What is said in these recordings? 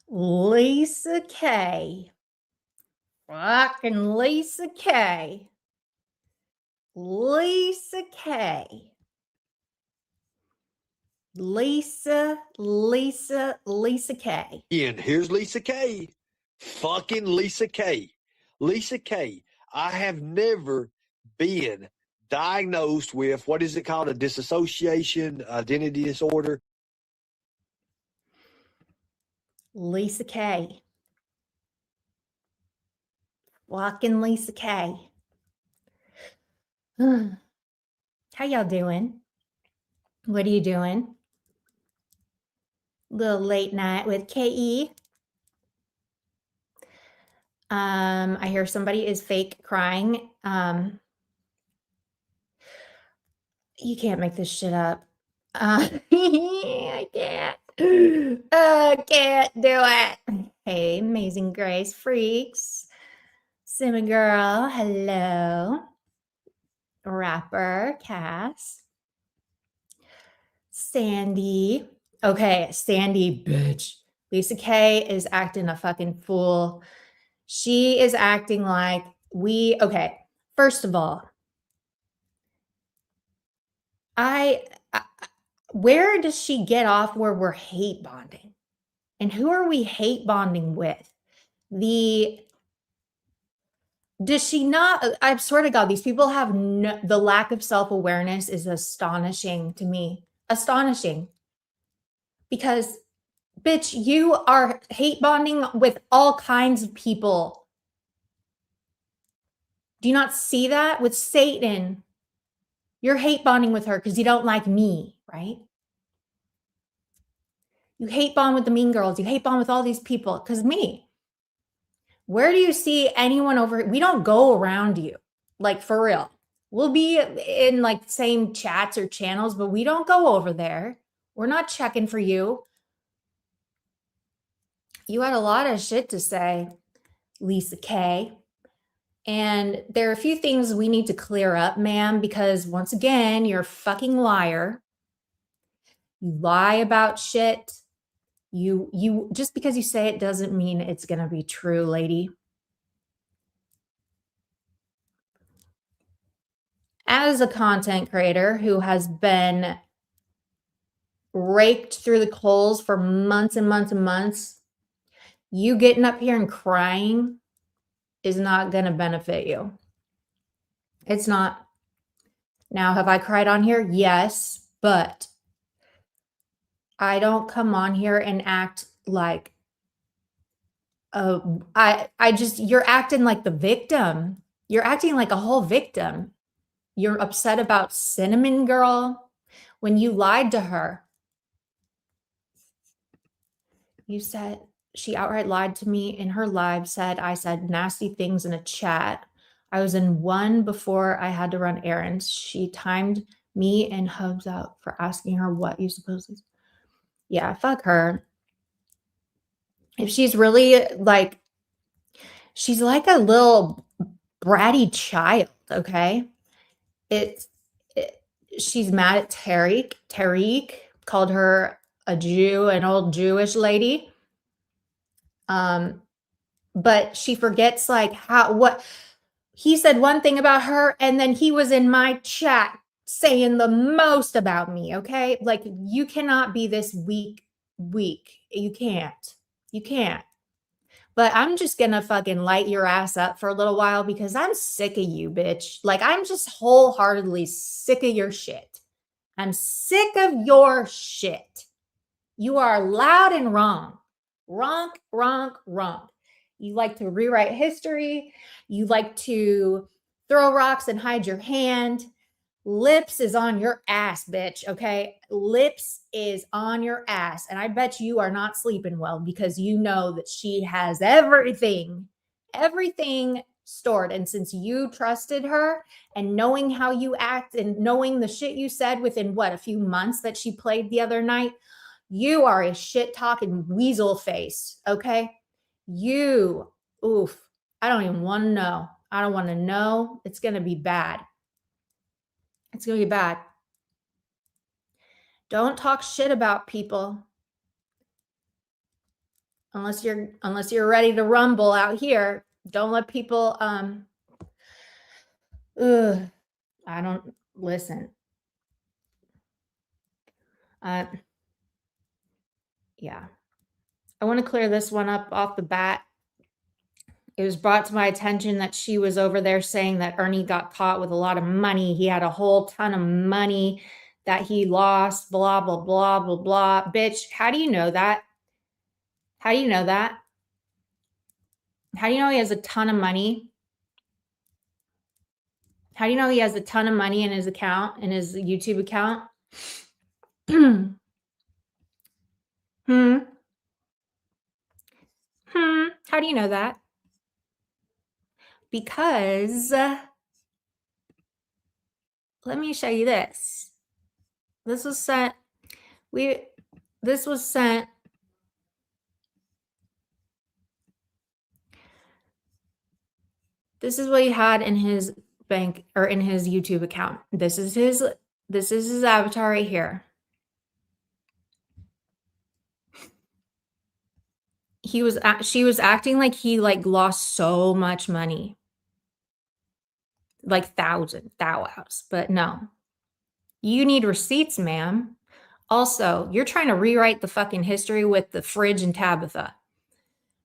Lisa Kay. Fucking Lisa Kay. Lisa Kay. Lisa Kay. And here's Lisa Kay. Fucking Lisa Kay. Lisa Kay, I have never been diagnosed with, what is it called? A dissociation identity disorder. Lisa Kay. Fucking Lisa Kay. How y'all doing? What are you doing? Little late night with KE. I hear somebody is fake crying. You can't make this shit up. I can't. Can't do it. Hey, Amazing Grace freaks. Simma girl, hello. Rapper, Cass. Sandy. Okay, Sandy, bitch. Lisa Kay is acting a fucking fool. She is acting like okay, first of all, where does she get off where we're hate bonding? And who are we hate bonding with? Does she not? I swear to God, these people have the lack of self-awareness is astonishing to me. Astonishing. Because, bitch, you are hate bonding with all kinds of people. Do you not see that? With Satan, you're hate bonding with her because you don't like me, right? You hate bond with the mean girls. You hate bond with all these people because me. Where do you see anyone over? We don't go around you, like for real. We'll be in like same chats or channels, but we don't go over there. We're not checking for you. You had a lot of shit to say, Lisa Kay. And there are a few things we need to clear up, ma'am, because once again, you're a fucking liar. You lie about shit. You just because you say it doesn't mean it's going to be true, lady. As a content creator who has been raked through the coals for months and months and months, you getting up here and crying is not going to benefit you. It's not. Now, have I cried on here? Yes, but I don't come on here and act like you're acting like the victim. You're acting like a whole victim. You're upset about Cinnamon Girl when you lied to her. You said she outright lied to me in her live, I said nasty things in a chat. I was in one before I had to run errands. She timed me and Hubs out for asking her what you supposed to. Yeah, fuck her. If she's really like, she's like a little bratty child, okay? She's mad at Tariq. Tariq called her a Jew, an old Jewish lady. But she forgets like what he said one thing about her, and then he was in my chat saying the most about me, okay? Like, you cannot be this weak. You can't. But I'm just gonna fucking light your ass up for a little while because I'm sick of you, bitch. Like, I'm just wholeheartedly sick of your shit. I'm sick of your shit. You are loud and wrong. Wrong. You like to rewrite history. You like to throw rocks and hide your hand. Lips is on your ass, bitch, okay? Lips is on your ass. And I bet you are not sleeping well because you know that she has everything stored. And since you trusted her and knowing how you act and knowing the shit you said within a few months that she played the other night, you are a shit talking weasel face, okay? I don't even want to know. I don't want to know. It's going to be bad. It's going to be bad. Don't talk shit about people. unless you're ready to rumble out here. Don't let people I don't listen. Yeah. I want to clear this one up off the bat. It was brought to my attention that she was over there saying that Ernie got caught with a lot of money. He had a whole ton of money that he lost, blah, blah, blah, blah, blah. Bitch, how do you know that? How do you know that? How do you know he has a ton of money? How do you know he has a ton of money in his account, in his YouTube account? How do you know that? Because let me show you this. This was sent. This was sent. This is what he had in his bank or in his YouTube account. This is his avatar right here. She was acting like he like lost so much money. Like thousands, but no. You need receipts, ma'am. Also, you're trying to rewrite the fucking history with the fridge and Tabitha.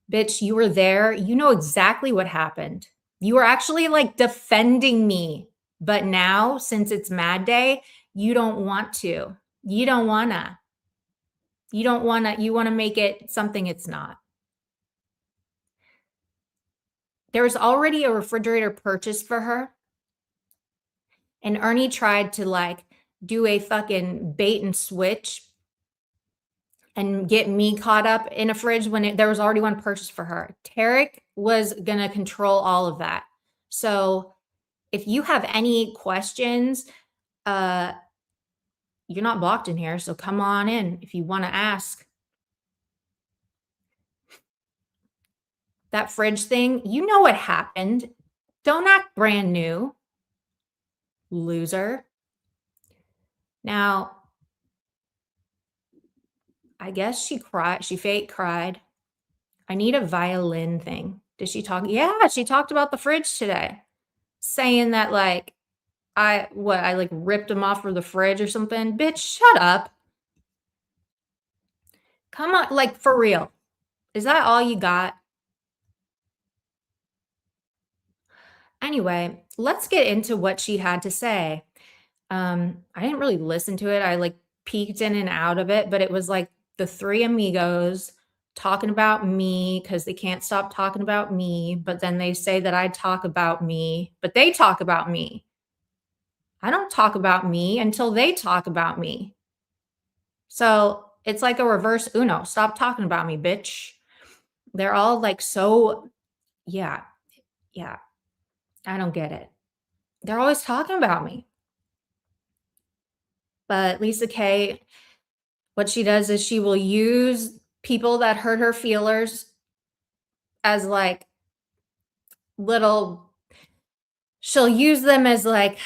Bitch, you were there. You know exactly what happened. You were actually like defending me. But now, since it's Mad Day, you don't want to. You don't wanna. You don't wanna. You wanna make it something it's not. There was already a refrigerator purchased for her. And Ernie tried to like do a fucking bait and switch and get me caught up in a fridge when there was already one purchased for her. Tarek was going to control all of that. So if you have any questions, you're not blocked in here. So come on in if you want to ask. That fridge thing, you know what happened. Don't act brand new, loser. Now, I guess she cried. She fake cried. I need a violin thing. Did she talk? Yeah, she talked about the fridge today, saying that like I like ripped him off for the fridge or something. Bitch, shut up. Come on, like for real. Is that all you got? Anyway, let's get into what she had to say. I didn't really listen to it. I like peeked in and out of it, but it was like the three amigos talking about me because they can't stop talking about me. But then they say that I talk about me, but they talk about me. I don't talk about me until they talk about me. So it's like a reverse Uno. Stop talking about me, bitch. They're all like, so, yeah. I don't get it. They're always talking about me. But Lisa Kay, what she does is she will use people that hurt her feelers as like she'll use them as like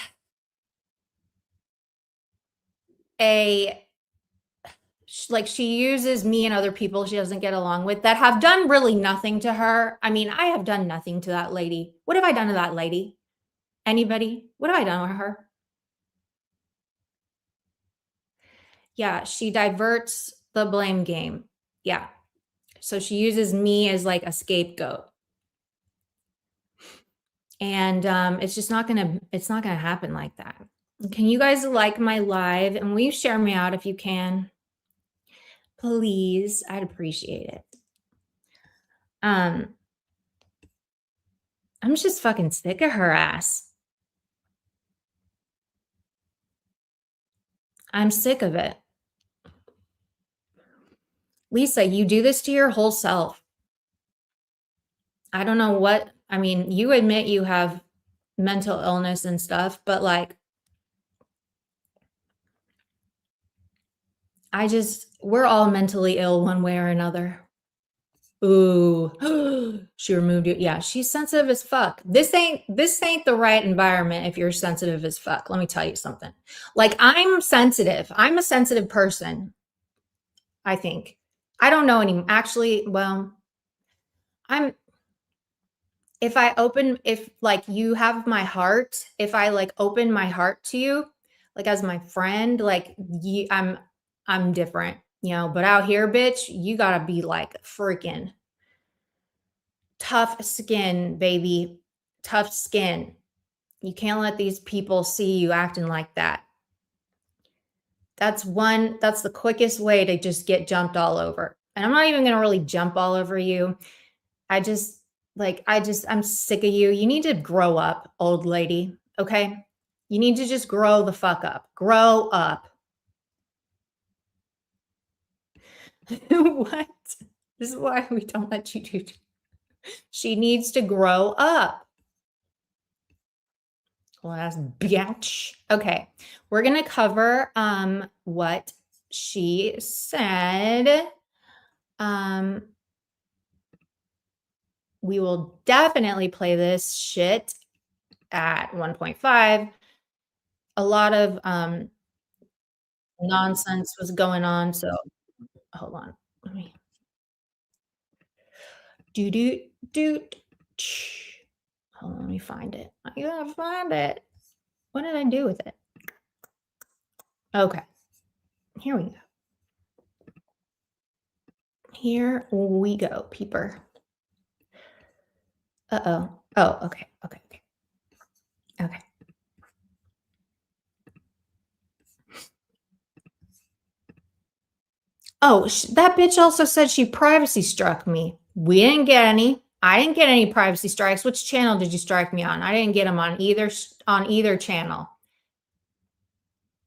she uses me and other people she doesn't get along with that have done really nothing to her. I mean, I have done nothing to that lady. What have I done to that lady? Anybody? What have I done with her? Yeah, she diverts the blame game. Yeah. So she uses me as like a scapegoat. And it's just not gonna happen like that. Can you guys like my live and will you share me out if you can? Please, I'd appreciate it. I'm just fucking sick of her ass. I'm sick of it. Lisa, you do this to your whole self. I don't know what, I mean, you admit you have mental illness and stuff, but like, we're all mentally ill one way or another. Ooh, she removed you. Yeah, she's sensitive as fuck. This ain't the right environment if you're sensitive as fuck. Let me tell you something. Like, I'm sensitive. I'm a sensitive person, I think. I don't know any. Actually, well, if like you have my heart, if I like open my heart to you, like as my friend, like I'm different, but out here, bitch, you gotta be like freaking tough skin, baby. Tough skin. You can't let these people see you acting like that. That's the quickest way to just get jumped all over. And I'm not even going to really jump all over you. I'm sick of you. You need to grow up, old lady. Okay. You need to just grow the fuck up. Grow up. What? This is why we don't let you do. She needs to grow up. Last bitch. Okay. We're going to cover what she said. We will definitely play this shit at 1.5. A lot of nonsense was going on, so hold on. Let me hold on, let me find it. I gotta find it. What did I do with it? Okay. Here we go. Here we go, peeper. Uh-oh. Oh, okay. Okay. Oh, that bitch also said she privacy struck me. We didn't get any. I didn't get any privacy strikes. Which channel did you strike me on? I didn't get them on either channel.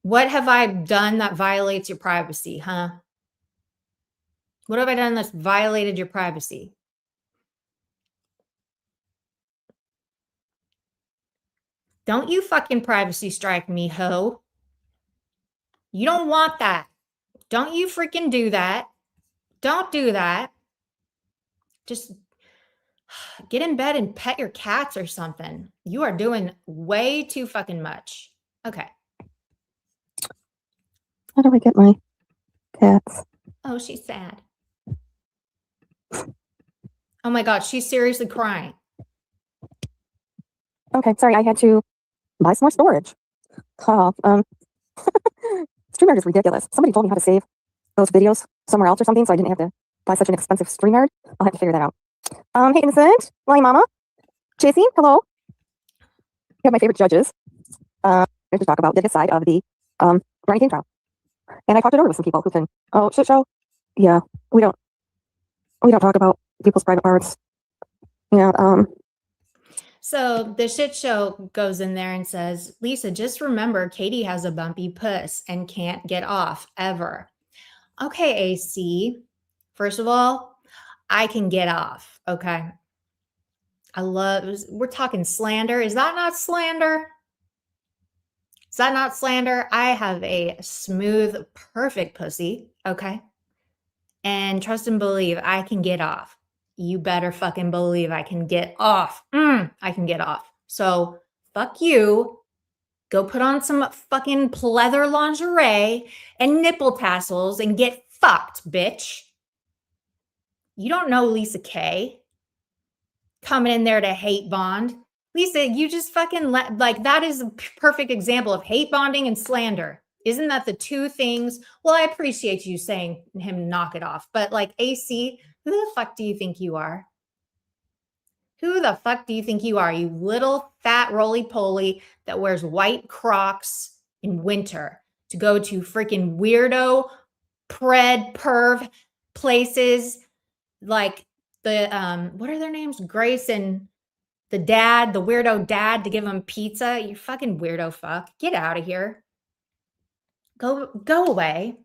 What have I done that violates your privacy, huh? What have I done that's violated your privacy? Don't you fucking privacy strike me, ho. You don't want that. Don't you freaking do that. Don't do that. Just get in bed and pet your cats or something. You are doing way too fucking much. Okay. How do I get my cats? Oh, she's sad. Oh my God, she's seriously crying. Okay, sorry, I had to buy some more storage. StreamYard is ridiculous. Somebody told me how to save those videos somewhere else or something, so I didn't have to buy such an expensive StreamYard. I'll have to figure that out. Hey, Innocent, Lily Mama, JC, hello. You have my favorite judges. To talk about this side of the Brian King trial, and I talked it over with some people who can. Oh, shit show. Yeah, we don't talk about people's private parts. Yeah. So the shit show goes in there and says, Lisa, just remember Katie has a bumpy puss and can't get off ever. Okay, AC. First of all, I can get off. Okay. We're talking slander. Is that not slander? Is that not slander? I have a smooth, perfect pussy. Okay. And trust and believe I can get off. You better fucking believe I can get off. I can get off. So fuck you. Go put on some fucking pleather lingerie and nipple tassels and get fucked, bitch. You don't know Lisa Kay coming in there to hate bond. Lisa, you just fucking like that is a perfect example of hate bonding and slander. Isn't that the two things? Well, I appreciate you saying him knock it off, but like AC, who the fuck do you think you are? Who the fuck do you think you are? You little fat roly-poly that wears white Crocs in winter to go to freaking weirdo perv places like the what are their names? Grace and the weirdo dad to give him pizza. You fucking weirdo fuck. Get out of here. Go away.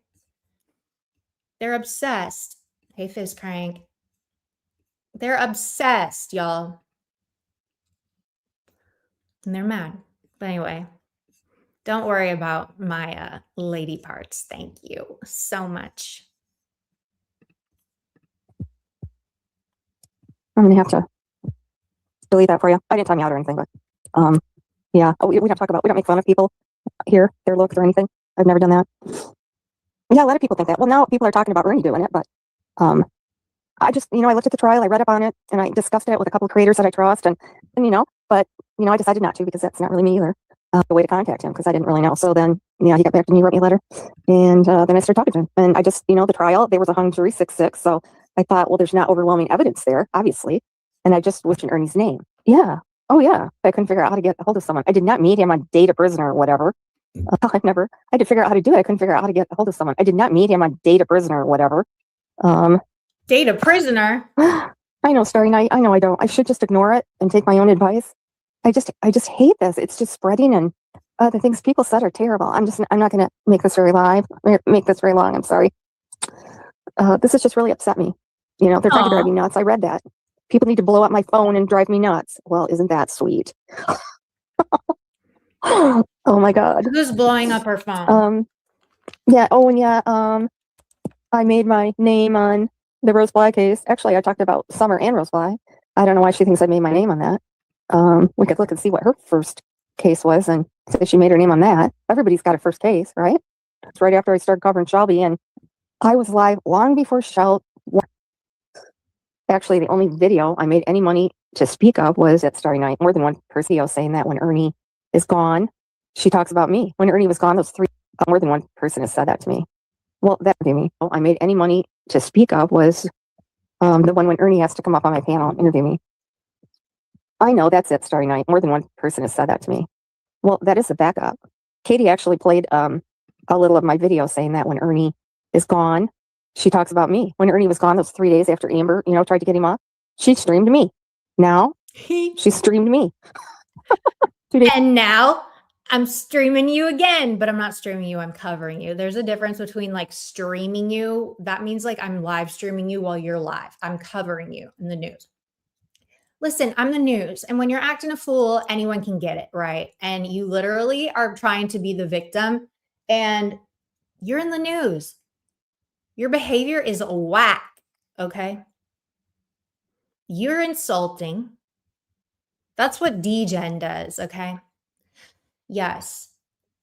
They're obsessed. Hey, Fizz Crank. They're obsessed, y'all. And they're mad. But anyway, don't worry about my lady parts. Thank you so much. I'm gonna have to delete that for you. I didn't time you out or anything, but yeah, we don't make fun of people here, their looks or anything. I've never done that. Yeah, a lot of people think that. Well, now people are talking about Ernie doing it, but I just, I looked at the trial, I read up on it, and I discussed it with a couple of creators that I trust, and but I decided not to because that's not really me either. The way to contact him because I didn't really know. So then, he got back to me, wrote me a letter, and then I started talking to him. And I just, the trial, there was a hung jury 6-6. So I thought, well, there's not overwhelming evidence there, obviously. And I just wished Ernie's name. Yeah. Oh, yeah. I couldn't figure out how to get a hold of someone. I did not meet him on Date a Prisoner or whatever. I had to figure out how to do it. I couldn't figure out how to get a hold of someone. I did not meet him on Date a Prisoner or whatever. Date a prisoner? I know, Starry Night. I know I don't. I should just ignore it and take my own advice. I just hate this. It's just spreading, and the things people said are terrible. I'm not going to make this very long. I'm sorry. This has just really upset me. They're trying to drive me nuts. I read that. People need to blow up my phone and drive me nuts. Well, isn't that sweet? Oh my God. Who's blowing up her phone? Yeah. Oh, and yeah. I made my name on the Rose Bly case. Actually, I talked about Summer and Rose Bly. I don't know why she thinks I made my name on that. We could look and see what her first case was and say she made her name on that. Everybody's got a first case, right? It's right after I started covering Shelby, and I was live long before Shelby. Actually, the only video I made any money to speak of was at Starry Night. More than one person saying that when Ernie is gone, she talks about me. When Ernie was gone, those three, more than one person has said that to me. Well, that would be me. I made any money to speak of was the one when Ernie has to come up on my panel and interview me. I know that's it, Starry Night. More than one person has said that to me. Well, that is a backup. Katie actually played a little of my video saying that when Ernie is gone, she talks about me. When Ernie was gone, those 3 days after Amber, tried to get him off, she streamed me. Now, she streamed me. 2 days. And now I'm streaming you again, but I'm not streaming you. I'm covering you. There's a difference between like streaming you. That means like I'm live streaming you while you're live. I'm covering you in the news. Listen, I'm the news. And when you're acting a fool, anyone can get it, right? And you literally are trying to be the victim and you're in the news. Your behavior is whack, okay? You're insulting. That's what DGen does, okay? Yes,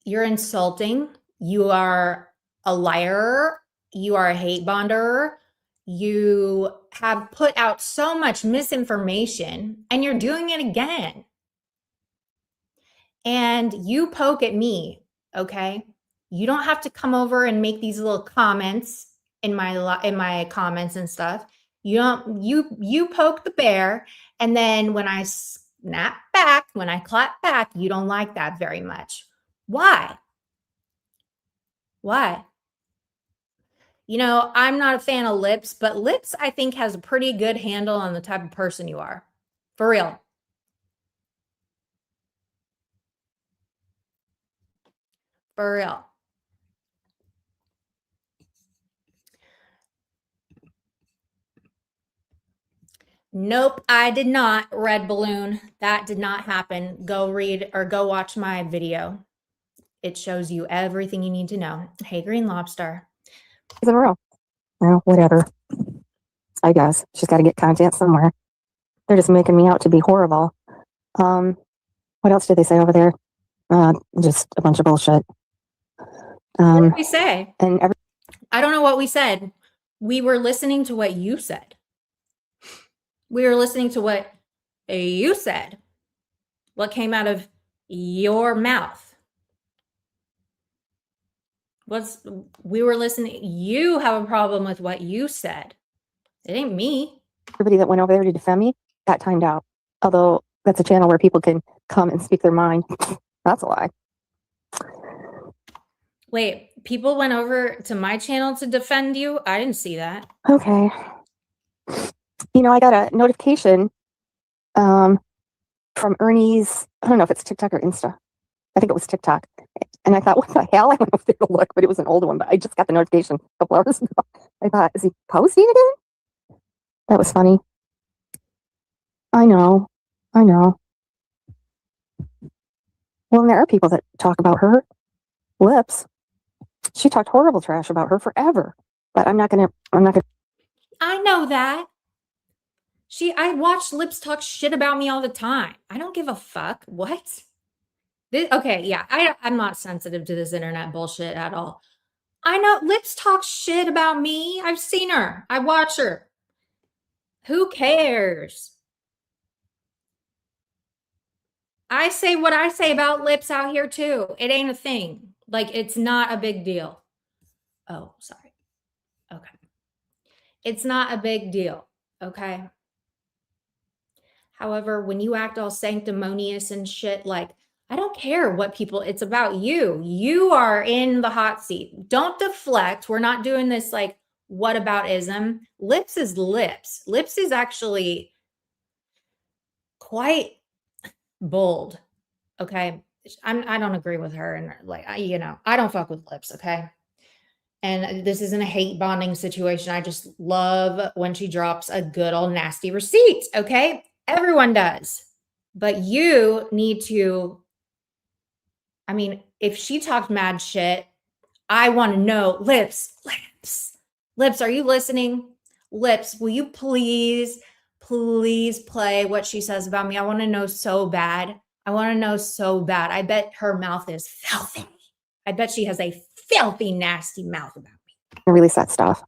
you're insulting. You are a liar. You are a hate bonder. You have put out so much misinformation and you're doing it again. And you poke at me, okay? You don't have to come over and make these little comments in my comments and stuff. You poke the bear, and then when I snap back, when I clap back, you don't like that very much. Why? Why? I'm not a fan of Lips, but Lips, I think, has a pretty good handle on the type of person you are. For real. For real. Nope, I did not, Red Balloon. That did not happen. Go read or go watch my video. It shows you everything you need to know. Hey, Green Lobster. In a row. Well, whatever. I guess she's got to get content somewhere. They're just making me out to be horrible. What else did they say over there? Just a bunch of bullshit. What did we say? And I don't know what we said. We were listening to what you said. We were listening to what you said. What came out of your mouth. We were listening. You have a problem with what you said. It ain't me. Everybody that went over there to defend me got timed out. Although that's a channel where people can come and speak their mind. That's a lie. Wait, people went over to my channel to defend you? I didn't see that. Okay. I got a notification from Ernie's, I don't know if it's TikTok or Insta. I think it was TikTok. And I thought, what the hell? I went over there to look, but it was an old one. But I just got the notification a couple hours ago. I thought, is he posting again? That was funny. I know. Well, and there are people that talk about her Lips. She talked horrible trash about her forever. But I'm not gonna. I know that. I watch Lips talk shit about me all the time. I don't give a fuck. What? Okay, yeah, I'm not sensitive to this internet bullshit at all. I know Lips talks shit about me. I've seen her. I watch her. Who cares? I say what I say about Lips out here too. It ain't a thing. Like, it's not a big deal. Oh, sorry. Okay. It's not a big deal. Okay. However, when you act all sanctimonious and shit, like, I don't care what people, it's about you. You are in the hot seat. Don't deflect. We're not doing this like whataboutism. Lips is Lips. Lips is actually quite bold. Okay. I don't agree with her. And like, I don't fuck with Lips. Okay. And this isn't a hate bonding situation. I just love when she drops a good old nasty receipt. Okay. Everyone does. But you need to, I mean, if she talked mad shit, I want to know, Lips, are you listening? Lips, will you please play what she says about me? I want to know so bad. I bet her mouth is filthy. I bet she has a filthy, nasty mouth about me. Release that stuff.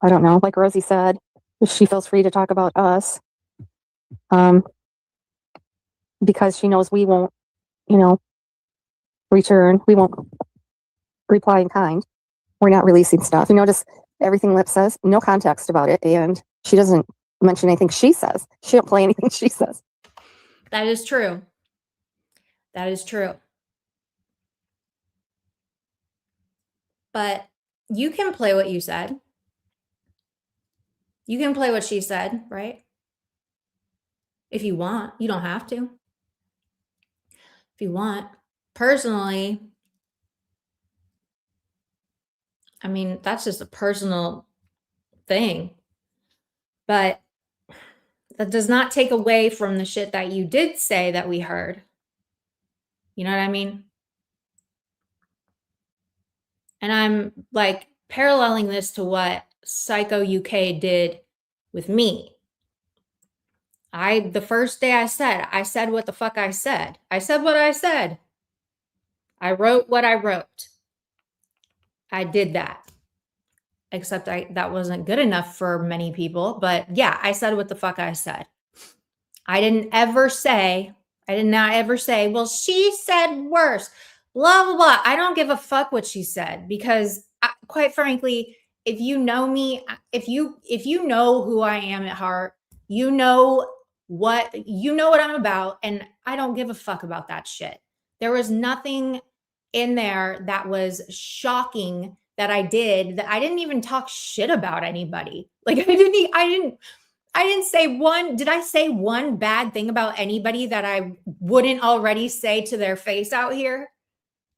I don't know. Like Rosie said, she feels free to talk about us. Because she knows we won't, return. We won't reply in kind. We're not releasing stuff. Just everything Lip says, no context about it. And she doesn't mention anything she says. She don't play anything she says. That is true. That is true. But you can play what you said. You can play what she said, right? If you want. You don't have to. If you want. Personally, I mean, that's just a personal thing. But that does not take away from the shit that you did say that we heard. You know what I mean? And I'm like paralleling this to what Psycho UK did with me. The first day I said what the fuck I said. I said what I said. I wrote what I wrote. I did that. Except that wasn't good enough for many people. But yeah, I said what the fuck I said. I did not ever say, well, she said worse. Blah, blah, blah. I don't give a fuck what she said because quite frankly, if you know me, if you know who I am at heart, you know what I'm about, and I don't give a fuck about that shit. There was nothing in there that was shocking that I did, that I didn't even talk shit about anybody. Like I didn't say one, did I say one bad thing about anybody that I wouldn't already say to their face out here?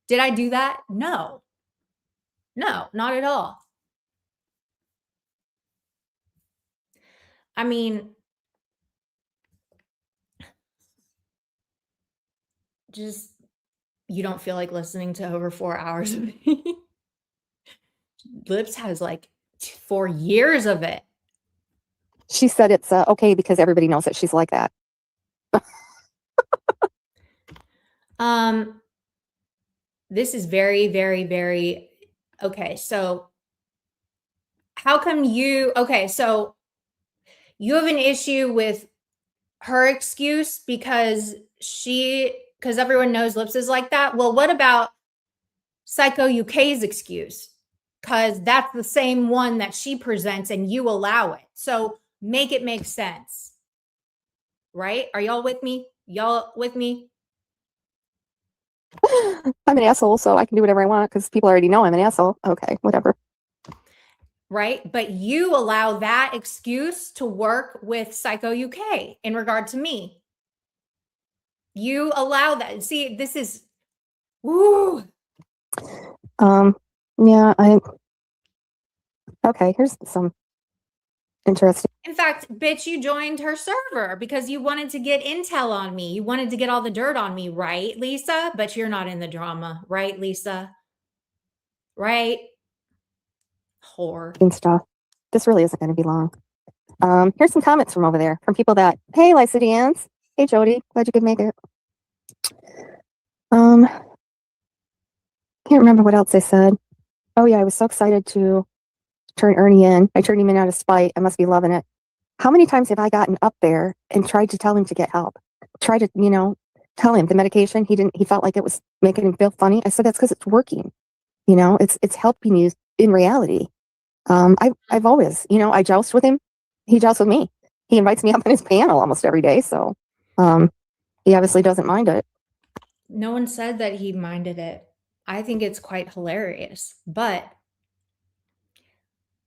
Did I do that? No, not at all. I mean, just, you don't feel like listening to over 4 hours of me. Lips has like 4 years of it. She said it's okay because everybody knows that she's like that. This is very, very, very okay. So how come so you have an issue with her excuse because everyone knows Lips is like that? Well, what about Psycho UK's excuse? Because that's the same one that she presents and you allow it. So make it make sense. Right? Are y'all with me? I'm an asshole, so I can do whatever I want because people already know I'm an asshole. Okay, whatever. Right? But you allow that excuse to work with Psycho UK in regard to me. You allow that. See, this is, woo. Yeah, okay, here's some interesting. In fact, bitch, you joined her server because you wanted to get intel on me. You wanted to get all the dirt on me, right, Lisa? But you're not in the drama, right, Lisa? Right? Whore. And stuff. This really isn't going to be long. Here's some comments from over there from people that, hey, Lisa Deans. Hey, Jody. Glad you could make it. Can't remember what else they said. Oh yeah, I was so excited to turn Ernie in. I turned him in out of spite. I must be loving it. How many times have I gotten up there and tried to tell him to get help? Try to, tell him the medication. He felt like it was making him feel funny. I said, that's because it's working. It's helping you in reality. I've always, I joust with him. He jousts with me. He invites me up on his panel almost every day. So, he obviously doesn't mind it. No one said that he minded it. I think it's quite hilarious, but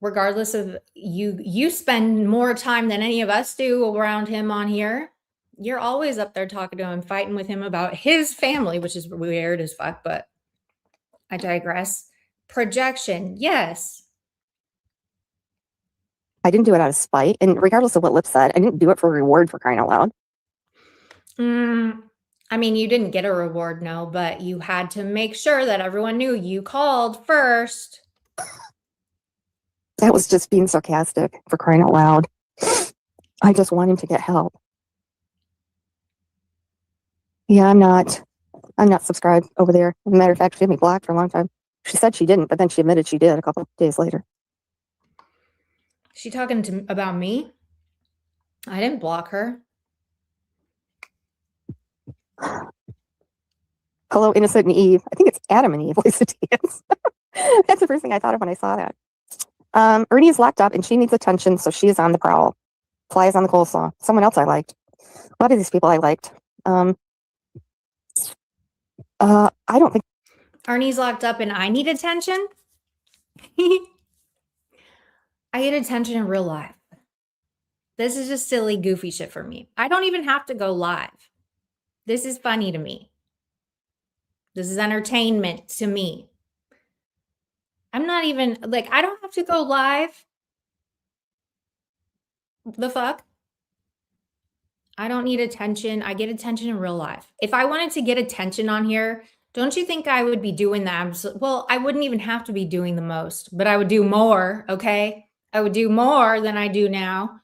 regardless of you spend more time than any of us do around him on here. You're always up there talking to him, fighting with him about his family, which is weird as fuck, but I digress. Projection, yes. I didn't do it out of spite. And regardless of what Lip said, I didn't do it for a reward, for crying out loud. I mean, you didn't get a reward, no, but you had to make sure that everyone knew you called first. That was just being sarcastic, for crying out loud. I just want him to get help. Yeah, I'm not subscribed over there. As a matter of fact, she had me blocked for a long time. She said she didn't, but then she admitted she did a couple of days later. She talking about me? I didn't block her. Hello, Innocent and Eve. I think it's Adam and Eve, Lisa Dance. That's the first thing I thought of when I saw that. Ernie is locked up and she needs attention, so she is on the prowl. Fly is on the coleslaw. Someone else I liked. A lot of these people I liked. I don't think Arnie's locked up and I need attention. I get attention in real life. This is just silly, goofy shit for me. I don't even have to go live. This is funny to me. This is entertainment to me. I'm not even, like, I don't have to go live. The fuck? I don't need attention. I get attention in real life. If I wanted to get attention on here, don't you think I would be doing the well, I wouldn't even have to be doing the most, but I would do more, okay? I would do more than I do now.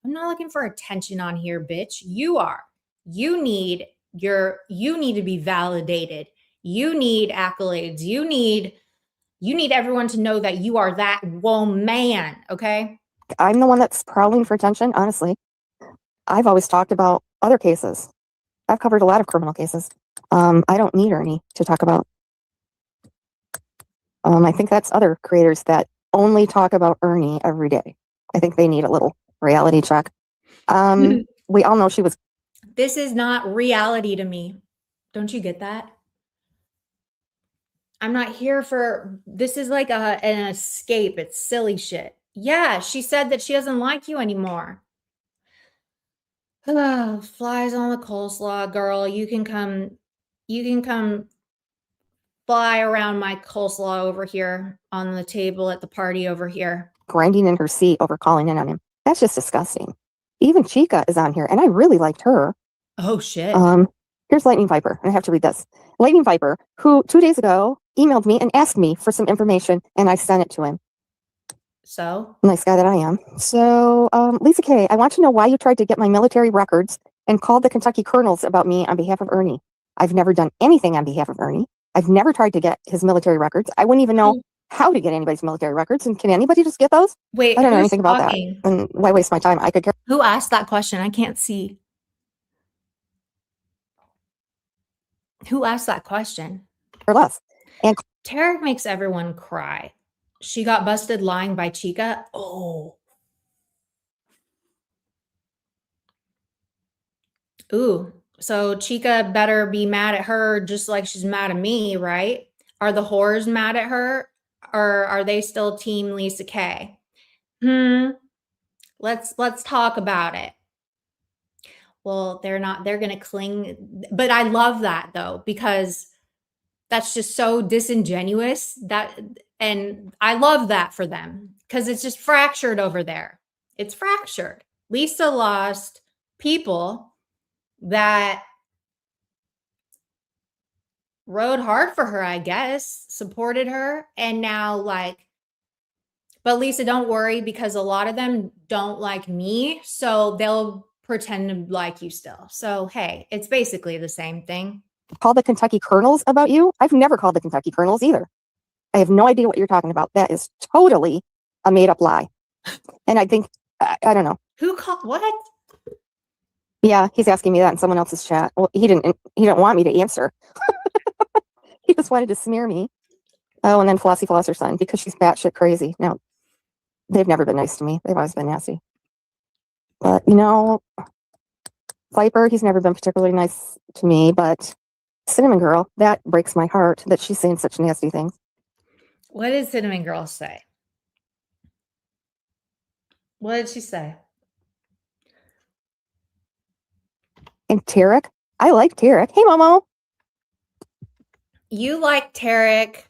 I'm not looking for attention on here, bitch. You are. You need to be validated. You need accolades. You need everyone to know that you are that woman, okay? I'm the one that's prowling for attention, honestly. I've always talked about other cases. I've covered a lot of criminal cases. I don't need Ernie to talk about. I think that's other creators that only talk about Ernie every day. I think they need a little reality check. We all know she was. This is not reality to me. Don't you get that? I'm not here for, this is like an escape. It's silly shit. Yeah, she said that she doesn't like you anymore. Flies on the coleslaw, girl. You can come fly around my coleslaw over here on the table at the party over here. Grinding in her seat over calling in on him. That's just disgusting. Even Chica is on here, and I really liked her. Oh, shit. Here's Lightning Viper, and I have to read this. Lightning Viper, who 2 days ago emailed me and asked me for some information, and I sent it to him. So? Nice guy that I am. So, Lisa Kay, I want to know why you tried to get my military records and called the Kentucky colonels about me on behalf of Ernie. I've never done anything on behalf of Ernie. I've never tried to get his military records. I wouldn't even know how to get anybody's military records. And can anybody just get those? Wait, I don't know anything about that. And why waste my time? I could care. Who asked that question? I can't see. Who asked that question? Or less. And Tarek makes everyone cry. She got busted lying by Chica. Oh. Ooh. So Chica better be mad at her just like she's mad at me, right? Are the whores mad at her? Or are they still team Lisa Kay? Let's talk about it. Well, they're not, they're gonna cling. But I love that though, because that's just so disingenuous, and I love that for them because it's just fractured over there. It's fractured. Lisa lost people that rode hard for her, I guess, supported her, and now but Lisa, don't worry, because a lot of them don't like me, so they'll pretend to like you still. So hey, it's basically the same thing. Call the Kentucky colonels about you? I've never called the Kentucky colonels either. I have no idea what you're talking about. That is totally a made up lie. And I think, I don't know. Who called what? Yeah, he's asking me that in someone else's chat. Well, he didn't want me to answer. He just wanted to smear me. Oh, and then Flossy Flosser's son, because she's batshit crazy. No, they've never been nice to me. They've always been nasty. But, Viper, he's never been particularly nice to me, but Cinnamon Girl, that breaks my heart that she's saying such nasty things. What did Cinnamon Girl say? What did she say? And Tarek, I like Tarek. Hey, Momo. You like Tarek.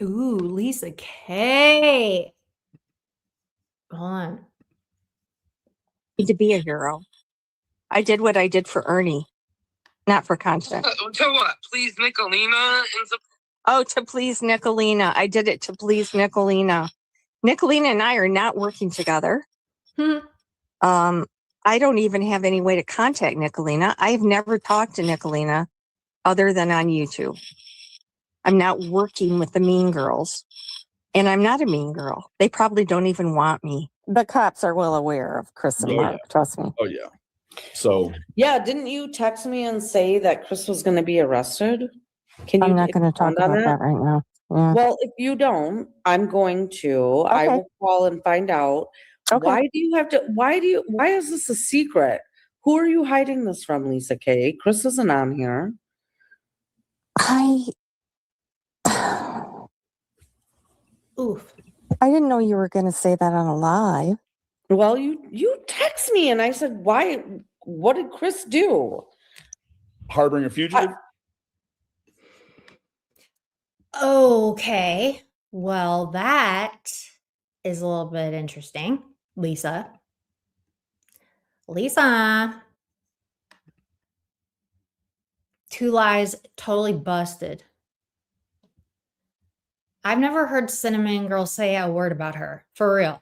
Ooh, Lisa Kay. Hold on. To be a hero. I did what I did for Ernie, not for content. To what? Please, Nicolina? To please Nicolina. I did it to please Nicolina. Nicolina and I are not working together. I don't even have any way to contact Nicolina. I've never talked to Nicolina other than on YouTube. I'm not working with the mean girls. And I'm not a mean girl. They probably don't even want me. The cops are well aware of Chris and Mark. Yeah. Trust me. Oh, yeah. So. Yeah, didn't you text me and say that Chris was going to be arrested? Can you? I'm not going to talk about that right now. Yeah. Well, if you don't, I'm going to. Okay. I will call and find out. Okay. Why is this a secret? Who are you hiding this from, Lisa Kay? Chris isn't on here. Oof. I didn't know you were going to say that on a live. Well, you text me and I said, why? What did Chris do? Harboring a fugitive? Okay. Well, that is a little bit interesting, Lisa. Lisa. Two lies totally busted. I've never heard Cinnamon Girl say a word about her. For real.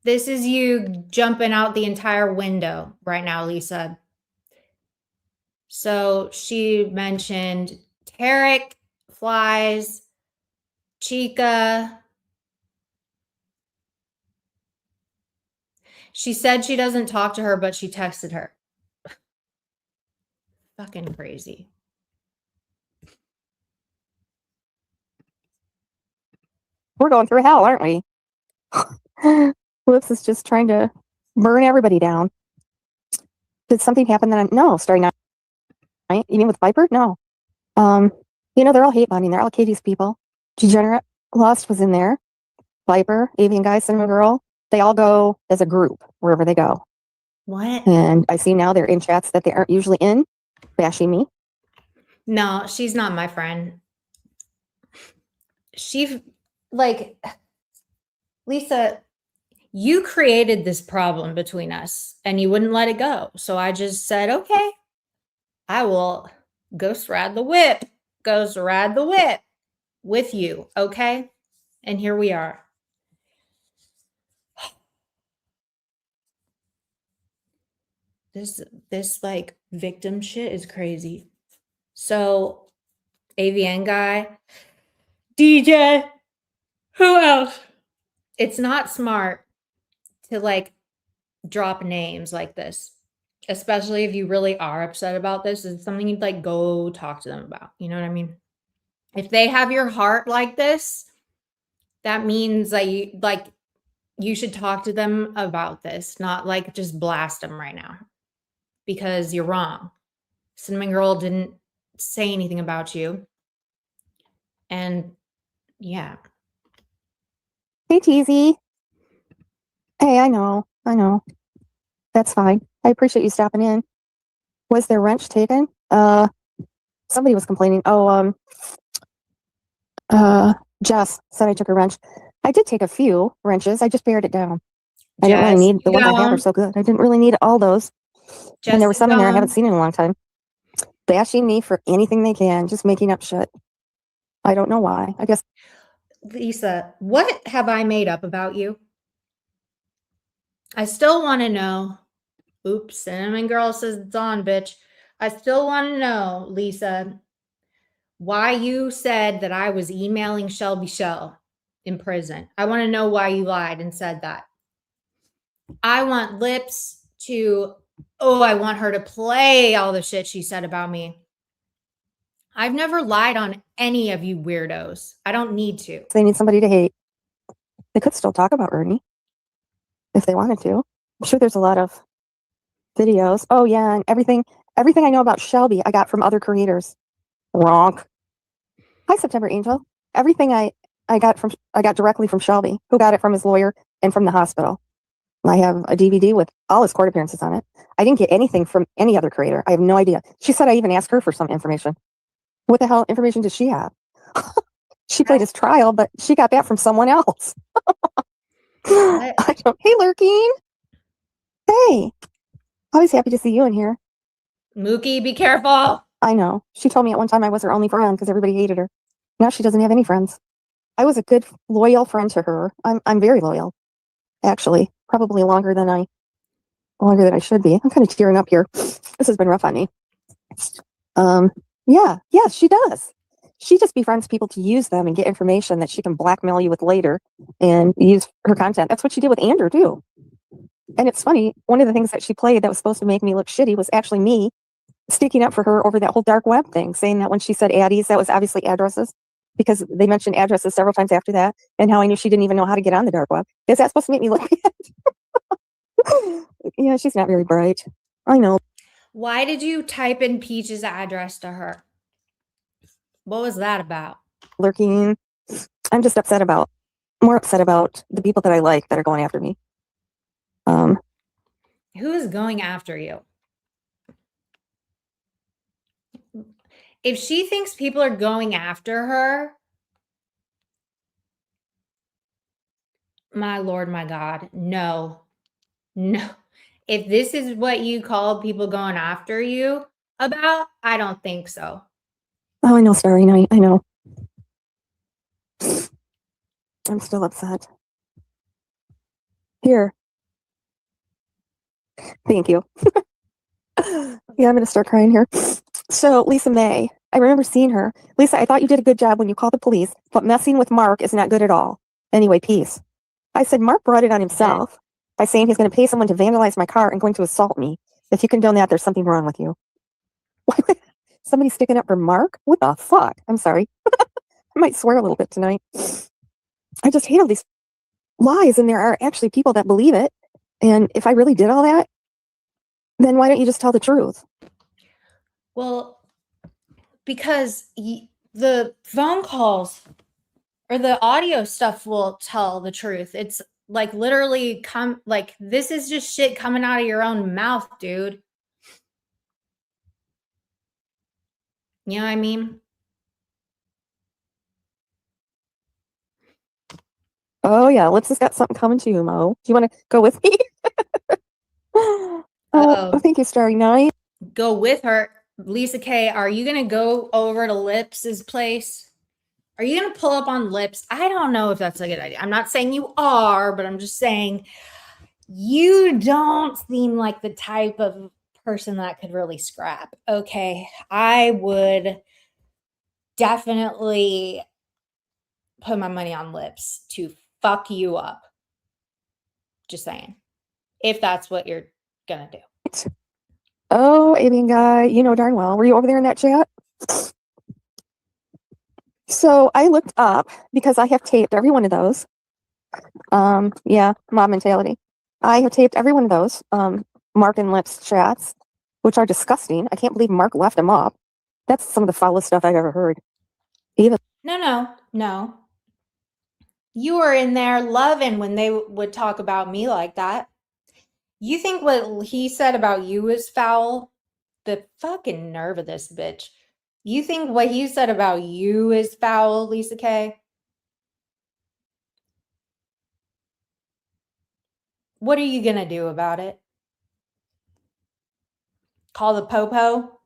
This is you jumping out the entire window right now, Lisa. So she mentioned Tarek, Flies, Chica. She said she doesn't talk to her, but she texted her. Fucking crazy. We're going through hell, aren't we? Whoops is just trying to burn everybody down. Did something happen that no, starting now. Right? You mean with Viper? No. They're all hate bonding. They're all Katie's people. Degenerate Lost was in there. Viper, Avian Guy, Cinnamon Girl. They all go as a group wherever they go. What? And I see now they're in chats that they aren't usually in, bashing me. No, she's not my friend. Lisa, you created this problem between us and you wouldn't let it go. So I just said, okay, I will ghost ride the whip with you. Okay. And here we are. This like victim shit is crazy. So AVN Guy, DJ, who else? It's not smart to like drop names like this, especially if you really are upset about this. It's something you'd like go talk to them about. You know what I mean? If they have your heart like this, that means that you should talk to them about this, not like just blast them right now because you're wrong. Cinnamon Girl didn't say anything about you. And yeah. Hey, Teasy. Hey, I know. That's fine. I appreciate you stopping in. Was their wrench taken? Somebody was complaining. Jess said I took a wrench. I did take a few wrenches. I just bared it down. I didn't really need the ones I have are so good. I didn't really need all those. And there were some in there I haven't seen in a long time. Bashing me for anything they can, just making up shit. I don't know why. I guess. Lisa, what have I made up about you? I still want to know Oops, Cinnamon Girl says it's on, bitch. I still want to know, Lisa, why you said that I was emailing Shelby Shell in prison. I want to know why you lied and said that. I want Lips to, I want her to play all the shit she said about me. I've never lied on any of you weirdos. I don't need to. They need somebody to hate. They could still talk about Ernie if they wanted to. I'm sure there's a lot of videos. Oh yeah, and everything I know about Shelby I got from other creators. Wrong. Hi, September Angel. Everything I got directly from Shelby, who got it from his lawyer and from the hospital. I have a DVD with all his court appearances on it. I didn't get anything from any other creator. I have no idea. She said I even asked her for some information. What the hell information does she have? She played his trial, but she got that from someone else. Hey, Lurking. Hey. Always happy to see you in here. Mookie, be careful. I know. She told me at one time I was her only friend because everybody hated her. Now she doesn't have any friends. I was a good, loyal friend to her. I'm very loyal, actually. Probably longer than I should be. I'm kind of tearing up here. This has been rough on me. Yeah, she does. She just befriends people to use them and get information that she can blackmail you with later and use her content. That's what she did with Andrew too. And it's funny, one of the things that she played that was supposed to make me look shitty was actually me sticking up for her over that whole dark web thing, saying that when she said addies, that was obviously addresses, because they mentioned addresses several times after that, and how I knew she didn't even know how to get on the dark web. Is that supposed to make me look bad? Yeah, she's not very bright. I know. Why did you type in Peach's address to her? What was that about? Lurking. I'm just more upset about the people that I like that are going after me. Who is going after you? If she thinks people are going after her, my Lord, my God, no. If this is what you call people going after you about, I don't think so. Oh, I know, Starry Night. I know. I'm still upset. Here. Thank you. Yeah, I'm going to start crying here. So, Lisa May, I remember seeing her. Lisa, I thought you did a good job when you called the police, but messing with Mark is not good at all. Anyway, peace. I said, Mark brought it on himself by saying he's going to pay someone to vandalize my car and going to assault me. If you condone that, there's something wrong with you. Somebody sticking up for Mark? What the fuck? I'm sorry. I might swear a little bit tonight. I just hate all these lies, and there are actually people that believe it. And if I really did all that, then why don't you just tell the truth? Well, because the phone calls or the audio stuff will tell the truth. It's like literally this is just shit coming out of your own mouth, dude. You know what I mean? Oh yeah, Lips has got something coming to you, Mo. Do you want to go with me? Oh, thank you, Starry Night. Go with her. Lisa Kay, are you going to go over to Lips's place? Are you going to pull up on Lips? I don't know if that's a good idea. I'm not saying you are, but I'm just saying you don't seem like the type of person that could really scrap. Okay, I would definitely put my money on Lips to fuck you up. Just saying. If that's what you're going to do. Oh, avian guy, you know darn well. Were you over there in that chat? So I looked up because I have taped every one of those. Yeah, mob mentality. I have taped every one of those Mark and Lips chats, which are disgusting. I can't believe Mark left them up. That's some of the foulest stuff I've ever heard. No. You were in there loving when they would talk about me like that. You think what he said about you is foul? The fucking nerve of this bitch. You think what he said about you is foul, Lisa Kay? What are you going to do about it? Call the popo?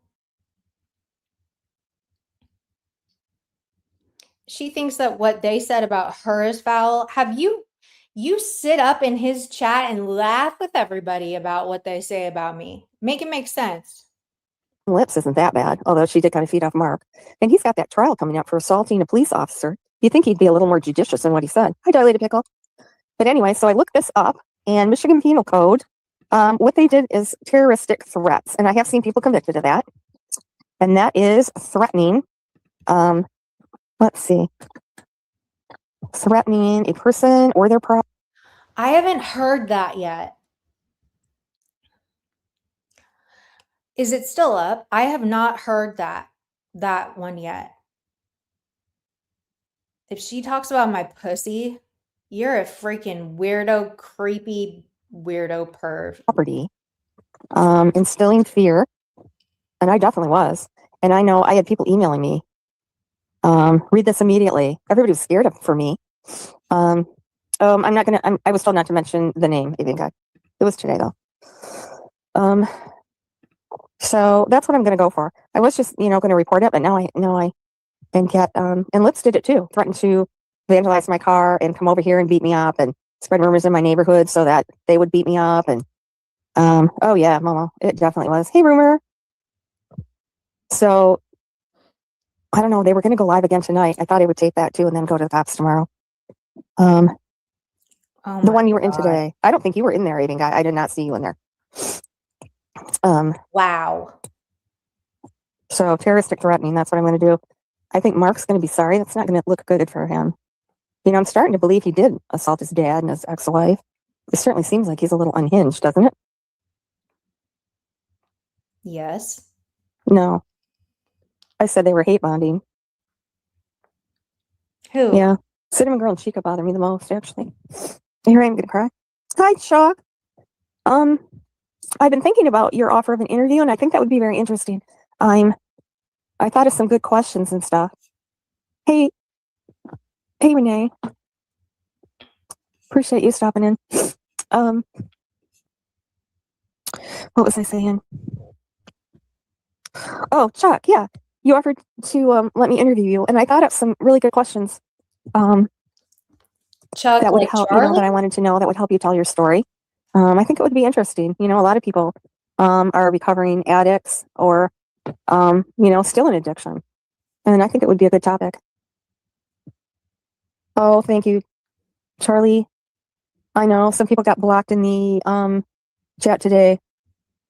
She thinks that what they said about her is foul. Have you You sit up in his chat and laugh with everybody about what they say about me. Make it make sense. Lips isn't that bad, although she did kind of feed off Mark. And he's got that trial coming up for assaulting a police officer. You'd think he'd be a little more judicious in what he said. Hi, Dilated Pickle. But anyway, so I looked this up, and Michigan Penal Code, what they did is terroristic threats. And I have seen people convicted of that. And that is threatening, let's see, threatening a person or their property. I haven't heard that yet. Is it still up? I have not heard that one yet. If she talks about my pussy, you're a freaking weirdo, creepy weirdo perv. Property, instilling fear, and I definitely was. And I know I had people emailing me, read this immediately. Everybody was scared for me. I was told not to mention the name, I think. It was today, though. So that's what I'm going to go for. I was just, going to report it, but now I and Lips did it too, threatened to vandalize my car and come over here and beat me up and spread rumors in my neighborhood so that they would beat me up. And, oh yeah, Momo, it definitely was. Hey, rumor. So I don't know. They were going to go live again tonight. I thought I would tape that too and then go to the cops tomorrow. The one you were in today. I don't think you were in there, Aiden guy. I did not see you in there. Wow. So terroristic threatening, that's what I'm going to do. I think Mark's going to be sorry. That's not going to look good for him. I'm starting to believe he did assault his dad and his ex-wife. It certainly seems like he's a little unhinged, doesn't it? Yes. No. I said they were hate bonding. Who? Yeah. Cinnamon Girl and Chica bother me the most, actually. Here I am going to cry. Hi, Chuck. I've been thinking about your offer of an interview, and I think that would be very interesting. I thought of some good questions and stuff. Hey, Renee. Appreciate you stopping in. What was I saying? Oh, Chuck, yeah. You offered to let me interview you, and I thought of some really good questions. Chuck, that would like help, Charlie? that I wanted to know that would help you tell your story. I think it would be interesting. A lot of people are recovering addicts or, still in addiction. And I think it would be a good topic. Oh, thank you, Charlie. I know some people got blocked in the chat today,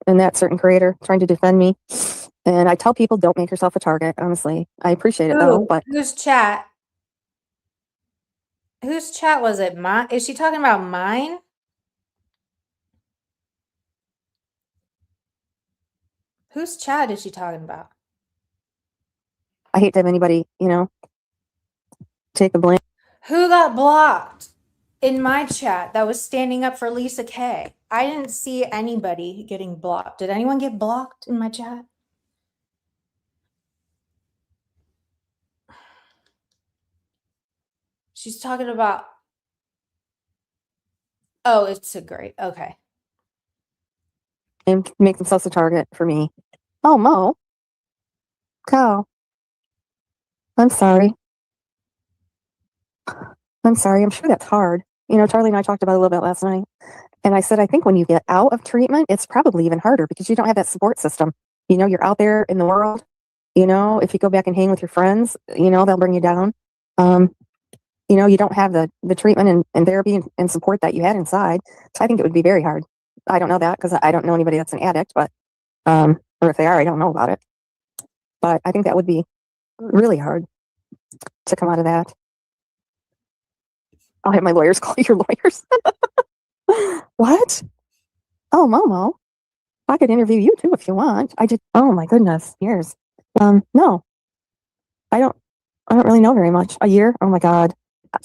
and that certain creator trying to defend me. And I tell people, don't make yourself a target. Honestly, I appreciate it though. But whose chat? Whose chat was it? Is she talking about mine? Whose chat is she talking about? I hate to have anybody, take the blame. Who got blocked in my chat that was standing up for Lisa Kay? I didn't see anybody getting blocked. Did anyone get blocked in my chat? She's talking about. Oh, it's a great. Okay. And make themselves a target for me. Oh, Mo. Cow. I'm sorry. I'm sorry. I'm sure that's hard. Charlie and I talked about it a little bit last night. And I said, I think when you get out of treatment, it's probably even harder because you don't have that support system. You're out there in the world. If you go back and hang with your friends, they'll bring you down. You don't have the treatment and therapy and support that you had inside. So I think it would be very hard. I don't know that because I don't know anybody that's an addict, but, or if they are, I don't know about it. But I think that would be really hard to come out of that. I'll have my lawyers call your lawyers. What? Oh, Momo. I could interview you too if you want. Oh my goodness. Years. No. I don't really know very much. A year? Oh my God. I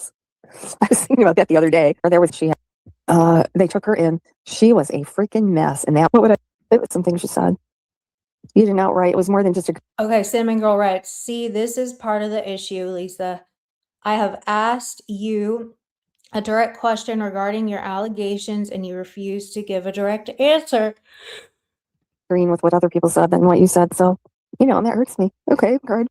was thinking about that the other day. Or they took her in. She was a freaking mess. And it was some things she said. You didn't outright. It was more than just a. Okay, Cinnamon Girl writes, see, this is part of the issue, Lisa. I have asked you a direct question regarding your allegations and you refuse to give a direct answer. Agreeing with what other people said than what you said. So, and that hurts me. Okay, good.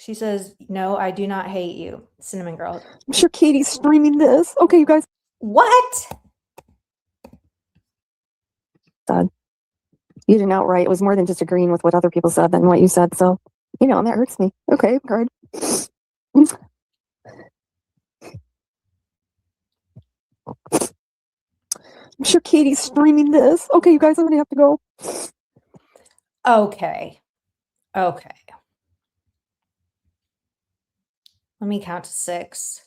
She says, no, I do not hate you, Cinnamon Girl. I'm sure Katie's streaming this. Okay, you guys. What? You didn't outright. It was more than just agreeing with what other people said than what you said. So, you know, and that hurts me. Okay, hard. I'm sure Katie's streaming this. Okay, you guys, I'm gonna have to go. Okay. Okay. Let me count to 6.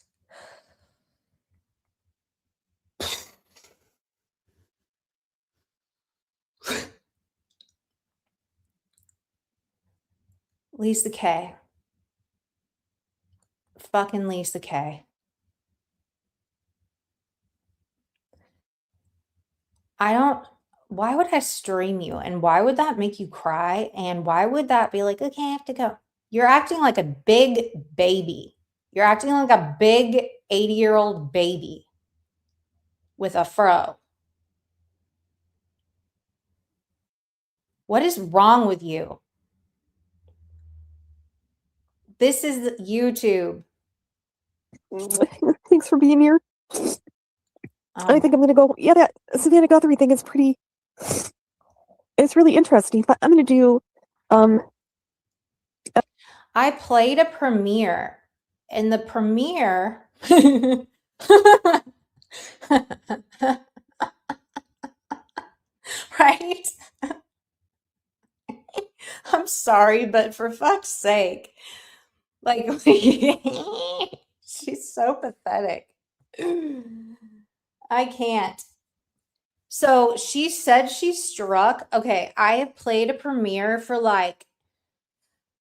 Lisa Kay. Fucking Lisa Kay. Why would I stream you? And why would that make you cry? And why would that be like, okay, I have to go? You're acting like a big baby. You're acting like a big 80-year-old baby with a fro. What is wrong with you? This is YouTube. Thanks for being here. I think I'm gonna go. Yeah, that Savannah Guthrie thing is pretty. It's really interesting. But I'm gonna do. I played a premiere, and the premiere. Right? I'm sorry, but for fuck's sake. Like, she's so pathetic. I can't. So she said she struck. Okay, I have played a premiere for like,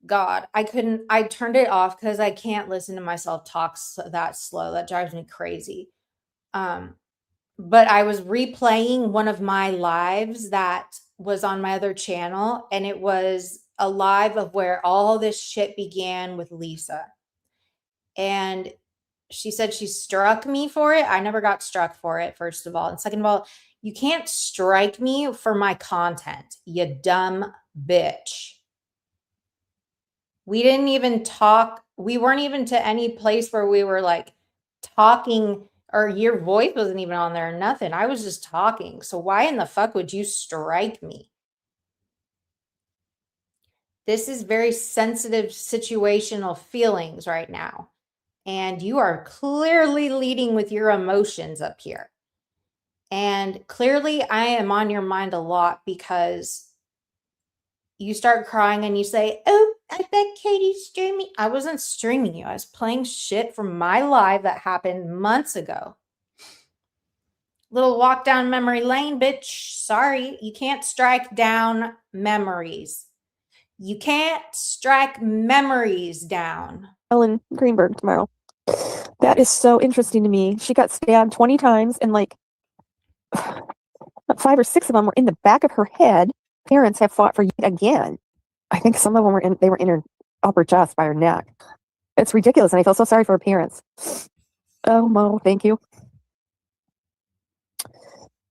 God, I turned it off because I can't listen to myself talk that slow. That drives me crazy. But I was replaying one of my lives that was on my other channel, and it was a live of where all this shit began with Lisa. And she said she struck me for it. I never got struck for it, first of all. And second of all, you can't strike me for my content, you dumb bitch. We didn't even talk. We weren't even to any place where we were like talking, or your voice wasn't even on there or nothing. I was just talking. So why in the fuck would you strike me? This is very sensitive situational feelings right now. And you are clearly leading with your emotions up here. And clearly I am on your mind a lot because you start crying and you say, oh, I bet Katie's streaming. I wasn't streaming you. I was playing shit from my live that happened months ago. Little walk down memory lane, bitch. Sorry, you can't strike down memories. You can't strike memories down. Ellen Greenberg tomorrow. That is so interesting to me. She got stabbed 20 times, and like 5 or 6 of them were in the back of her head. Parents have fought for yet again. I think some of them were in her upper chest by her neck. It's ridiculous, and I feel so sorry for her parents. Oh, Mo, thank you.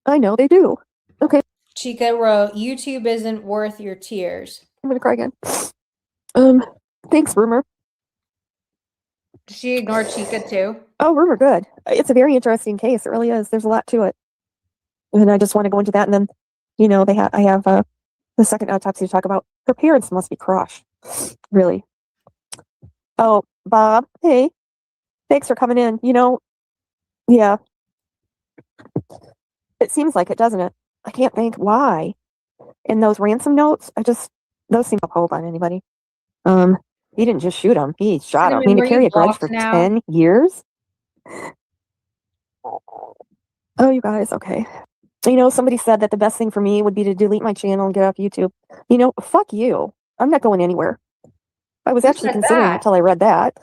I know they do. Okay. Chica wrote, YouTube isn't worth your tears. I'm gonna cry again. Thanks, Rumor. Did she ignore Chica too? Oh, Rumor, good. It's a very interesting case. It really is. There's a lot to it. And I just want to go into that. And then, you know, I have the second autopsy to talk about. Her parents must be crushed. Really. Oh, Bob, hey. Thanks for coming in. You know, yeah. It seems like it, doesn't it? I can't think why. And those ransom notes, those seem to hold on anybody. He didn't just shoot him. He shot him. I mean, to carry a grudge for 10 years? Oh, you guys, okay. You know, somebody said that the best thing for me would be to delete my channel and get off YouTube. You know, fuck you. I'm not going anywhere. I was actually considering it until I read that.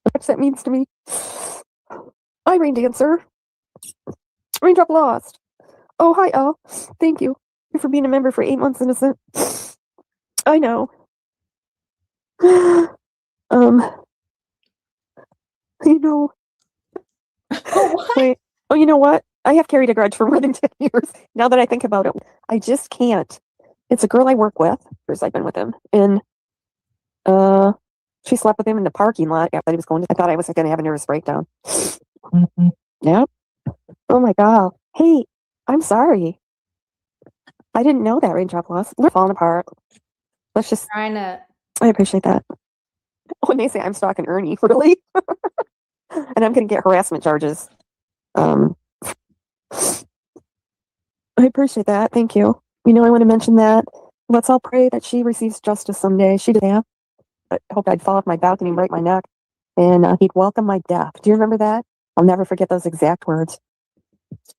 What that means to me. Hi, Rain Dancer. Raindrop Lost. Oh, hi, Al. Thank you. You're for being a member for 8 months, innocent. I know. You know. Wait. Oh, you know what? I have carried a grudge for more than 10 years. Now that I think about it, I just can't. It's a girl I work with. I've been with him. And She slept with him in the parking lot after he was going to. I thought I was going to have a nervous breakdown. Yeah. Oh my God. Hey, I'm sorry. I didn't know that raindrop loss. We're falling apart. Let's just. Trying to. I appreciate that. When they say I'm stalking Ernie, really? And I'm going to get harassment charges. I appreciate that. Thank you. You know, I want to mention that. Let's all pray that she receives justice someday. She did have. I hope I'd fall off my balcony and break my neck. And he'd welcome my death. Do you remember that? I'll never forget those exact words.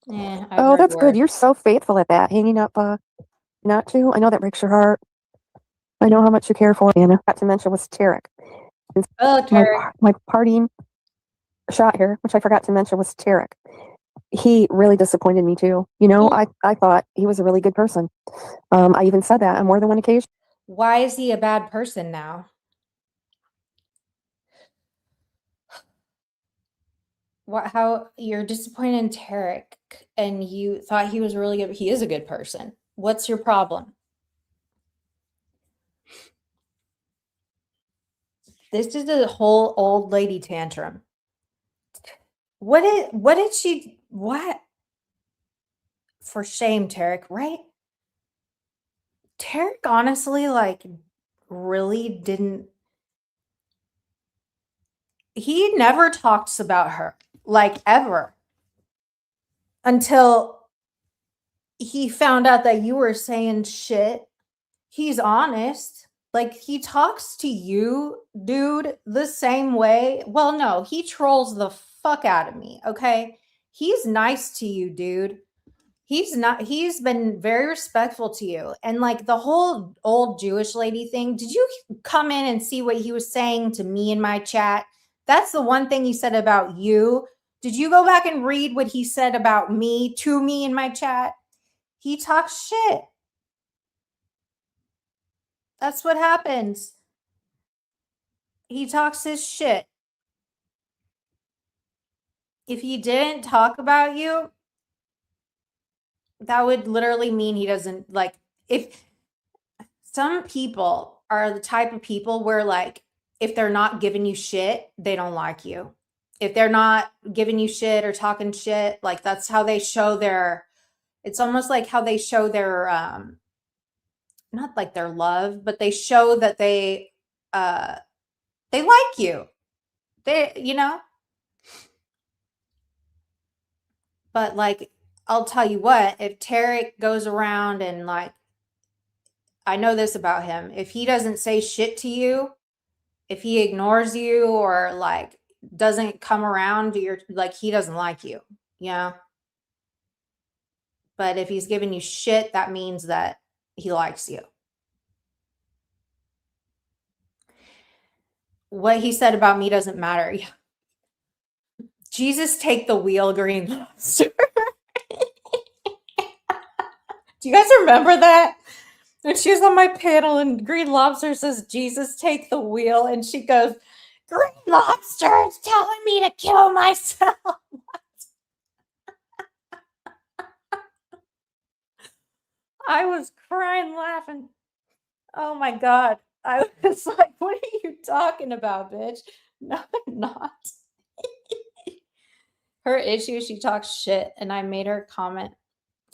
Yeah. Oh, that's good. You're so faithful at that. Hanging up, not to. I know that breaks your heart. I know how much you care for Anna. Not to mention was Tarek. Oh, Tarek. My parting shot here, which I forgot to mention, was Tarek. He really disappointed me too. You know, I thought he was a really good person. I even said that on more than one occasion. Why is he a bad person now? How you're disappointed in Tarek and you thought he was really good. He is a good person. What's your problem? This is a whole old lady tantrum. What did she, what? For shame, Tarek, right? Tarek honestly, like, really didn't, he never talks about her, like, ever. Until he found out that you were saying shit. He's honest. Like, he talks to you, dude, the same way. Well, no, he trolls the fuck out of me, okay? He's nice to you, dude. He's been very respectful to you. And like the whole old Jewish lady thing, did you come in and see what he was saying to me in my chat? That's the one thing he said about you. Did you go back and read what he said about me to me in my chat? He talks shit. That's what happens. He talks his shit. If he didn't talk about you, that would literally mean he doesn't like, if some people are the type of people where like, if they're not giving you shit, they don't like you. If they're not giving you shit or talking shit, like that's how they show their, it's almost like how they show their, not like their love, but they show that they like you. They, you know, but like, I'll tell you what, if Tarek goes around and like, I know this about him, if he doesn't say shit to you, if he ignores you or like doesn't come around to your, like, he doesn't like you, you know? But if he's giving you shit, that means that he likes you. What he said about me doesn't matter. Jesus, take the wheel, Green Lobster. Do you guys remember that? When she was on my panel and Green Lobster says, Jesus, take the wheel. And she goes, Green Lobster is telling me to kill myself. I was crying laughing. Oh my God. I was like, what are you talking about, bitch? No, I'm not. Her issue, she talks shit. And I made her comment.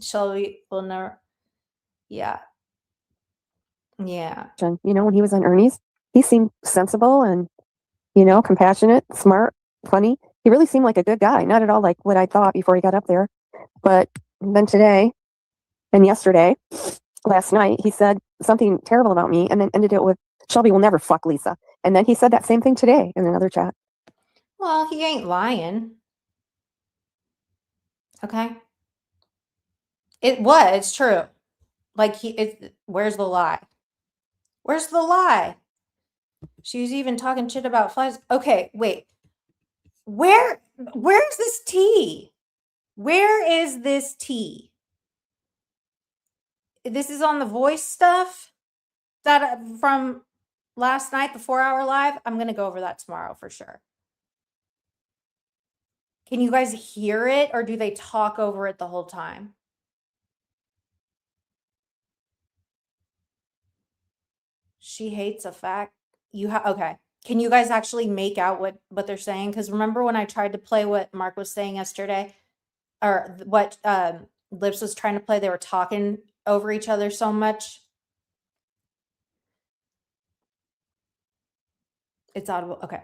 Shelby will never. Yeah. Yeah. You know, when he was on Ernie's, he seemed sensible and, you know, compassionate, smart, funny. He really seemed like a good guy. Not at all like what I thought before he got up there. But then today and yesterday, last night, he said something terrible about me and then ended it with, Shelby will never fuck Lisa. And then he said that same thing today in another chat. Well, he ain't lying. Okay. It's true. Like where's the lie? Where's the lie? She was even talking shit about flies. Okay, wait. Where's this tea? Where is this tea? This is on the voice stuff that from last night, the 4-hour live. I'm going to go over that tomorrow for sure. Can you guys hear it or do they talk over it the whole time? She hates a fact. Okay. Can you guys actually make out what they're saying? Because remember when I tried to play what Mark was saying yesterday, or what Lips was trying to play, they were talking over each other so much. It's audible. Okay.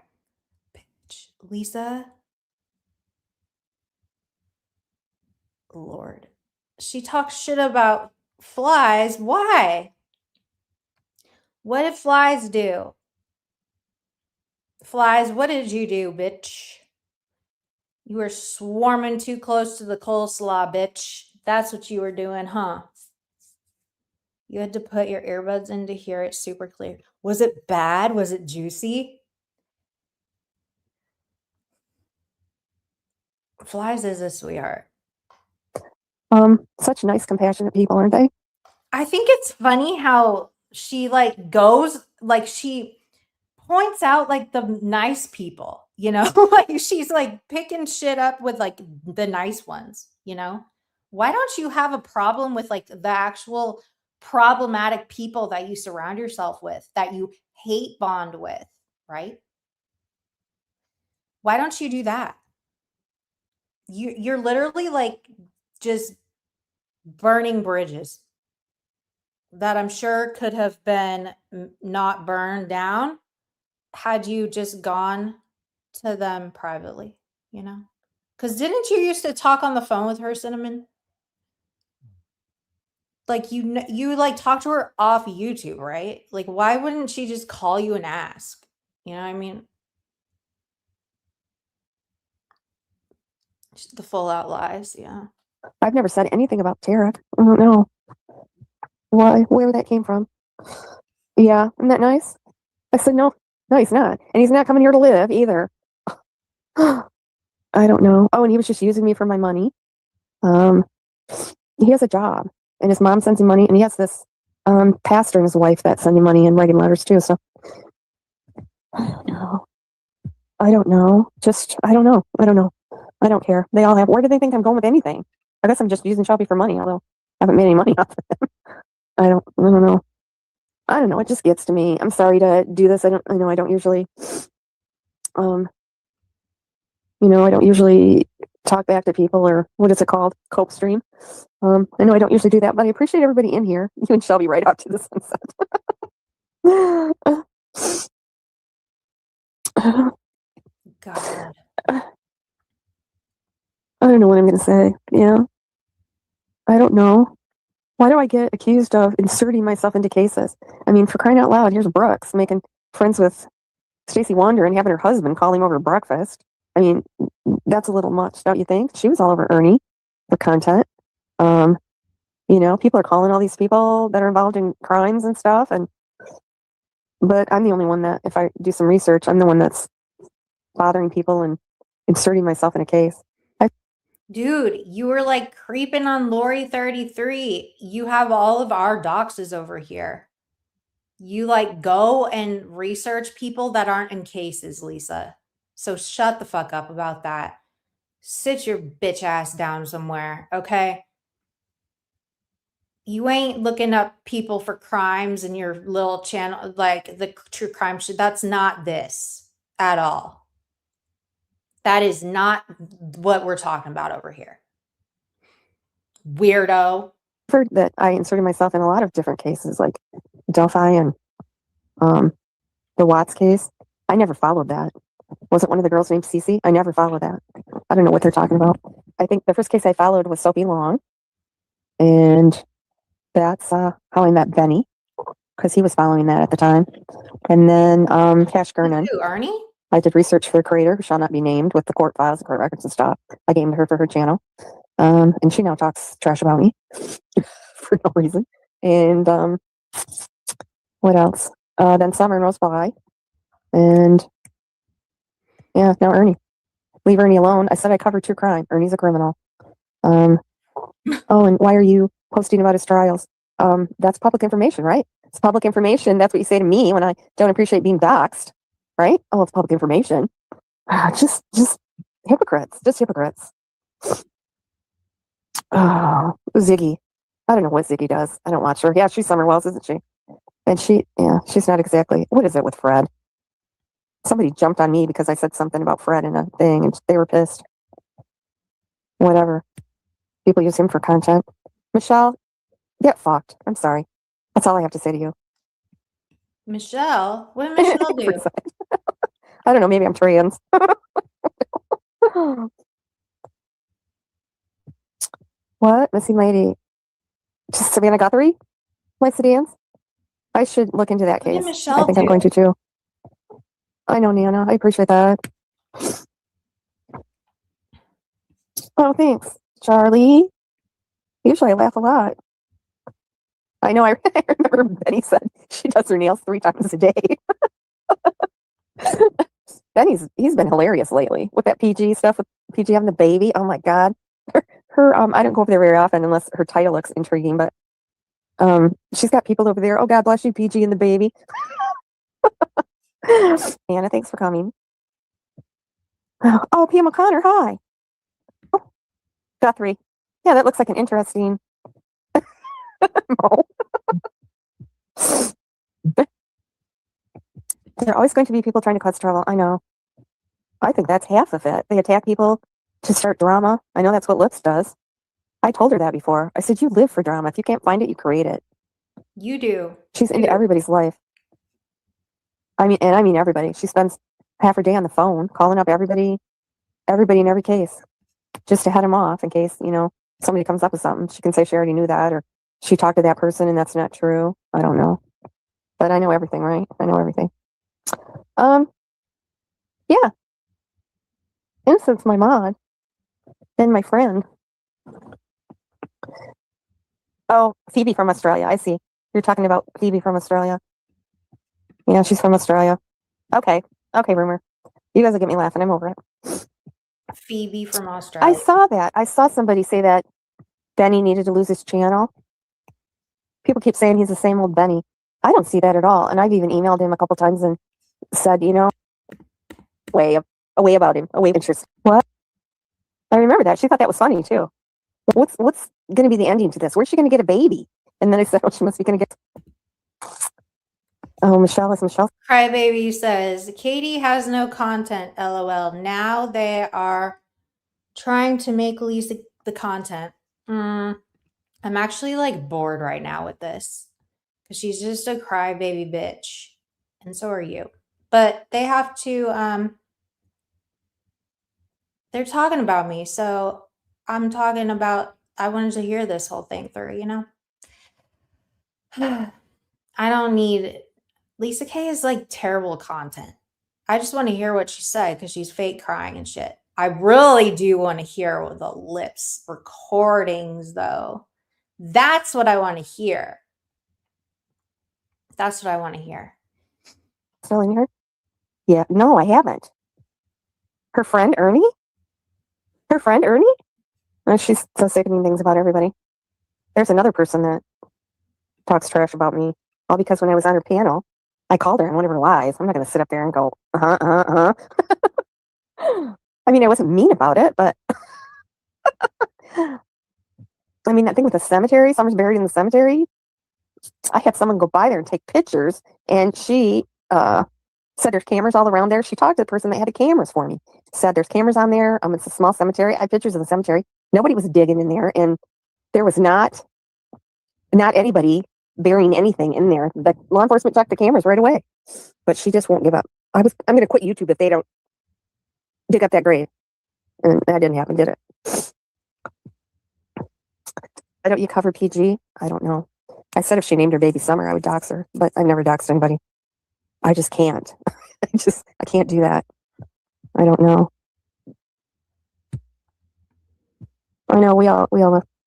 Bitch. Lisa. Lord. She talks shit about flies. Why? What did flies do? Flies, what did you do, bitch? You were swarming too close to the coleslaw, bitch. That's what you were doing, huh? You had to put your earbuds in to hear it super clear. Was it bad? Was it juicy? Flies is a sweetheart. Such nice, compassionate people, aren't they? I think it's funny how she like goes, like she points out like the nice people, you know, like she's like picking shit up with like the nice ones, you know. Why don't you have a problem with like the actual problematic people that you surround yourself with, that you hate bond with, right? Why don't you do that? You're literally like just burning bridges that I'm sure could have been not burned down had you just gone to them privately, you know? Because didn't you used to talk on the phone with her, Cinnamon? Like you like talk to her off YouTube, right? Like why wouldn't she just call you and ask? You know what I mean? Just the full out lies, yeah. I've never said anything about Tarek. I don't know where that came from. Yeah, isn't that nice? I said, no, he's not. And he's not coming here to live either. I don't know. Oh, and he was just using me for my money. He has a job, and his mom sends him money, and he has this pastor and his wife that send him money and writing letters too. So I don't know. I don't know. I don't care. They all have. Where do they think I'm going with anything? I guess I'm just using Shelby for money, although I haven't made any money off of him. I don't know. I don't know. It just gets to me. I'm sorry to do this. I know I don't usually, I don't usually talk back to people, or what is it called? Cope stream. I know I don't usually do that, but I appreciate everybody in here. You and Shelby right out to the sunset. God. I don't know what I'm going to say. Yeah. I don't know. Why do I get accused of inserting myself into cases? I mean, for crying out loud, here's Brooks making friends with Stacey Wonder and having her husband call him over to breakfast. I mean, that's a little much, don't you think? She was all over Ernie for content. People are calling all these people that are involved in crimes and stuff, but I'm the only one that, if I do some research, I'm the one that's bothering people and inserting myself in a case. Dude, you were like creeping on Lori 33. You have all of our doxes over here. You like go and research people that aren't in cases, Lisa. So shut the fuck up about that. Sit your bitch ass down somewhere, okay? You ain't looking up people for crimes in your little channel, like the true crime shit. That's not this at all. That is not what we're talking about over here. Weirdo. I've heard that I inserted myself in a lot of different cases, like Delphi and the Watts case. I never followed that. Wasn't one of the girls named Cece? I never followed that. I don't know what they're talking about. I think the first case I followed was Sophie Long, and that's how I met Benny, because he was following that at the time. And then Cash Gernon. Who, Arnie? I did research for a creator who shall not be named with the court files, the court records and stuff. I gave them to her for her channel. And she now talks trash about me for no reason. And what else? Then Summer and Rose Pie. And yeah, now Ernie. Leave Ernie alone. I said I covered true crime. Ernie's a criminal. Oh, and why are you posting about his trials? That's public information, right? It's public information. That's what you say to me when I don't appreciate being doxxed, right? Oh, it's public information. Just hypocrites. Just hypocrites. Oh, Ziggy. I don't know what Ziggy does. I don't watch her. Yeah, she's Summer Wells, isn't she? And she's not exactly. What is it with Fred? Somebody jumped on me because I said something about Fred in a thing, and they were pissed. Whatever. People use him for content. Michelle, get fucked. I'm sorry. That's all I have to say to you. Michelle? What did Michelle do? I don't know. Maybe I'm trans. What? Missing lady. Savannah Guthrie? My sedans? I should look into that What did case. Michelle I think do? I'm going to too. I know, Nana. I appreciate that. Oh, thanks, Charlie. Usually I laugh a lot. I know. I remember Benny said she does her nails 3 times a day. He's been hilarious lately with that PG stuff, with PG having the baby. Oh my God. Her I don't go over there very often unless her title looks intriguing, but she's got people over there. Oh, God bless you, PG and the baby. Anna, thanks for coming. Oh, Pam O'Connor, hi. Oh, Guthrie. Yeah, that looks like an interesting Mo. There are always going to be people trying to cause trouble. I know. I think that's half of it. They attack people to start drama. I know that's what Lips does. I told her that before. I said, you live for drama. If you can't find it, you create it. You do. She's into everybody's life. I mean everybody. She spends half her day on the phone calling up everybody in every case, just to head them off in case, somebody comes up with something. She can say she already knew that, or she talked to that person and that's not true. I don't know. But I know everything, right? I know everything. Yeah. Innocent's my mod. And my friend. Oh, Phoebe from Australia. I see. You're talking about Phoebe from Australia. Yeah, she's from Australia. Okay. Okay, rumor. You guys will get me laughing. I'm over it. Phoebe from Australia. I saw that. I saw somebody say that Benny needed to lose his channel. People keep saying he's the same old Benny. I don't see that at all. And I've even emailed him a couple times and said, way about him, a way of interest. What? I remember that. She thought that was funny too. What's going to be the ending to this? Where's she going to get a baby? And then I said, oh, she must be going to get. Oh, Michelle is Michelle. Crybaby says, Katie has no content, LOL. Now they are trying to make Lisa the content. I'm actually like bored right now with this because she's just a crybaby bitch. And so are you. But they have to, they're talking about me. So I'm talking about, I wanted to hear this whole thing through, I don't need, Lisa Kay is like terrible content. I just want to hear what she said because she's fake crying and shit. I really do want to hear the Lips recordings though. That's what I want to hear. That's what I want to hear. Telling her? Yeah. No, I haven't. Her friend Ernie? She's so sickening things about everybody. There's another person that talks trash about me. All because when I was on her panel, I called her in one of her lies. I'm not going to sit up there and go, I mean, I wasn't mean about it, but I mean, that thing with the cemetery, someone's buried in the cemetery. I had someone go by there and take pictures, and she said there's cameras all around there. She talked to the person that had the cameras for me. Said there's cameras on there. It's a small cemetery. I had pictures of the cemetery. Nobody was digging in there, and there was not anybody burying anything in there. The law enforcement checked the cameras right away, but she just won't give up. I'm going to quit YouTube if they don't dig up that grave, and that didn't happen, did it? Why don't you cover PG? I don't know. I said if she named her baby Summer, I would dox her, but I've never doxed anybody. I just can't. I can't do that. I don't know. I know we all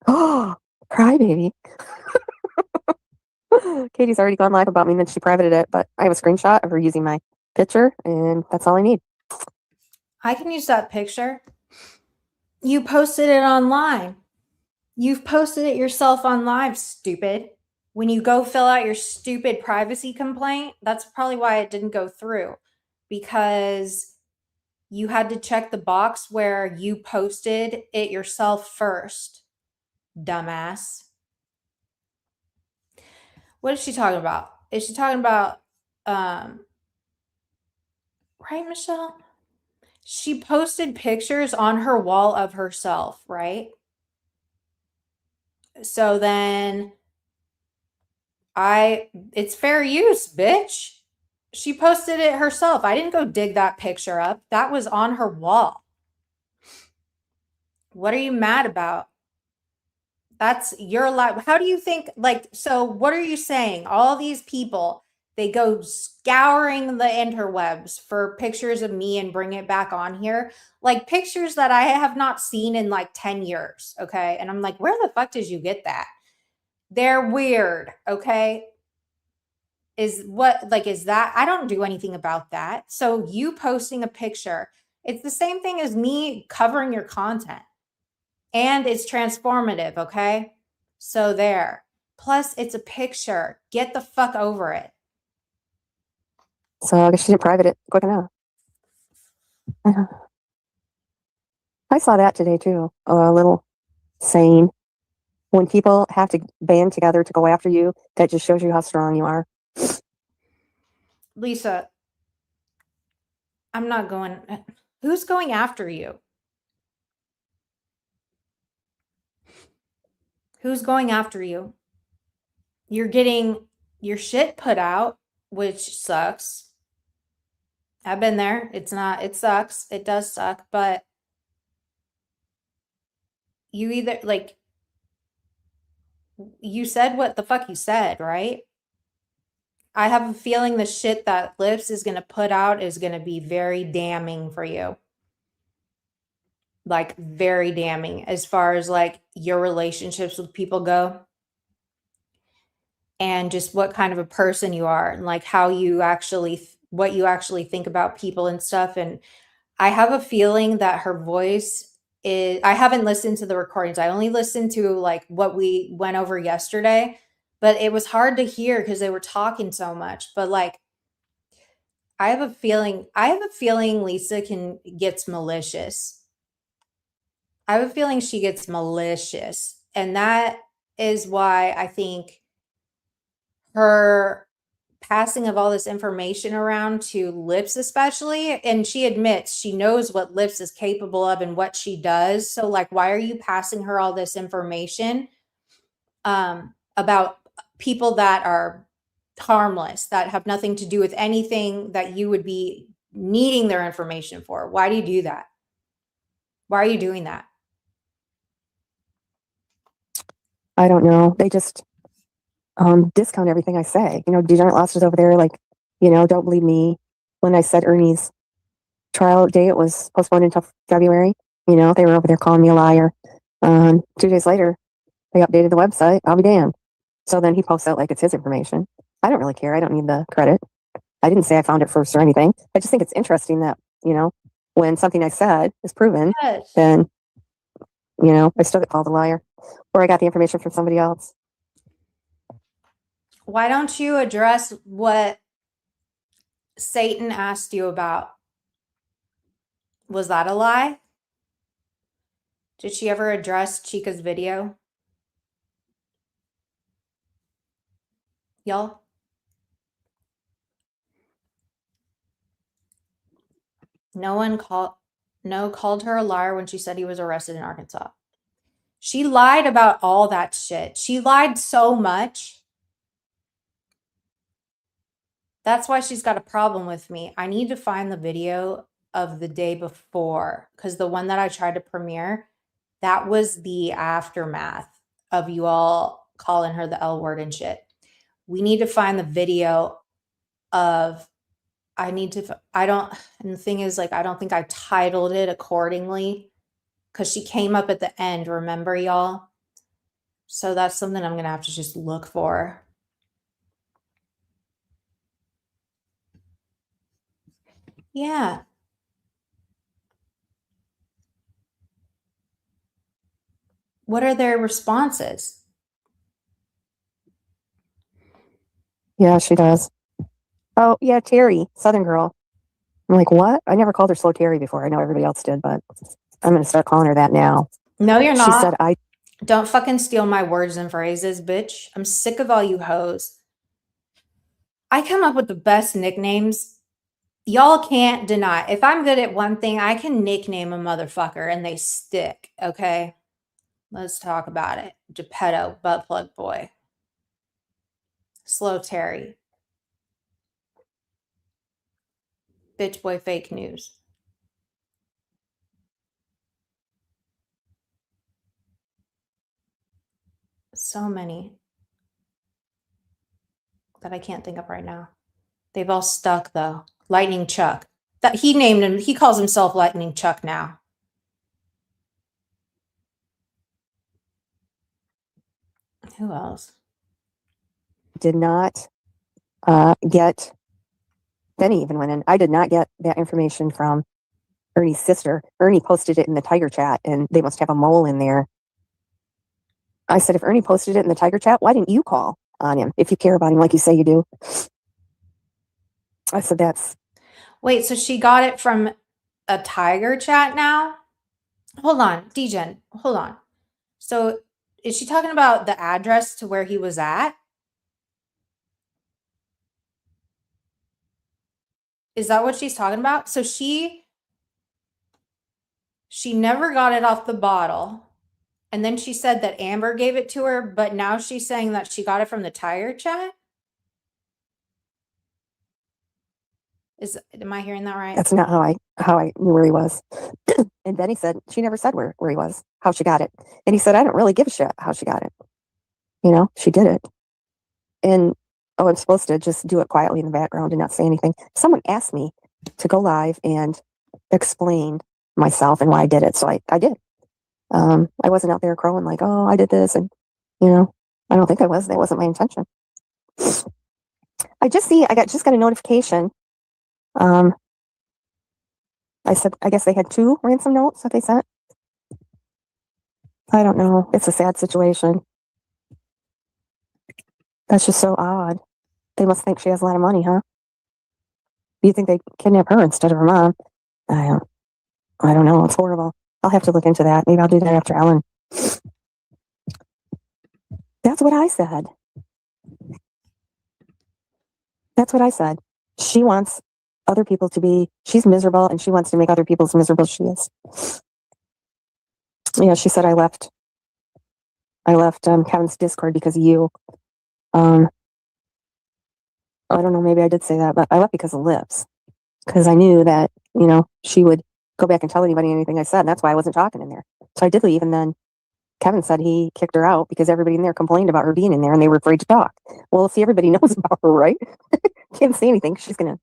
oh, crybaby. Katie's already gone live about me, and then she privated it, but I have a screenshot of her using my picture, and that's all I need. I can use that picture. You posted it online. You've posted it yourself on live, stupid. When you go fill out your stupid privacy complaint, that's probably why it didn't go through, because you had to check the box where you posted it yourself first, dumbass. What is she talking about? Is she talking about Right, Michelle? She posted pictures on her wall of herself, right? So then it's fair use, bitch. She posted it herself. I didn't go dig that picture up. That was on her wall. What are you mad about? That's your life. How do you think, like, so what are you saying? All these people, they go scouring the interwebs for pictures of me and bring it back on here, like pictures that I have not seen in like 10 years. Okay. And I'm like, where the fuck did you get that? They're weird. Okay. Is that? I don't do anything about that. So you posting a picture, it's the same thing as me covering your content. And it's transformative, okay? So there. Plus, it's a picture. Get the fuck over it. So I guess she didn't private it quick enough. I saw that today too. A little saying, when people have to band together to go after you, that just shows you how strong you are. Lisa, I'm not going. Who's going after you? Who's going after you? You're getting your shit put out, which sucks. I've been there. It sucks. It does suck, but you either, like, you said what the fuck you said, right? I have a feeling the shit that Lips is going to put out is going to be very damning for you. Like, very damning as far as like your relationships with people go. And just what kind of a person you are, and like how you actually, what you actually think about people and stuff. And I have a feeling that her voice is, I haven't listened to the recordings. I only listened to like what we went over yesterday, but it was hard to hear because they were talking so much. But like, I have a feeling Lisa gets malicious. I have a feeling she gets malicious. And that is why I think her passing of all this information around to Lips, especially, and she admits she knows what Lips is capable of and what she does. So like, why are you passing her all this information about people that are harmless, that have nothing to do with anything that you would be needing their information for? Why do you do that? Why are you doing that? I don't know. They just discount everything I say. You know, Degenerate Lobster's over there, like, you know, don't believe me. When I said Ernie's trial date was postponed until February, you know, they were over there calling me a liar. 2 days later, they updated the website. I'll be damned. So then he posts out like it's his information. I don't really care. I don't need the credit. I didn't say I found it first or anything. I just think it's interesting that, you know, when something I said is proven, Yes. then, you know, I still get called a liar, or I got the information from somebody else. Why don't you address what Satan asked you about? Was that a lie? Did she ever address Chica's video? Y'all? Called her a liar when she said he was arrested in Arkansas. She lied about all that shit. She lied so much. That's why she's got a problem with me. I need to find the video of the day before, because the one that I tried to premiere, that was the aftermath of you all calling her the L word and shit. We need to find the video of, and the thing is, like, I don't think I titled it accordingly because she came up at the end, remember, y'all? So that's something I'm going to have to just look for. Yeah. What are their responses? Yeah, she does. Oh, yeah, Terry, Southern girl. I'm like, what? I never called her Slow Terry before. I know everybody else did, but I'm going to start calling her that now. No, you're not. She said, Don't fucking steal my words and phrases, bitch. I'm sick of all you hoes. I come up with the best nicknames y'all can't deny. If I'm good at one thing, I can nickname a motherfucker and they stick. Okay. Let's talk about it. Geppetto, butt plug boy. Slow Terry. Bitch boy fake news. So many that I can't think of right now. They've all stuck though. Lightning Chuck. That he named him, he calls himself Lightning Chuck now. Who else? Did not get, Benny even went in. I did not get that information from Ernie's sister. Ernie posted it in the Tiger chat and they must have a mole in there. I said, if Ernie posted it in the Tiger chat, why didn't you call on him if you care about him like you say you do? I said, that's. Wait, so she got it from a Tiger chat now? Hold on, Degen, hold on. So is she talking about the address to where he was at? Is that what she's talking about? So she never got it off the bottle. And then she said that Amber gave it to her, but now she's saying that she got it from the Tiger chat? Am I hearing that right? That's not how I knew where he was. And Benny said she never said where he was, how she got it. And he said, I don't really give a shit how she got it. You know, she did it. And I'm supposed to just do it quietly in the background and not say anything. Someone asked me to go live and explain myself and why I did it. So I did. I wasn't out there crowing like, oh, I did this. And, you know, I don't think I was. That wasn't my intention. I just got a notification. I said, I guess they had 2 ransom notes that they sent. I don't know. It's a sad situation. That's just so odd. They must think she has a lot of money, huh? Do you think they kidnap her instead of her mom? I don't know. It's horrible. I'll have to look into that. Maybe I'll do that after Ellen. That's what I said. That's what I said. She wants other people to be, she's miserable and she wants to make other people as miserable as she is. Yeah, she said I left Kevin's Discord because of you. I don't know, maybe I did say that, but I left because of Lips. Because I knew that, you know, she would go back and tell anybody anything I said. And that's why I wasn't talking in there. So I did leave. And then Kevin said he kicked her out because everybody in there complained about her being in there and they were afraid to talk. Well, see, everybody knows about her, right? Can't say anything. She's going to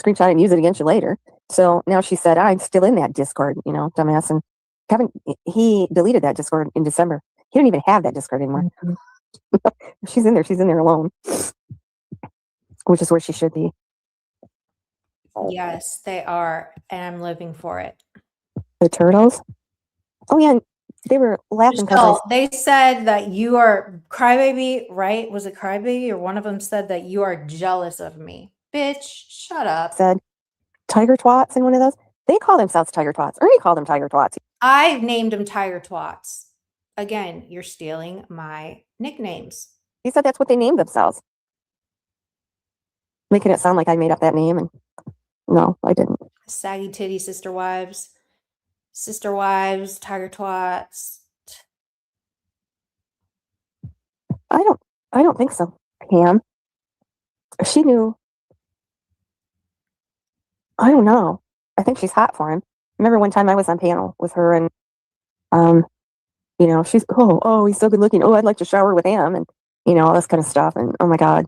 screenshot it and use it against you later. So now she said, I'm still in that Discord, you know, dumbass. And Kevin, he deleted that Discord in December. He don't even have that Discord anymore. She's in there alone, which is where she should be. Yes, they are. And I'm living for it. The turtles? Oh, yeah. They were laughing because they said that you are Crybaby, right? Was it Crybaby or one of them said that you are jealous of me? Bitch, shut up. Said Tiger Twats in one of those. They call themselves Tiger Twats. Ernie called them Tiger Twats. I named them Tiger Twats. Again, you're stealing my nicknames. He said that's what they named themselves. Making it sound like I made up that name, and no, I didn't. Saggy Titty Sister Wives, Tiger Twats. I don't think so, Pam. She knew. I don't know. I think she's hot for him. Remember one time I was on panel with her and, you know, she's, oh, he's so good looking. Oh, I'd like to shower with him and, you know, all this kind of stuff. And oh my God.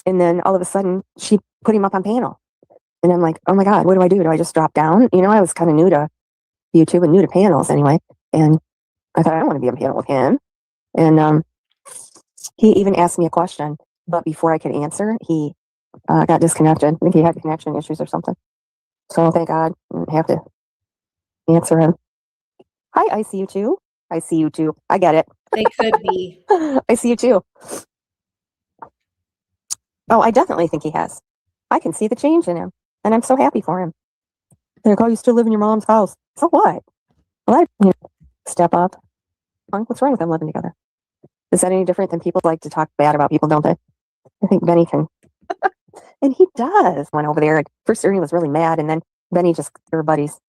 And then all of a sudden she put him up on panel. And I'm like, oh my God, what do I do? Do I just drop down? You know, I was kind of new to YouTube and new to panels anyway. And I thought, I don't want to be on panel with him. And he even asked me a question, but before I could answer, he got disconnected. I think he had connection issues or something. So thank God I didn't have to answer him. Hi, I see you too. I see you too. I get it. They could be. I see you too. Oh, I definitely think he has. I can see the change in him, and I'm so happy for him. They're like, oh, you still live in your mom's house. So what? Well, step up. What's wrong with them living together? Is that any different than people like to talk bad about people, don't they? I think Benny can And he does. Went over there, and first Ernie was really mad, and then he just, they were buddies.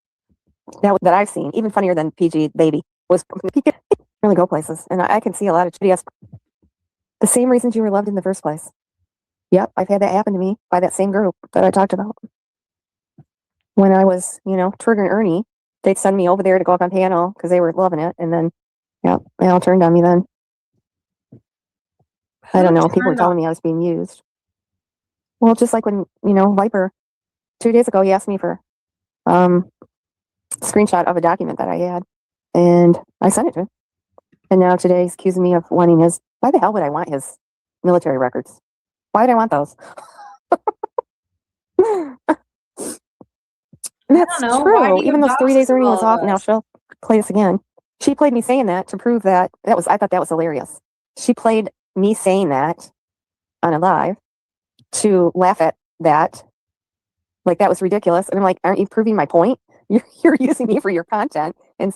That I've seen, even funnier than PG Baby, was he could really go places. And I can see a lot of yes, the same reasons you were loved in the first place. Yep, I've had that happen to me by that same group that I talked about. When I was, triggering Ernie, they'd send me over there to go up on panel because they were loving it. And then, yep, they all turned on me then. I don't know. People were telling me I was being used. Well, just like when, Viper, 2 days ago, he asked me for screenshot of a document that I had. And I sent it to him. And now today he's accusing me of wanting his, why the hell would I want his military records? Why would I want those? That's know. true. Even those 3 days Ernie was off, now she'll play this again. She played me saying that to prove that I thought that was hilarious. She played me saying that on a live to laugh at that. Like, that was ridiculous. And I'm like, aren't you proving my point? You're using me for your content. And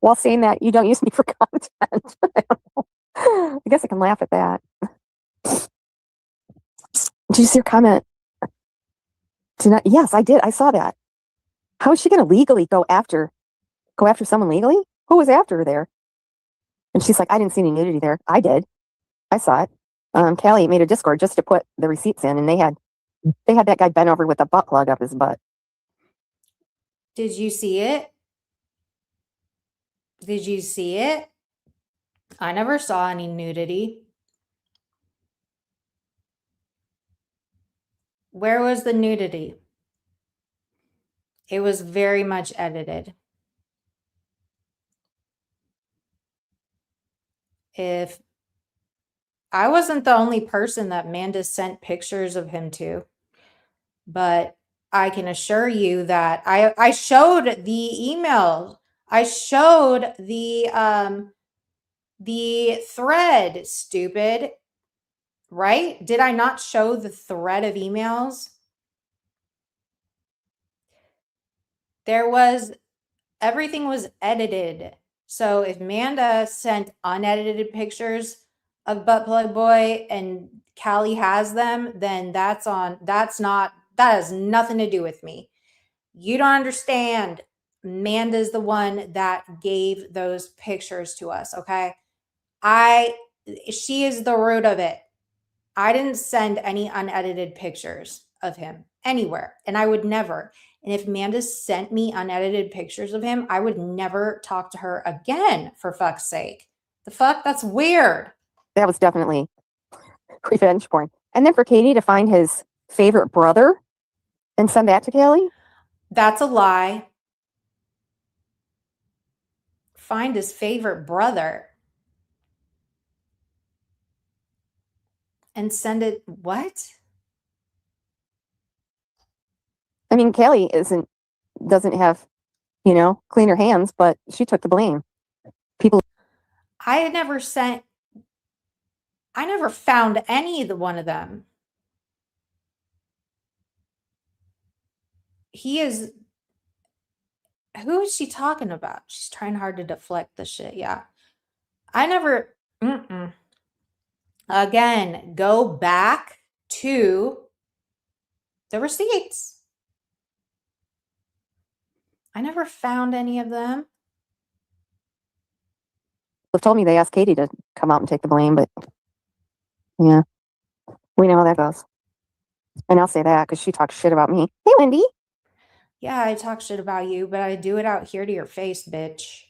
while saying that you don't use me for content. I guess I can laugh at that. Did you see her comment? Yes, I did. I saw that. How is she going to legally go after someone legally? Who was after her there? And she's like, I didn't see any nudity there. I did. I saw it. Callie made a Discord just to put the receipts in, and they had that guy bent over with a butt plug up his butt. Did you see it? Did you see it? I never saw any nudity. Where was the nudity? It was very much edited. If I wasn't the only person that Manda sent pictures of him to, but I can assure you that I showed the email. I showed the thread, stupid. Right? Did I not show the thread of emails? Everything was edited. So if Manda sent unedited pictures of Butt Plug Boy and Callie has them, then that has nothing to do with me. You don't understand. Amanda's the one that gave those pictures to us, okay? She is the root of it. I didn't send any unedited pictures of him anywhere, and I would never. And if Amanda sent me unedited pictures of him, I would never talk to her again, for fuck's sake. The fuck? That's weird. That was definitely revenge porn. And then for Katie to find his favorite brother and send that to Callie? That's a lie. Find his favorite brother and send it. What? I mean, Callie doesn't have, cleaner hands, but she took the blame. I never found any of one of them. Who is she talking about? She's trying hard to deflect the shit. Yeah. Again, go back to the receipts. I never found any of them. They've told me they asked Katie to come out and take the blame, but yeah, we know how that goes. And I'll say that because she talks shit about me. Hey, Wendy. Yeah, I talk shit about you, but I do it out here to your face, bitch.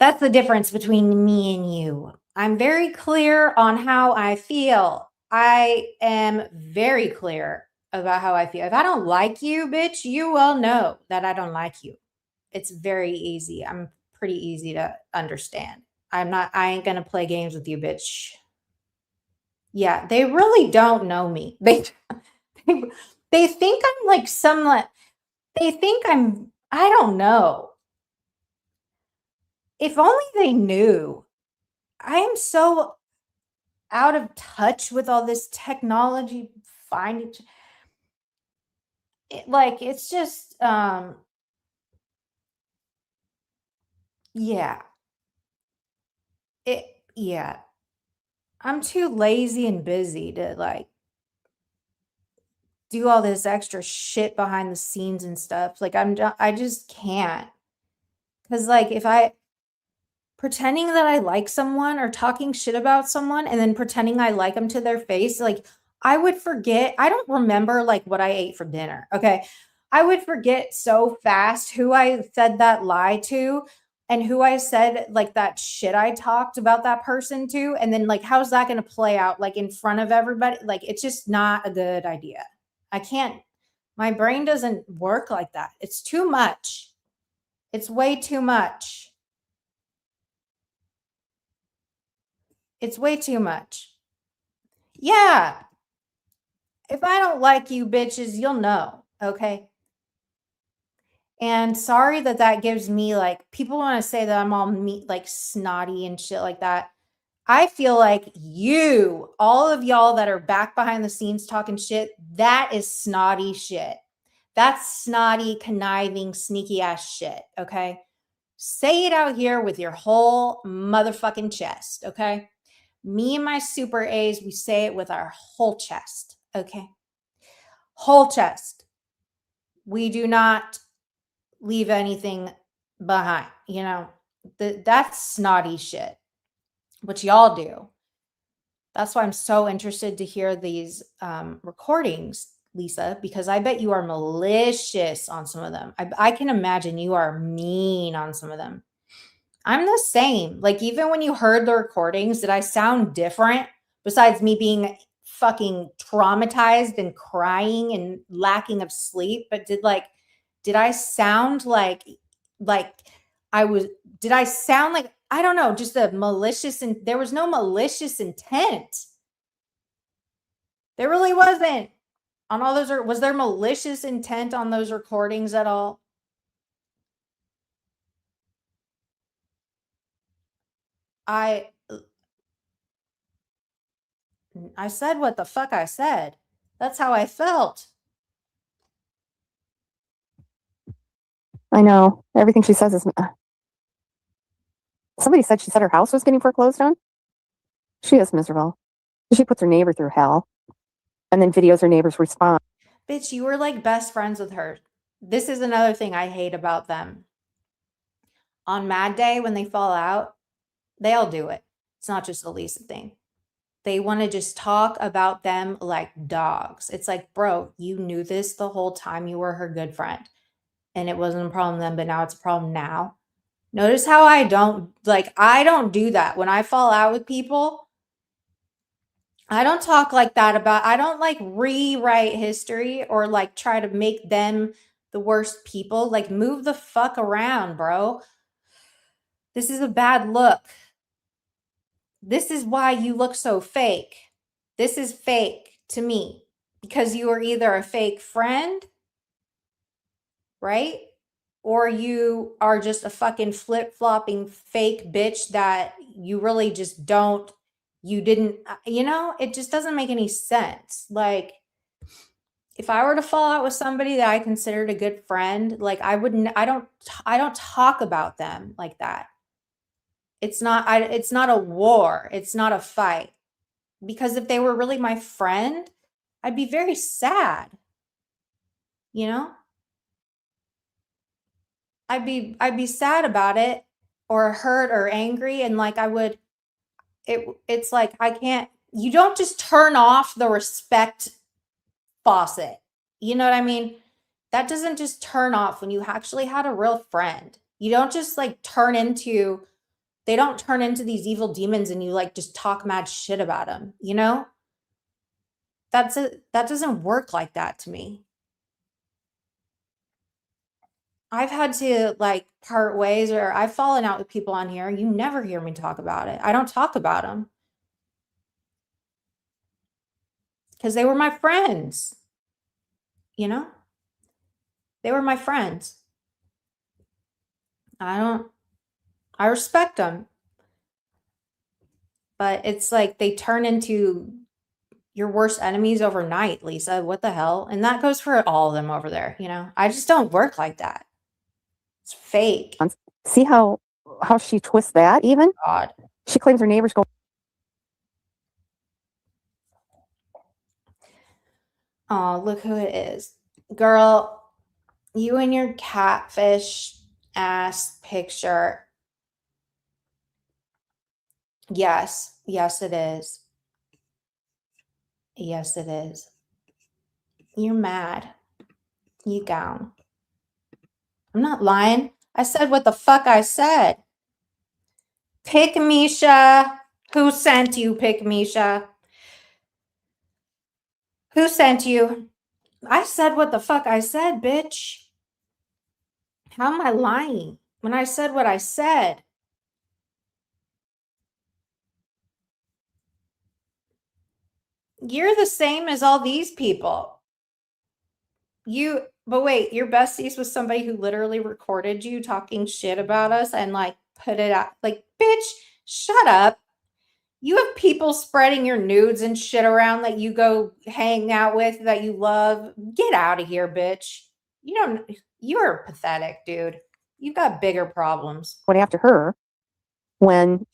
That's the difference between me and you. I'm very clear on how I feel. I am very clear about how I feel. If I don't like you, bitch, you will know that I don't like you. It's very easy. I'm pretty easy to understand. I ain't gonna play games with you, bitch. Yeah, they really don't know me. They think I'm like I don't know. If only they knew. I am so out of touch with all this technology. It's just, yeah. Yeah. I'm too lazy and busy to like do all this extra shit behind the scenes and stuff. Like I just can't. Cuz like if I pretending that I like someone or talking shit about someone and then pretending I like them to their face, like I would forget. I don't remember like what I ate for dinner. Okay. I would forget so fast who I said that lie to and who I said like that shit I talked about that person to. And then like, how's that going to play out like in front of everybody? Like, it's just not a good idea. I can't, my brain doesn't work like that. It's too much. It's way too much. It's way too much. Yeah. If I don't like you bitches, you'll know. Okay. And sorry that that gives me like, people want to say that I'm all like snotty and shit like that. I feel like you, all of y'all that are back behind the scenes talking shit, that is snotty shit. That's snotty, conniving, sneaky ass shit. Okay. Say it out here with your whole motherfucking chest. Okay. Me and my super A's, we say it with our whole chest. Okay. Whole chest. We do not leave anything behind. You know, that's snotty shit, which y'all do. That's why I'm so interested to hear these recordings, Lisa, because I bet you are malicious on some of them. I can imagine you are mean on some of them. I'm the same. Like, even when you heard the recordings, did I sound different besides me being fucking traumatized and crying and lacking of sleep? But did I sound like did I sound like, I don't know, just a malicious, and there was no malicious intent. There really wasn't on all those. Was there malicious intent on those recordings at all? I said what the fuck I said. That's how I felt. I know. Everything she says is. Somebody said she said her house was getting foreclosed on. She is miserable. She puts her neighbor through hell and then videos her neighbors respond. Bitch, you were like best friends with her. This is another thing I hate about them. On Mad Day, when they fall out, they all do it. It's not just a Lisa thing. They want to just talk about them like dogs. It's like, bro, you knew this the whole time you were her good friend. And it wasn't a problem then, but now it's a problem now. Notice how I don't do that. When I fall out with people, I don't talk like that I don't like rewrite history or like try to make them the worst people. Like, move the fuck around, bro. This is a bad look. This is why you look so fake. This is fake to me because you are either a fake friend, right? Or you are just a fucking flip-flopping fake bitch that you really just don't, you didn't, it just doesn't make any sense. Like, if I were to fall out with somebody that I considered a good friend, like I don't talk about them like that. It's not a war. It's not a fight. Because if they were really my friend, I'd be very sad. You know? I'd be sad about it or hurt or angry, and like it's like you don't just turn off the respect faucet. You know what I mean? That doesn't just turn off when you actually had a real friend. You don't just like they don't turn into these evil demons and you like just talk mad shit about them, you know? That doesn't work like that to me. I've had to like part ways, or I've fallen out with people on here. You never hear me talk about it. I don't talk about them because they were my friends. You know, they were my friends. I respect them, but it's like they turn into your worst enemies overnight, Lisa. What the hell? And that goes for all of them over there. You know, I just don't work like that. It's fake. See how she twists that even? God. She claims her neighbors go. Oh, look who it is. Girl, you and your catfish ass picture. Yes. Yes, it is. Yes, it is. You're mad. You down. I'm not lying. I said what the fuck I said. Pick Misha. Who sent you, Pick Misha? Who sent you? I said what the fuck I said, bitch. How am I lying when I said what I said? You're the same as all these people. But wait, you're besties with somebody who literally recorded you talking shit about us and like put it out. Like, bitch, shut up. You have people spreading your nudes and shit around that you go hang out with that you love. Get out of here, bitch. You're pathetic, dude. You've got bigger problems. Went after her when,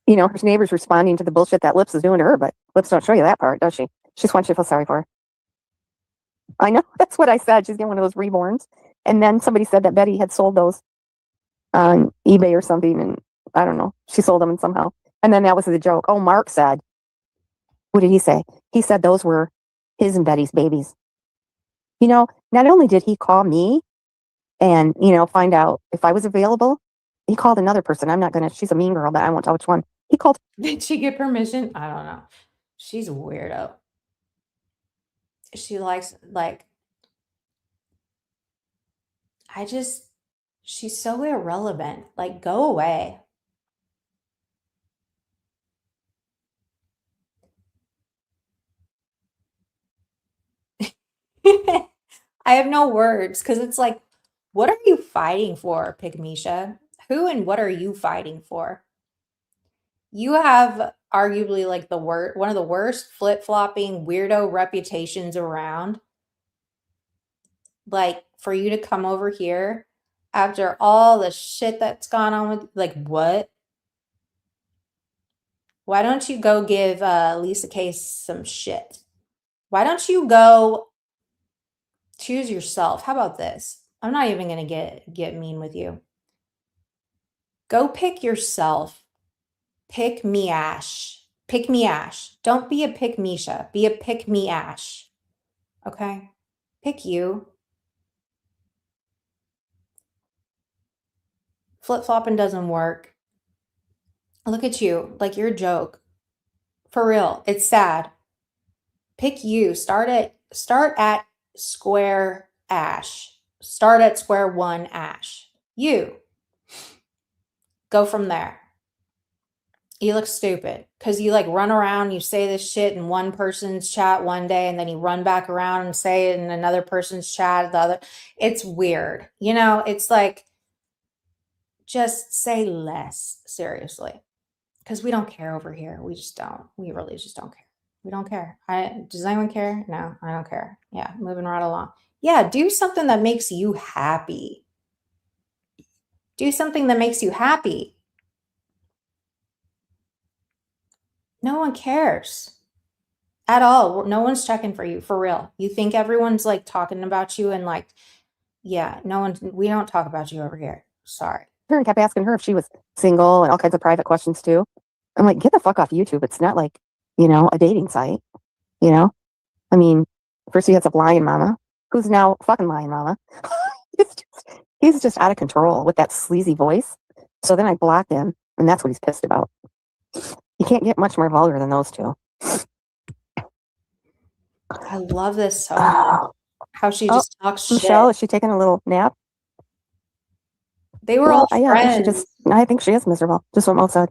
you know, her neighbor's responding to the bullshit that Lips is doing to her, but Lips don't show you that part, does she? She just wants you to feel sorry for her. I know, that's what I said. She's getting one of those reborns. And then somebody said that Betty had sold those on eBay or something, and I don't know. She sold them somehow. And then that was the joke. Oh, Mark said, what did he say? He said those were his and Betty's babies. You know, not only did he call me and, you know, find out if I was available, he called another person. I'm not going to, she's a mean girl, but I won't tell which one. He called. Did she get permission? I don't know. She's a weirdo. She likes, like, she's so irrelevant. Like, go away. I have no words because it's like, what are you fighting for, Pygmisha? Who and what are you fighting for? You have arguably like one of the worst flip-flopping weirdo reputations around. Like, for you to come over here after all the shit that's gone on with, like, what? Why don't you go give Lisa Kay some shit? Why don't you go choose yourself? How about this? I'm not even gonna get mean with you. Go pick yourself. Pick me Ash. Pick me Ash. Don't be a pick Misha. Be a pick me Ash. Okay? Pick you. Flip-flopping doesn't work. Look at you. Like, you're a joke. For real. It's sad. Pick you. Start at square Ash. Start at square one Ash. You. Go from there. You look stupid because you like run around, you say this shit in one person's chat one day, and then you run back around and say it in another person's chat the other. It's weird. You know, it's like, just say less, seriously. Because we don't care over here. We just don't. We really just don't care. We don't care. Does anyone care? No, I don't care. Yeah, moving right along. Yeah, do something that makes you happy. Do something that makes you happy. No one cares at all. No one's checking for you, for real. You think everyone's like talking about you and like, yeah, we don't talk about you over here. Sorry. And kept asking her if she was single and all kinds of private questions too. I'm like, get the fuck off YouTube. It's not like, you know, a dating site, you know? I mean, first he has a lying mama, who's now fucking lying mama. He's just out of control with that sleazy voice. So then I blocked him, and that's what he's pissed about. You can't get much more vulgar than those two. I love this so much. How she just talks shit. Michelle, is she taking a little nap? They were all friends. I think she is miserable, just what Mo said.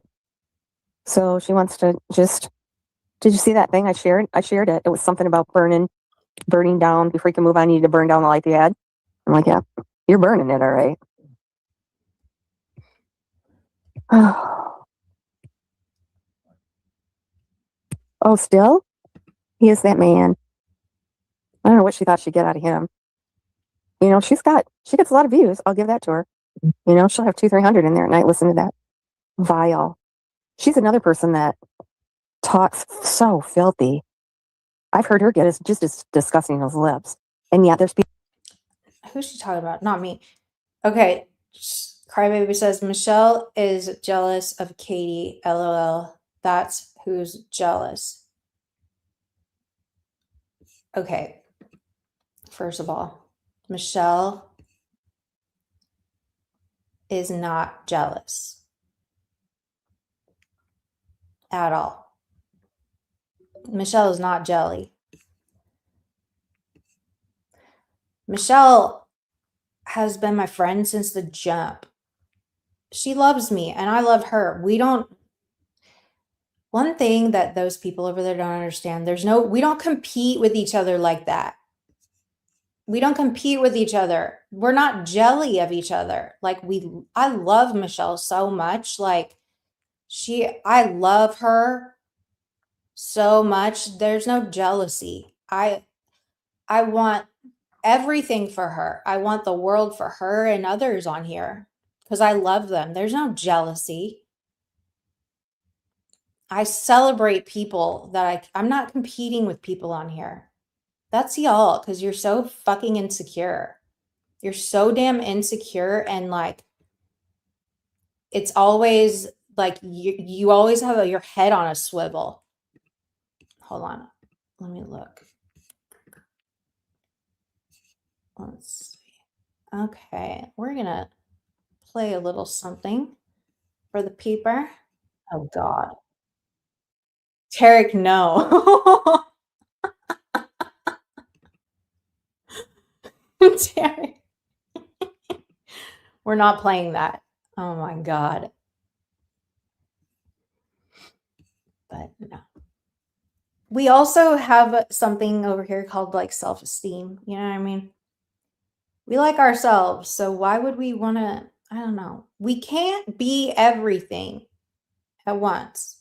So she wants to just, did you see that thing I shared? I shared it. It was something about burning down. Before you can move on, you need to burn down the life you had. I'm like, yeah, you're burning it, all right. Oh, still? He is that man. I don't know what she thought she'd get out of him. You know, she gets a lot of views. I'll give that to her. You know, she'll have 200-300 in there at night. Listen to that. Vile. She's another person that talks so filthy. I've heard her get is just as disgusting those lips. And yet there's people. Who's she talking about? Not me. Okay. Crybaby says Michelle is jealous of Katie. LOL. That's who's jealous. Okay. First of all, Michelle is not jealous at all. Michelle is not jelly. Michelle has been my friend since the jump. She loves me and I love her. One thing that those people over there don't understand, we don't compete with each other like that. We don't compete with each other. We're not jelly of each other. Like I love Michelle so much. Like I love her so much. There's no jealousy. I want everything for her. I want the world for her and others on here because I love them. There's no jealousy. I celebrate people that I'm not competing with people on here. That's y'all because you're so fucking insecure. You're so damn insecure and like it's always like you always have your head on a swivel. Hold on. Let me look. Let's see. Okay, we're gonna play a little something for the peeper. Oh God. Tarek, no. Tarek. We're not playing that. Oh my God. But no. We also have something over here called like self-esteem. You know what I mean? We like ourselves. So why would we want to, I don't know. We can't be everything at once.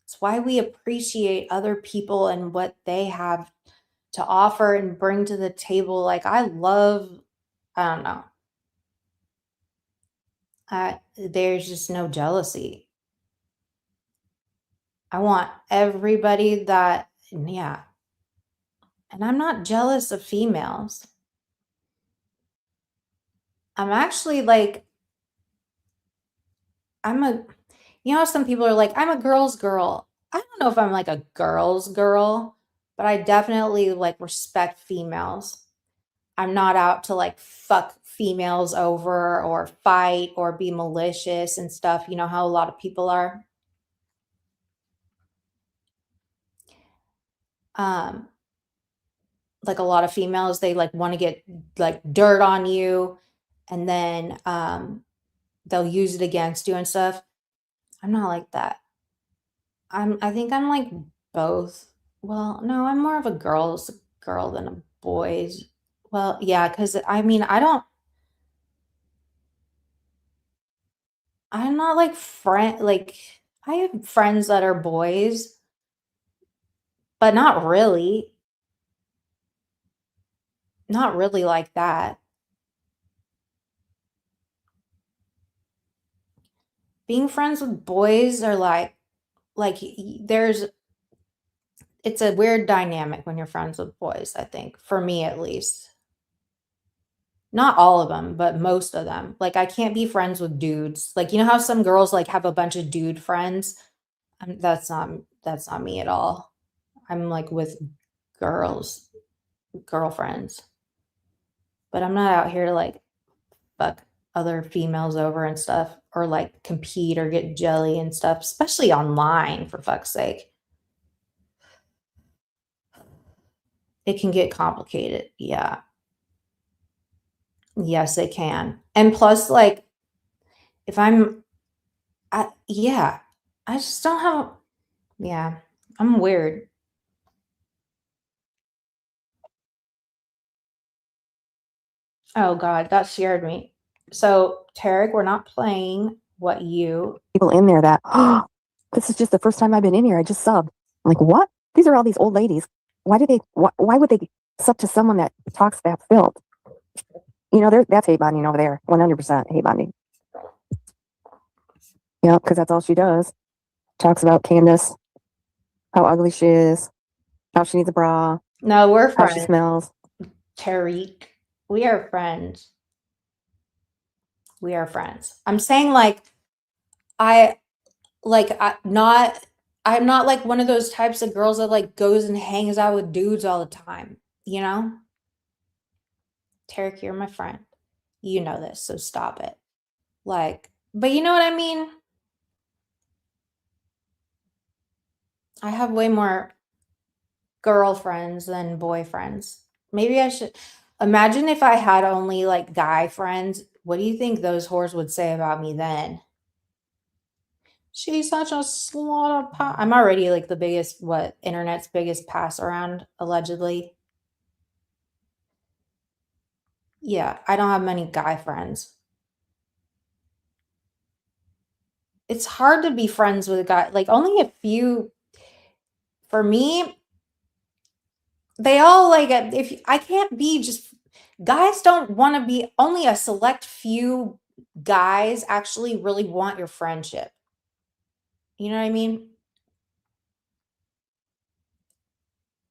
It's why we appreciate other people and what they have to offer and bring to the table. Like I don't know. There's just no jealousy. I want everybody that, yeah. And I'm not jealous of females. I'm actually like, some people are like, I'm a girl's girl. I don't know if I'm like a girl's girl, but I definitely like respect females. I'm not out to like fuck females over or fight or be malicious and stuff. You know how a lot of people are. Like a lot of females, they like want to get like dirt on you and then they'll use it against you and stuff. I'm not like that. I think I'm like both. Well, no, I'm more of a girl's girl than a boy's. Well, yeah, because I'm not like I have friends that are boys, but not really. Not really like that. Being friends with boys are like it's a weird dynamic when you're friends with boys, I think, for me at least. Not all of them, but most of them. Like I can't be friends with dudes. Like you know how some girls like have a bunch of dude friends? That's not me at all. I'm like with girlfriends. But I'm not out here to like fuck other females over and stuff or like compete or get jelly and stuff, especially online, for fuck's sake. It can get complicated. Yeah. Yes, it can. And plus, like, I just don't have, yeah, I'm weird. Oh God, that scared me. So, Tarek, we're not playing what you. People in there that, oh, this is just the first time I've been in here. I just subbed. I'm like, what? These are all these old ladies. Why would they sub to someone that talks that filth? You know, that's hate bonding over there. 100% hate bonding. Yeah, because that's all she does. Talks about Candace, how ugly she is. How she needs a bra. No, we're How she friends. smells. Tariq, we are friends. We are friends. I'm saying like I'm not like one of those types of girls that like goes and hangs out with dudes all the time, you know? Tariq, you're my friend. You know this, so stop it. Like, but you know what I mean? I have way more girlfriends than boyfriends. Maybe I should imagine if I had only like guy friends. What do you think those whores would say about me then? She's such a slut of I'm already like the biggest, internet's biggest pass around, allegedly. Yeah, I don't have many guy friends. It's hard to be friends with a guy. Like only a few. For me, they all like if I can't be just guys don't want to be only a select few guys actually really want your friendship. You know what I mean?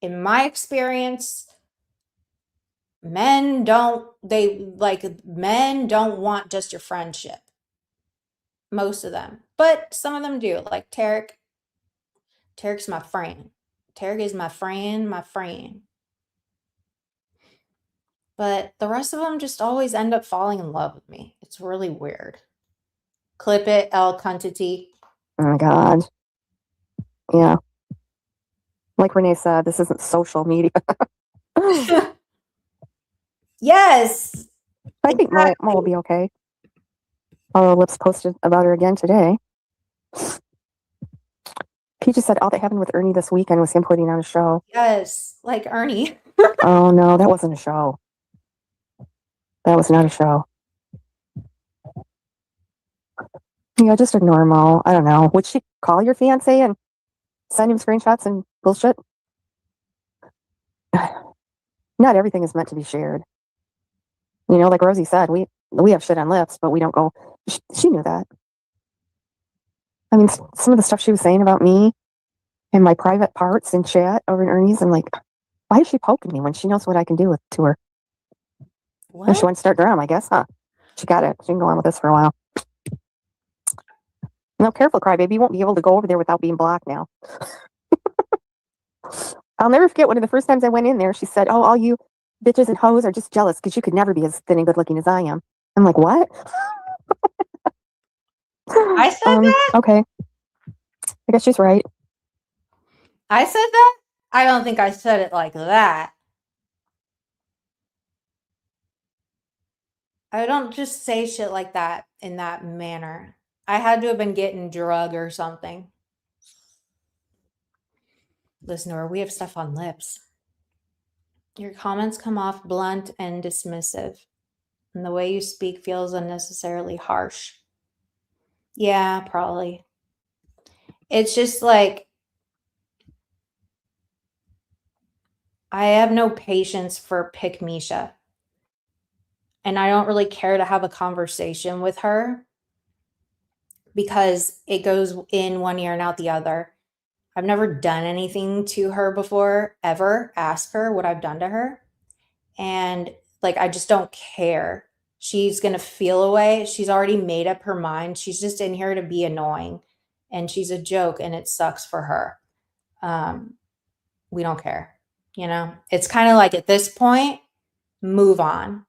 In my experience, men don't want just your friendship. Most of them. But some of them do. Like Tarek. Tarek's my friend. Tarek is my friend. But the rest of them just always end up falling in love with me. It's really weird. Clip it, El Cuntity. Oh my God. Yeah. Like Renee said, this isn't social media. Yes. I think Mo will be okay. Although Lips posted about her again today. He just said all that happened with Ernie this weekend was him putting on a show. Yes, like Ernie. Oh no, that wasn't a show. That was not a show. Yeah, just a normal. I don't know. Would she call your fiance and send him screenshots and bullshit? Not everything is meant to be shared. You know, like Rosie said, we have shit on Lips, but we don't go. She knew that. I mean, some of the stuff she was saying about me and my private parts in chat over in Ernie's, I'm like, why is she poking me when she knows what I can do to her? What? And she wants to start drama, I guess, huh? She got it. She can go on with this for a while. No, careful, crybaby. You won't be able to go over there without being blocked now. I'll never forget one of the first times I went in there. She said, "Oh, all you bitches and hoes are just jealous because you could never be as thin and good looking as I am." I'm like, what? I said that? Okay. I guess she's right. I said that? I don't think I said it like that. I don't just say shit like that in that manner. I had to have been getting drug or something. Listen to her. We have stuff on Lips. Your comments come off blunt and dismissive, and the way you speak feels unnecessarily harsh. Yeah, probably. It's just like I have no patience for Pick Misha. And I don't really care to have a conversation with her because it goes in one ear and out the other. I've never done anything to her before, ever. Ask her what I've done to her. And like, I just don't care. She's going to feel away. She's already made up her mind. She's just in here to be annoying. And she's a joke and it sucks for her. We don't care. You know, it's kind of like at this point, move on.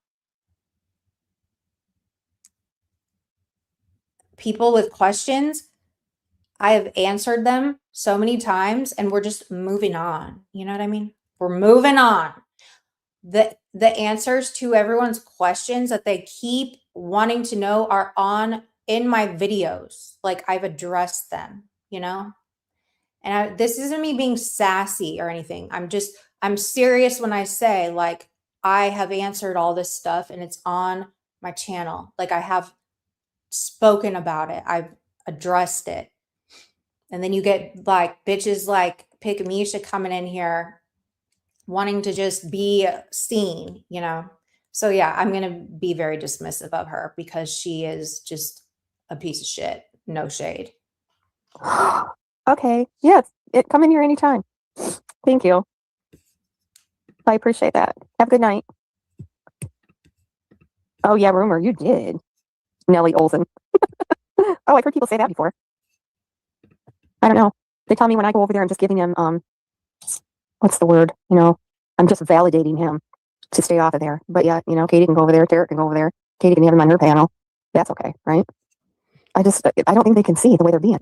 People with questions, I have answered them so many times and we're just moving on. You know what I mean? We're moving on. The answers to everyone's questions that they keep wanting to know are in my videos. Like I've addressed them, you know? And this isn't me being sassy or anything. I'm serious when I say like I have answered all this stuff and it's on my channel. Like I have spoken about it. I've addressed it. And then you get like bitches like Pick Misha coming in here wanting to just be seen, you know? So yeah, I'm going to be very dismissive of her because she is just a piece of shit. No shade. Okay. Yeah, come in here anytime. Thank you. I appreciate that. Have a good night. Oh yeah, rumor, you did. Nellie Olson. Oh, I've heard people say that before. I don't know. They tell me when I go over there, I'm just giving him, what's the word? You know, I'm just validating him to stay off of there. But yeah, you know, Katie can go over there, Tarek can go over there, Katie can have him on her panel. That's okay, right? I don't think they can see the way they're being.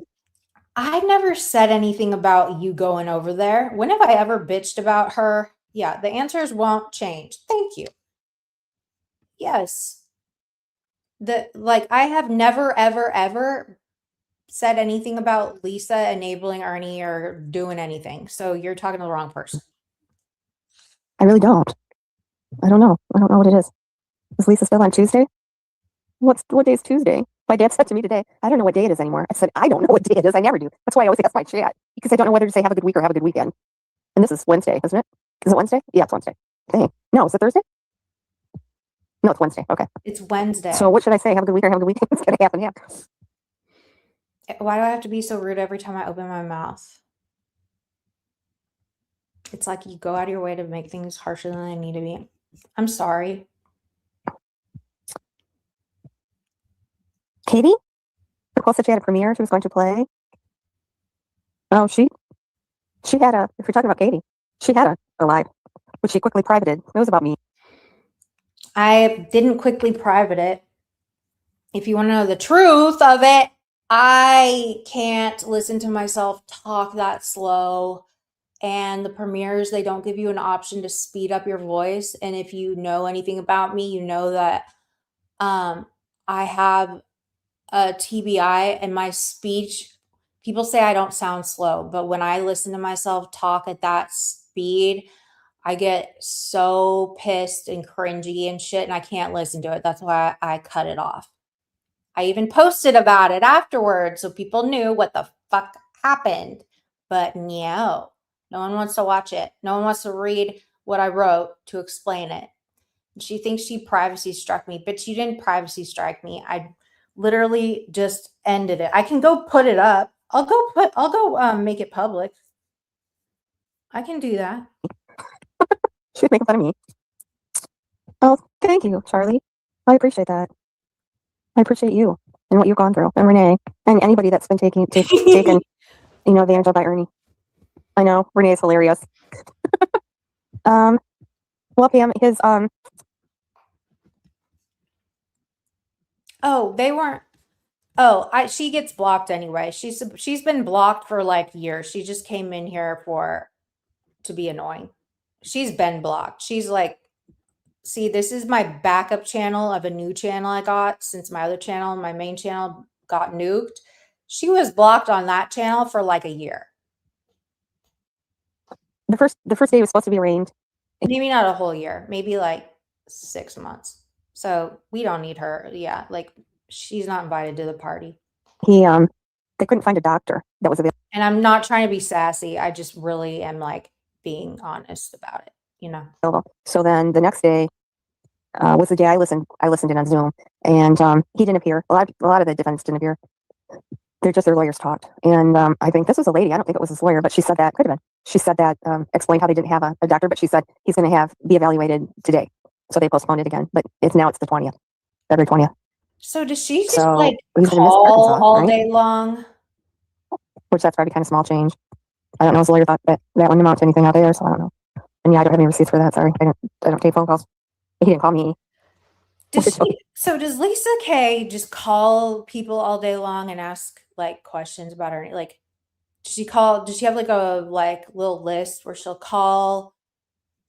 I've never said anything about you going over there. When have I ever bitched about her? Yeah, the answers won't change. Thank you. Yes. I have never, ever, ever said anything about Lisa enabling Ernie or doing anything. So you're talking to the wrong person. I really don't. I don't know. I don't know what it is. Is Lisa still on Tuesday? What day is Tuesday? My dad said to me today, I don't know what day it is anymore. I said, I don't know what day it is. I never do. That's why I always ask my chat, because I don't know whether to say have a good week or have a good weekend. And this is Wednesday, isn't it? Is it Wednesday? Yeah, it's Wednesday. Dang. No, is it Thursday? No, it's Wednesday. Okay. It's Wednesday. So what should I say? Have a good week or have a good weekend? It's going to happen, yeah. Why do I have to be so rude every time I open my mouth? It's like you go out of your way to make things harsher than they need to be. I'm sorry. Katie? Nicole said she had a premiere she was going to play. Oh, she had if you're talking about Katie, she had a live, which she quickly privated. It was about me. I didn't quickly private it. If you want to know the truth of it, I can't listen to myself talk that slow. And the premieres, they don't give you an option to speed up your voice. And if you know anything about me, you know that I have a TBI and my speech, people say I don't sound slow, but when I listen to myself talk at that speed, I get so pissed and cringy and shit, and I can't listen to it. That's why I cut it off. I even posted about it afterwards so people knew what the fuck happened. But no one wants to watch it. No one wants to read what I wrote to explain it. She thinks she privacy struck me, but she didn't privacy strike me. I literally just ended it. I can go put it up. I'll go make it public. I can do that. She was making fun of me. Oh, thank you, Charlie. I appreciate that. I appreciate you and what you've gone through, and Renee, and anybody that's been taken advantage of by Ernie. I know Renee is hilarious. Well, Pam, his Oh, they weren't. Oh, she gets blocked anyway. She's been blocked for like years. She just came in here to be annoying. She's been blocked. She's like, see, this is my backup channel of a new channel I got since my other channel, my main channel, got nuked. She was blocked on that channel for like a year. the first day was supposed to be rained. Maybe not a whole year, maybe like 6 months. So we don't need her. Yeah, like she's not invited to the party. They couldn't find a doctor that was available. And I'm not trying to be sassy. I just really am like being honest about it, you know. So then the next day was the day I listened in on Zoom, and he didn't appear. A lot of the defendants didn't appear. Their lawyers talked, and I think this was a lady. I don't think it was his lawyer, but she said that could have been. She said that explained how they didn't have a doctor, but she said he's going to be evaluated today. So they postponed it again, but it's the 20th, February 20th. So does she just So like he's gonna miss call Arkansas, all right? day long? Which that's probably kind of small change. I don't know. His lawyer thought that wouldn't amount to anything out there, so I don't know. And yeah, I don't have any receipts for that. Sorry, I don't take phone calls. He didn't call me. Does Lisa Kay just call people all day long and ask like questions about her? Like, does she have like a little list where she'll call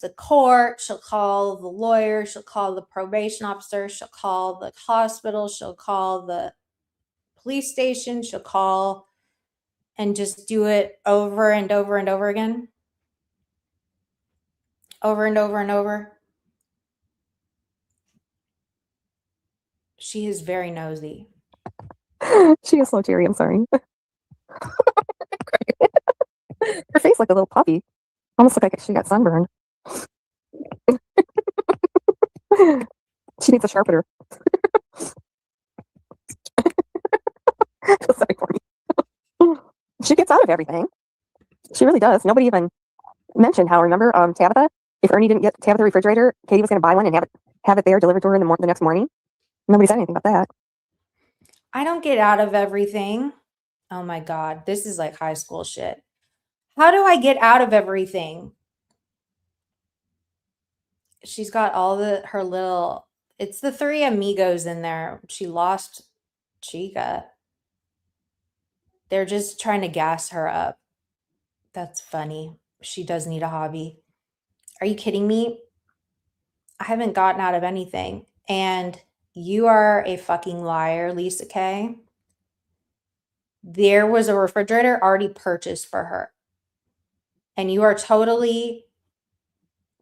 the court, she'll call the lawyer, she'll call the probation officer, she'll call the hospital, she'll call the police station, she'll call and just do it over and over and over again? Over and over and over. She is very nosy. She is so teary. I'm sorry. Her face like a little puppy. Almost looked like she got sunburned. She needs a sharpener. Feel sorry for me. She gets out of everything. She really does. Nobody even mentioned how, remember, Tabitha? if Ernie didn't get to have the refrigerator, Katie was going to buy one and have it there delivered to her in the next morning. Nobody said anything about that. I don't get out of everything. Oh my God, this is like high school shit. How do I get out of everything? She's got all her little, it's the three amigos in there. She lost Chica. They're just trying to gas her up. That's funny. She does need a hobby. Are you kidding me? I haven't gotten out of anything. And you are a fucking liar, Lisa Kay. There was a refrigerator already purchased for her. And you are totally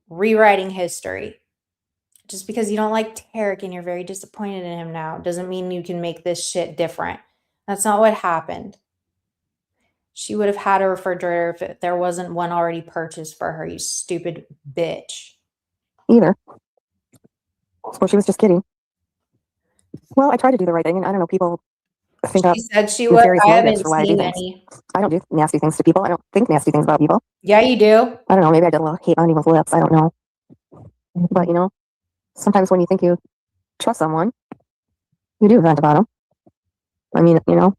rewriting history. Just because you don't like Tarek and you're very disappointed in him now doesn't mean you can make this shit different. That's not what happened. She would have had a refrigerator if there wasn't one already purchased for her, you stupid bitch. Either. Well, she was just kidding. Well, I try to do the right thing, and I don't know, people think She said she would. I haven't seen any. I don't do nasty things to people. I don't think nasty things about people. Yeah, you do. I don't know, maybe I did a little hate on people's lips. I don't know. But, you know, sometimes when you think you trust someone, you do vent about them. I mean, you know.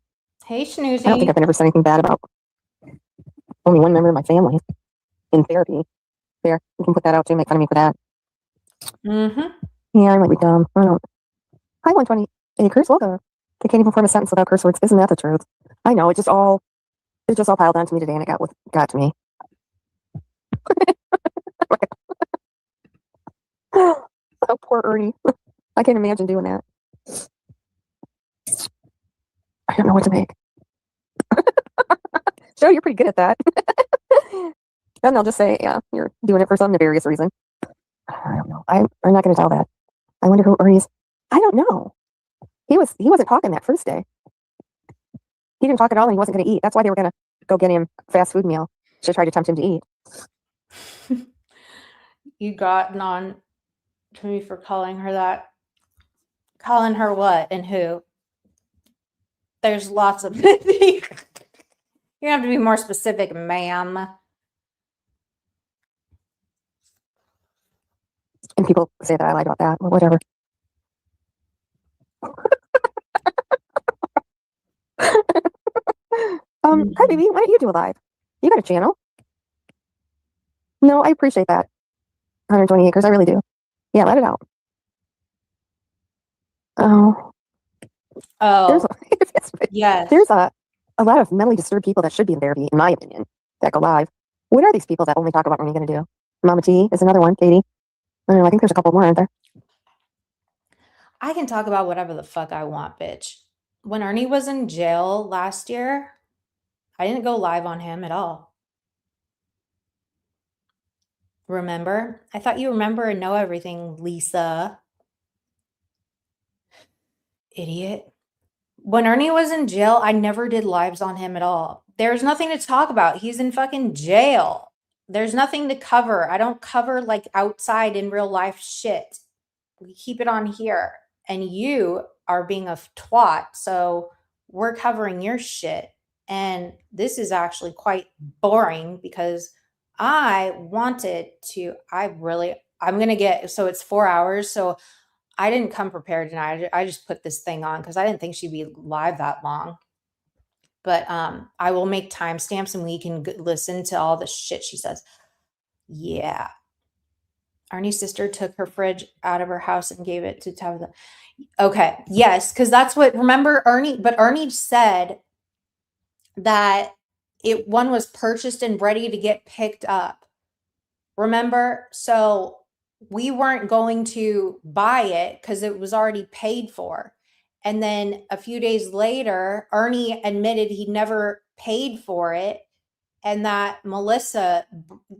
Hey, Snoozy. I don't think I've ever said anything bad about only one member of my family in therapy. There, you can put that out too, make fun of me for that. Mm-hmm. Yeah, I might be dumb. I don't. Hi, 120 acres. Welcome. I can't even form a sentence without curse words. Isn't that the truth? I know. It just all piled onto me today, and it got to me. Oh, poor Ernie. I can't imagine doing that. I don't know what to make. Joe, you're pretty good at that. Then they'll just say, yeah, you're doing it for some nefarious reason. I don't know. I'm not going to tell that. I wonder who Ernie's. I don't know. He wasn't talking that first day. He didn't talk at all, and he wasn't going to eat. That's why they were going to go get him a fast food meal to try to tempt him to eat. You gotten on to me for calling her that. Calling her what and who? There's lots of. You have to be more specific, ma'am. And people say that I lied about that, or whatever. Hi, baby. Why don't you do a live? You got a channel? No, I appreciate that. 120 acres. I really do. Yeah, let it out. Oh. Yes. There's a lot of mentally disturbed people that should be in therapy, in my opinion, that go live. What are these people that only talk about what you're going to do? Mama T is another one. Katie. I don't know. I think there's a couple more, aren't there? I can talk about whatever the fuck I want, bitch. When Ernie was in jail last year, I didn't go live on him at all. Remember? I thought you remember and know everything, Lisa. Idiot. When Ernie was in jail, I never did lives on him at all. There's nothing to talk about. He's in fucking jail. There's nothing to cover. I don't cover like outside in real life shit. We keep it on here. And you are being a twat. So we're covering your shit. And this is actually quite boring because I wanted to, I'm going to get, so it's 4 hours. So I didn't come prepared tonight. I just put this thing on because I didn't think she'd be live that long. But I will make timestamps and we can listen to all the shit she says. Yeah. Arnie's sister took her fridge out of her house and gave it to Tabitha. Okay. Yes. Because that's what, remember Ernie said that one was purchased and ready to get picked up. Remember? So we weren't going to buy it because it was already paid for. And then a few days later, Ernie admitted he never paid for it and that Melissa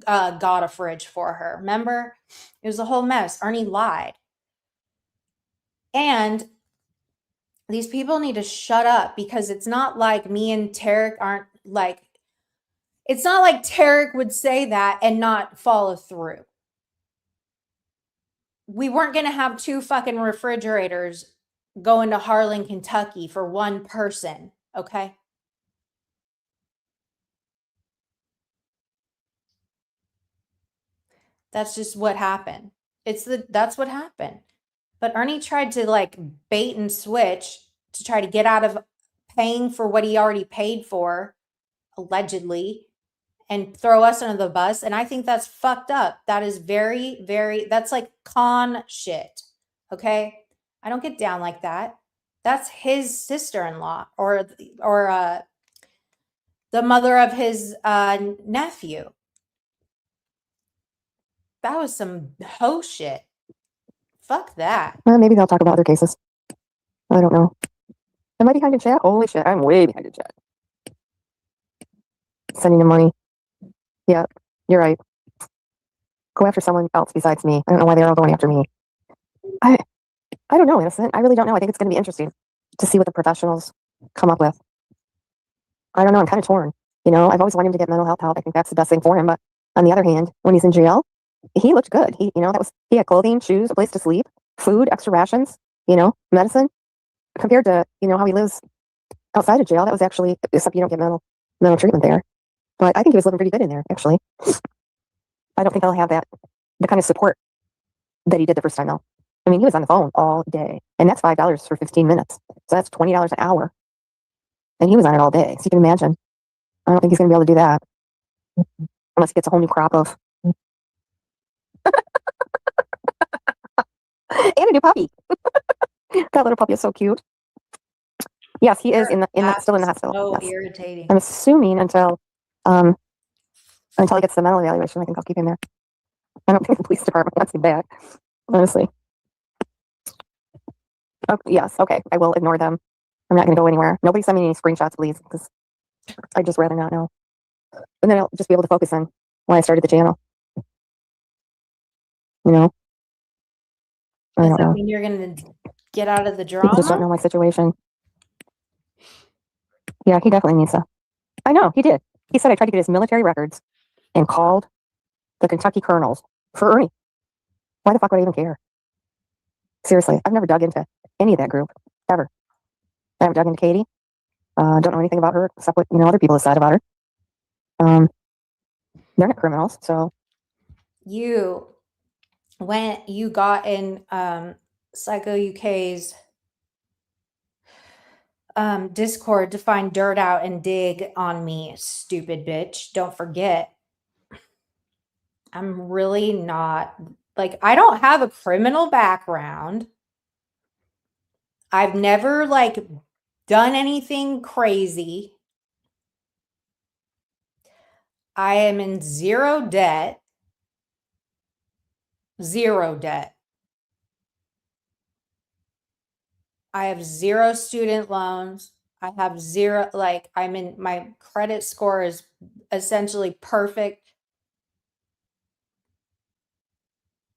got a fridge for her. Remember? It was a whole mess. Ernie lied. And these people need to shut up because it's not like me and Tarek aren't like, it's not like Tarek would say that and not follow through. We weren't going to have 2 fucking refrigerators going to Harlan, Kentucky for one person. Okay. That's just what happened. That's what happened. But Ernie tried to like bait and switch to try to get out of paying for what he already paid for, allegedly, and throw us under the bus. And I think that's fucked up. That is very, very, that's like con shit. Okay. I don't get down like that. That's his sister-in-law or the mother of his nephew. That was some hoe shit. Fuck that. Maybe they'll talk about other cases. I don't know. Am I behind in chat? Holy shit, I'm way behind in chat. Sending them money. Yeah, you're right. Go after someone else besides me. I don't know why they're all going after me. I don't know, Innocent. I really don't know. I think it's going to be interesting to see what the professionals come up with. I don't know. I'm kind of torn. You know, I've always wanted him to get mental health help. I think that's the best thing for him. But on the other hand, when he's in jail, he looked good. He had clothing, shoes, a place to sleep, food, extra rations, medicine. Compared to, how he lives outside of jail, that was actually, except you don't get mental treatment there. But I think he was living pretty good in there, actually. I don't think he'll have the kind of support that he did the first time, though. I mean, he was on the phone all day, and that's $5 for 15 minutes. So that's $20 an hour. And he was on it all day. So you can imagine. I don't think he's going to be able to do that. Unless he gets a whole new crop of. And a new puppy. That little puppy is so cute. Yes, he is still in the hospital. So yes. irritating. I'm assuming until he gets the mental evaluation, I think I'll keep him there. I don't think the police department wants him back, honestly. Oh, yes, okay. I will ignore them. I'm not going to go anywhere. Nobody send me any screenshots, please, because I'd just rather not know. And then I'll just be able to focus on why I started the channel. I don't Does that know. mean you're going to get out of the People just don't drama? know my situation. Yeah, he definitely needs to. I know, he did. He said I tried to get his military records and called the Kentucky Colonels for Ernie. Why the fuck would I even care? Seriously, I've never dug into any of that group, ever. I haven't dug into Katie. Don't know anything about her except what other people have said about her. They're not criminals, so. When you got in Psycho UK's Discord to find dirt out and dig on me, stupid bitch. Don't forget. I'm really not, I don't have a criminal background. I've never done anything crazy. I am in zero debt. Zero debt. I have zero student loans. I have zero, my credit score is essentially perfect.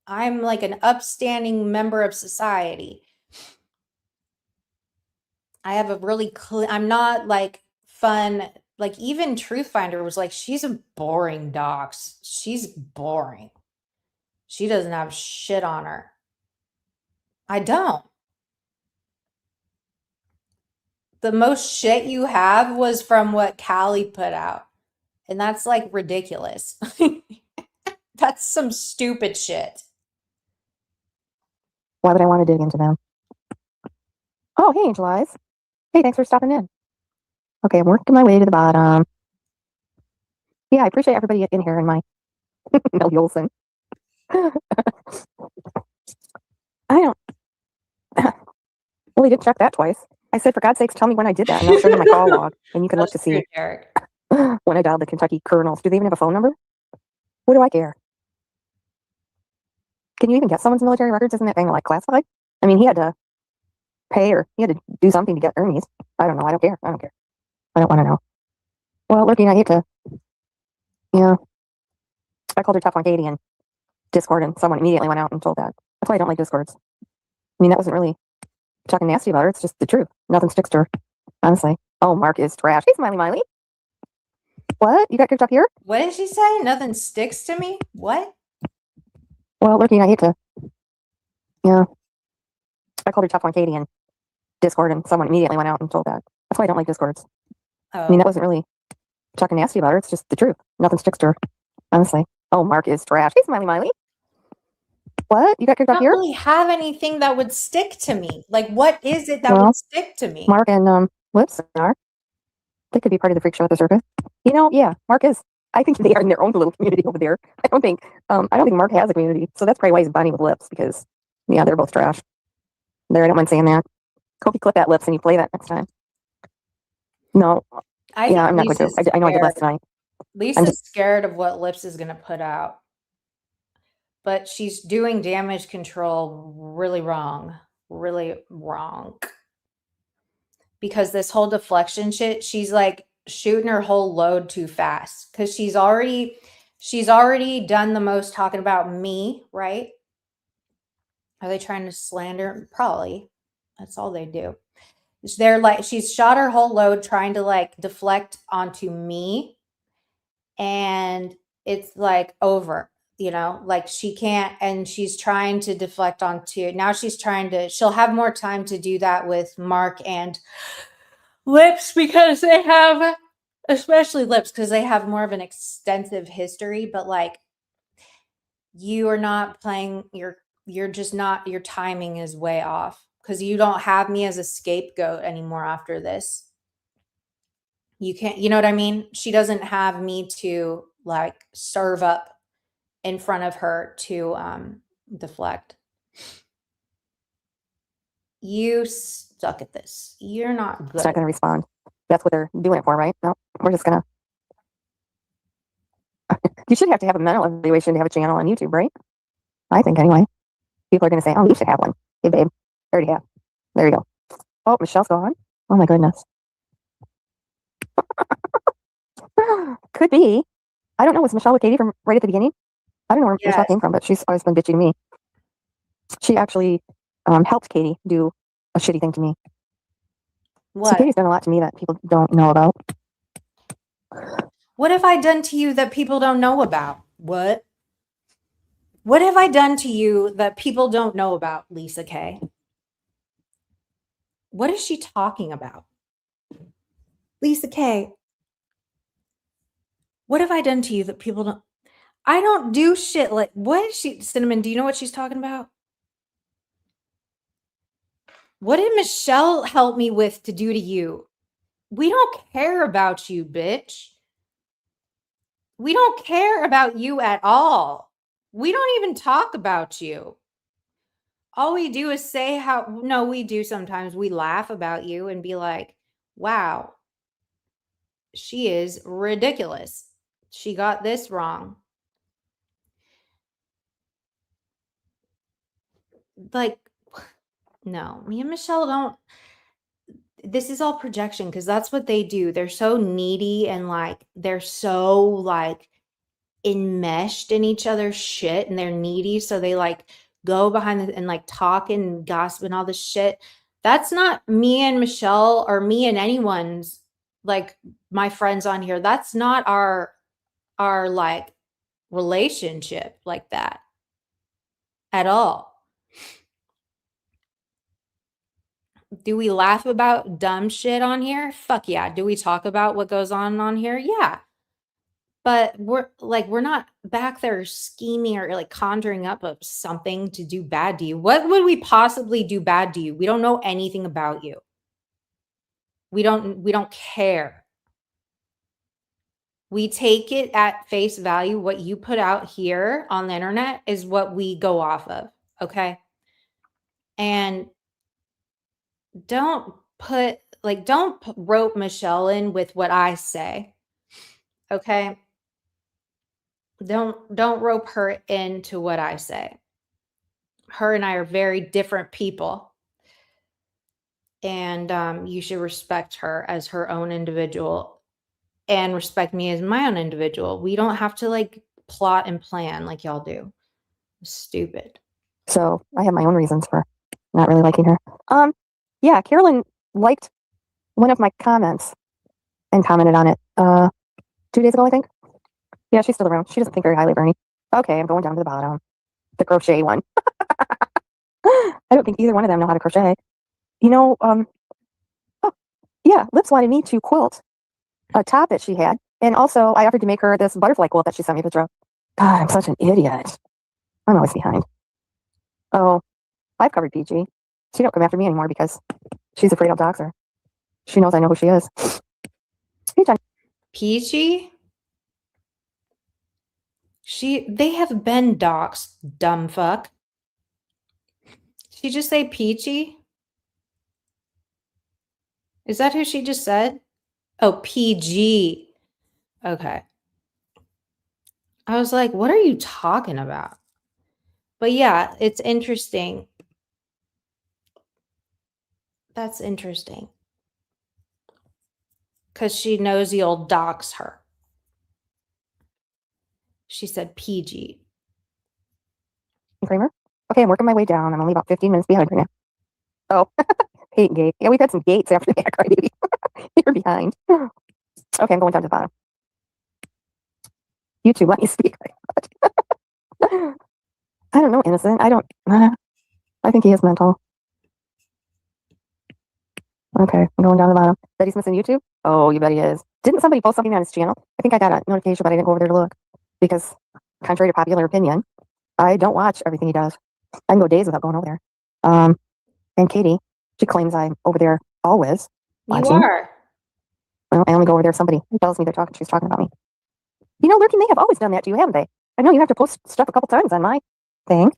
I'm an upstanding member of society. I have a really I'm not fun. Even Truth Finder was she's a boring dox. She's boring. She doesn't have shit on her. I don't. The most shit you have was from what Callie put out. And that's ridiculous. That's some stupid shit. Why would I want to dig into them? Oh, hey, Angel Eyes. Hey, thanks for stopping in. Okay, I'm working my way to the bottom. Yeah, I appreciate everybody in here in my Melly Olsen. I don't. Well, he didn't check that twice. I said, for God's sakes, tell me when I did that, and I'll show you my call log, and you can look to see when I dialed the Kentucky Colonels. Do they even have a phone number? What do I care? Can you even get someone's military records? Isn't that thing classified? I mean, he had to pay or he had to do something to get Ernie's. I don't know. I don't care. I don't care. I don't want to know. Well, looking, I hate to. Yeah. I called her tough on Katie in Discord, and someone immediately went out and told that. That's why I don't like Discords. I mean, that wasn't really talking nasty about her. It's just the truth. Nothing sticks to her, honestly. Oh, Mark is trash. Hey, Smiley Miley. What? You got kicked off here? What did she say? Nothing sticks to me? What? Well, looking, I hate to. Yeah. I called her tough on Katie in Discord, and someone immediately went out and told that. That's why I don't like Discords. Oh. I mean, that wasn't really talking nasty about her. It's just the truth. Nothing sticks to her, honestly. Oh, Mark is trash. Hey, Smiley Miley. What? You got kicked I off don't here? really have anything that would stick to me. Like, what is it that Well, would stick to me? Mark and Lips are. They could be part of the freak show at the circus. Yeah, Mark is. I think they are in their own little community over there. I don't think Mark has a community, so that's probably why he's bonding with Lips because yeah, they're both trash. There, I don't mind saying that. Hope you clip that, Lips, and you play that next time. No, I yeah, think I'm not going to. I know I did last night. Lisa's scared of what Lips is going to put out. But she's doing damage control really wrong. Really wrong. Because this whole deflection shit, she's like shooting her whole load too fast. Because she's already done the most talking about me, right? Are they trying to slander? Probably. That's all they do. They're like, she's shot her whole load trying to like deflect onto me. And it's like over, like she can't, and she's trying to deflect onto, now she'll have more time to do that with Mark and Lips because they have, especially Lips, because they have more of an extensive history, but like you are not playing, you're just not, your timing is way off because you don't have me as a scapegoat anymore after this. You can't, you know what I mean? She doesn't have me to like serve up in front of her to deflect. You suck at this. You're not good. It's not going to respond. That's what they're doing it for, right? No, we're just going to. You should have to have a mental evaluation to have a channel on YouTube, right? I think anyway. People are going to say, oh, you should have one. Hey, babe. Already have. There you go. Oh, Michelle's gone. Oh, my goodness. Could be. I don't know. Was Michelle with Katie from right at the beginning? I don't know where Michelle came from, but she's always been bitchy to me. She actually helped Katie do a shitty thing to me. What? So Katie's done a lot to me that people don't know about. What have I done to you that people don't know about? What? What have I done to you that people don't know about, Lisa Kay? What is she talking about? Lisa Kay, what have I done to you that people don't? I don't do shit like, what is she, Cinnamon, do you know what she's talking about? What did Michelle help me with to do to you? We don't care about you, bitch. We don't care about you at all. We don't even talk about you. All we do is say how, no, we do sometimes. We laugh about you and be like, wow, she is ridiculous. She got this wrong. Like, no, me and Michelle don't. This is all projection because that's what they do. They're so needy and like, they're so like enmeshed in each other's shit and they're needy. So they like go behind and like talk and gossip and all this shit. That's not me and Michelle or me and anyone's like my friends on here. That's not our like relationship like that at all. Do we laugh about dumb shit on here? Fuck yeah. Do we talk about what goes on here? Yeah. But we're not back there scheming or like conjuring up of something to do bad to you. What would we possibly do bad to you? We don't know anything about you. We don't care. We take it at face value. What you put out here on the internet is what we go off of. Okay. And don't rope Michelle in with what I say. Okay. Don't rope her into what I say. Her and I are very different people. And you should respect her as her own individual and respect me as my own individual. We don't have to like plot and plan like y'all do. Stupid. So I have my own reasons for not really liking her. Yeah, Carolyn liked one of my comments and commented on it 2 days ago, I think. Yeah, she's still around. She doesn't think very highly of Bernie. Okay, I'm going down to the bottom. The crochet one. I don't think either one of them know how to crochet. Oh, yeah, Lips wanted me to quilt a top that she had. And also, I offered to make her this butterfly quilt that she sent me a picture of. God, I'm such an idiot. I'm always behind. Oh, I've covered PG. She don't come after me anymore because she's afraid I'll dox her. She knows I know who she is. Hey, Jen. Peachy? They have been doxed, dumb fuck. She just say Peachy? Is that who she just said? Oh, PG. Okay. I was like, what are you talking about? But yeah, it's interesting. That's interesting. Because she knows you'll dox her. She said PG. Kramer? Okay, I'm working my way down. I'm only about 15 minutes behind right now. Oh, hate gate. Yeah, we've had some gates after that, crybaby. You're behind. Okay, I'm going down to the bottom. YouTube, let me speak. I don't know, innocent. I don't. I think he is mental. Okay, I'm going down to the bottom. Bet he's missing YouTube? Oh, you bet he is. Didn't somebody post something on his channel? I think I got a notification, but I didn't go over there to look. Because, contrary to popular opinion, I don't watch everything he does. I can go days without going over there. And Katie, she claims I'm over there always watching. You are. Well, I only go over there if somebody tells me she's talking about me. You know, Lurking, they have always done that to you, haven't they? I know you have to post stuff a couple times on my thing.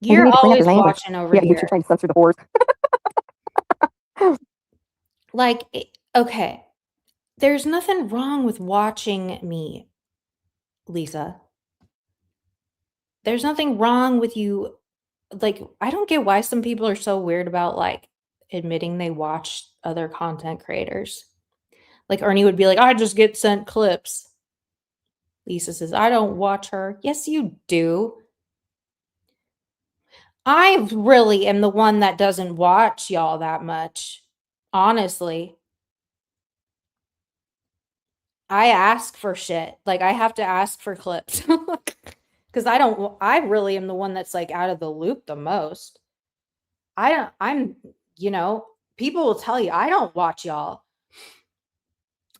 You're always watching over here. Yeah, here. you're trying to censor the whores. Like, okay, there's nothing wrong with watching me, Lisa. There's nothing wrong with you. Like, I don't get why some people are so weird about, like, admitting they watch other content creators. Like, Ernie would be like, I just get sent clips. Lisa says, I don't watch her. Yes, you do. I really am the one that doesn't watch y'all that much. Honestly. I ask for shit. Like, I have to ask for clips. Because I really am the one that's, like, out of the loop the most. People will tell you, I don't watch y'all.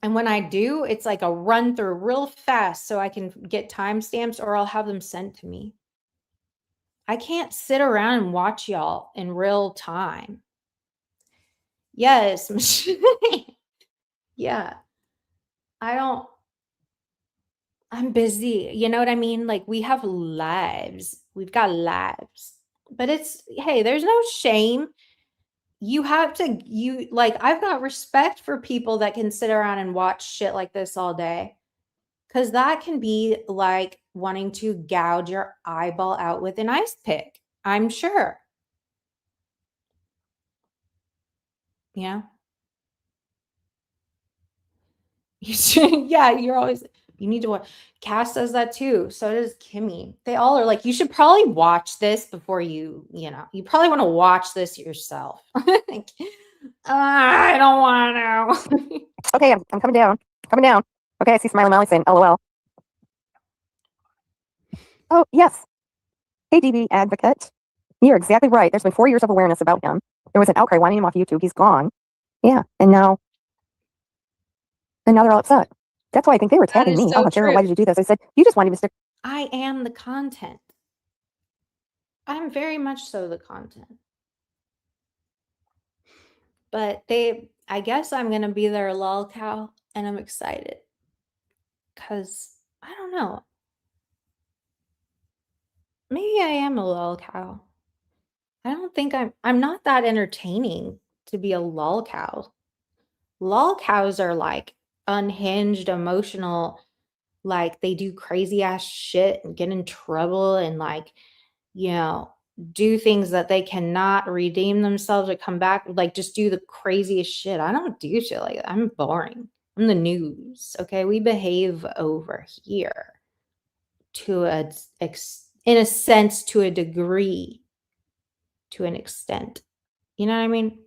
And when I do, it's like a run through real fast so I can get timestamps or I'll have them sent to me. I can't sit around and watch y'all in real time. Yes. Yeah. I'm busy. You know what I mean? Like, we have lives. We've got lives. But hey, there's no shame. I've got respect for people that can sit around and watch shit like this all day. Because that can be like wanting to gouge your eyeball out with an ice pick, I'm sure. Yeah. Yeah, you need to watch. Cass does that too. So does Kimmy. They all are like, you should probably watch this before you probably want to watch this yourself. I don't want to. Okay, I'm coming down. Coming down. Okay, I see Smiley Molly saying LOL. Oh, yes. Hey, DB advocate. You're exactly right. There's been 4 years of awareness about him. There was an outcry wanting him off YouTube. He's gone. Yeah, and now they're all upset. That's why I think they were attacking me. So Sarah, why did you do this? I said, you just wanted me to stick. I am the content. I'm very much so the content. But I guess I'm going to be their lol cow, and I'm excited. Because, I don't know. Maybe I am a lol cow. I don't think I'm not that entertaining to be a lol cow. Lol cows are like unhinged, emotional, like they do crazy ass shit and get in trouble and like, do things that they cannot redeem themselves or come back, like just do the craziest shit. I don't do shit like that. I'm boring. I'm the news. Okay. We behave over here in a sense, to a degree, to an extent. You know what I mean?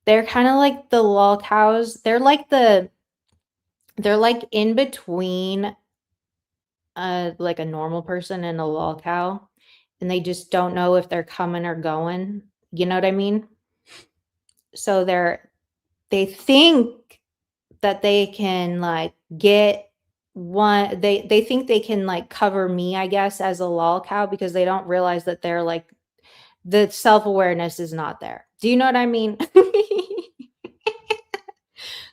They're kind of like the lol cows. They're like in between like a normal person and a lol cow, and they just don't know if they're coming or going. You know what I mean? So they think that they can like get they think they can like cover me, I guess, as a lol cow because they don't realize that they're like the self-awareness is not there. Do you know what I mean?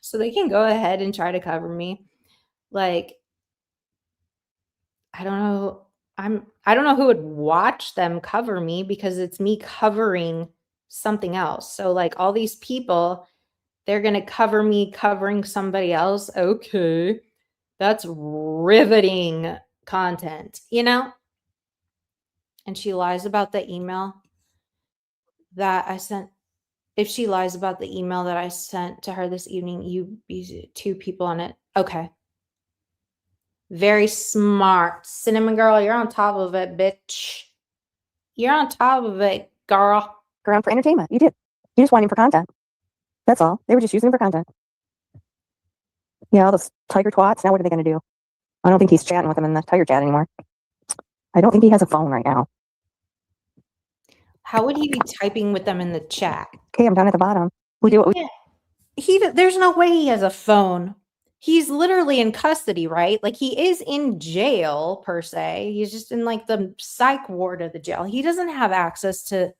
So they can go ahead and try to cover me. Like, I don't know. I don't know who would watch them cover me because it's me covering something else. So like all these people, they're going to cover me covering somebody else. Okay. That's riveting content, you know? And she lies about the email that I sent. If she lies about the email that I sent to her this evening, you two people on it. Okay. Very smart. Cinnamon girl, you're on top of it, bitch. You're on top of it, girl. Around for entertainment. You did. You just wanted him for content. That's all. They were just using him for content. Yeah, all those tiger twats. Now what are they going to do? I don't think he's chatting with them in the tiger chat anymore. I don't think he has a phone right now. How would he be typing with them in the chat? Okay, I'm down at the bottom. We do what we... There's no way he has a phone. He's literally in custody, right? Like he is in jail per se. He's just in like the psych ward of the jail. He doesn't have access to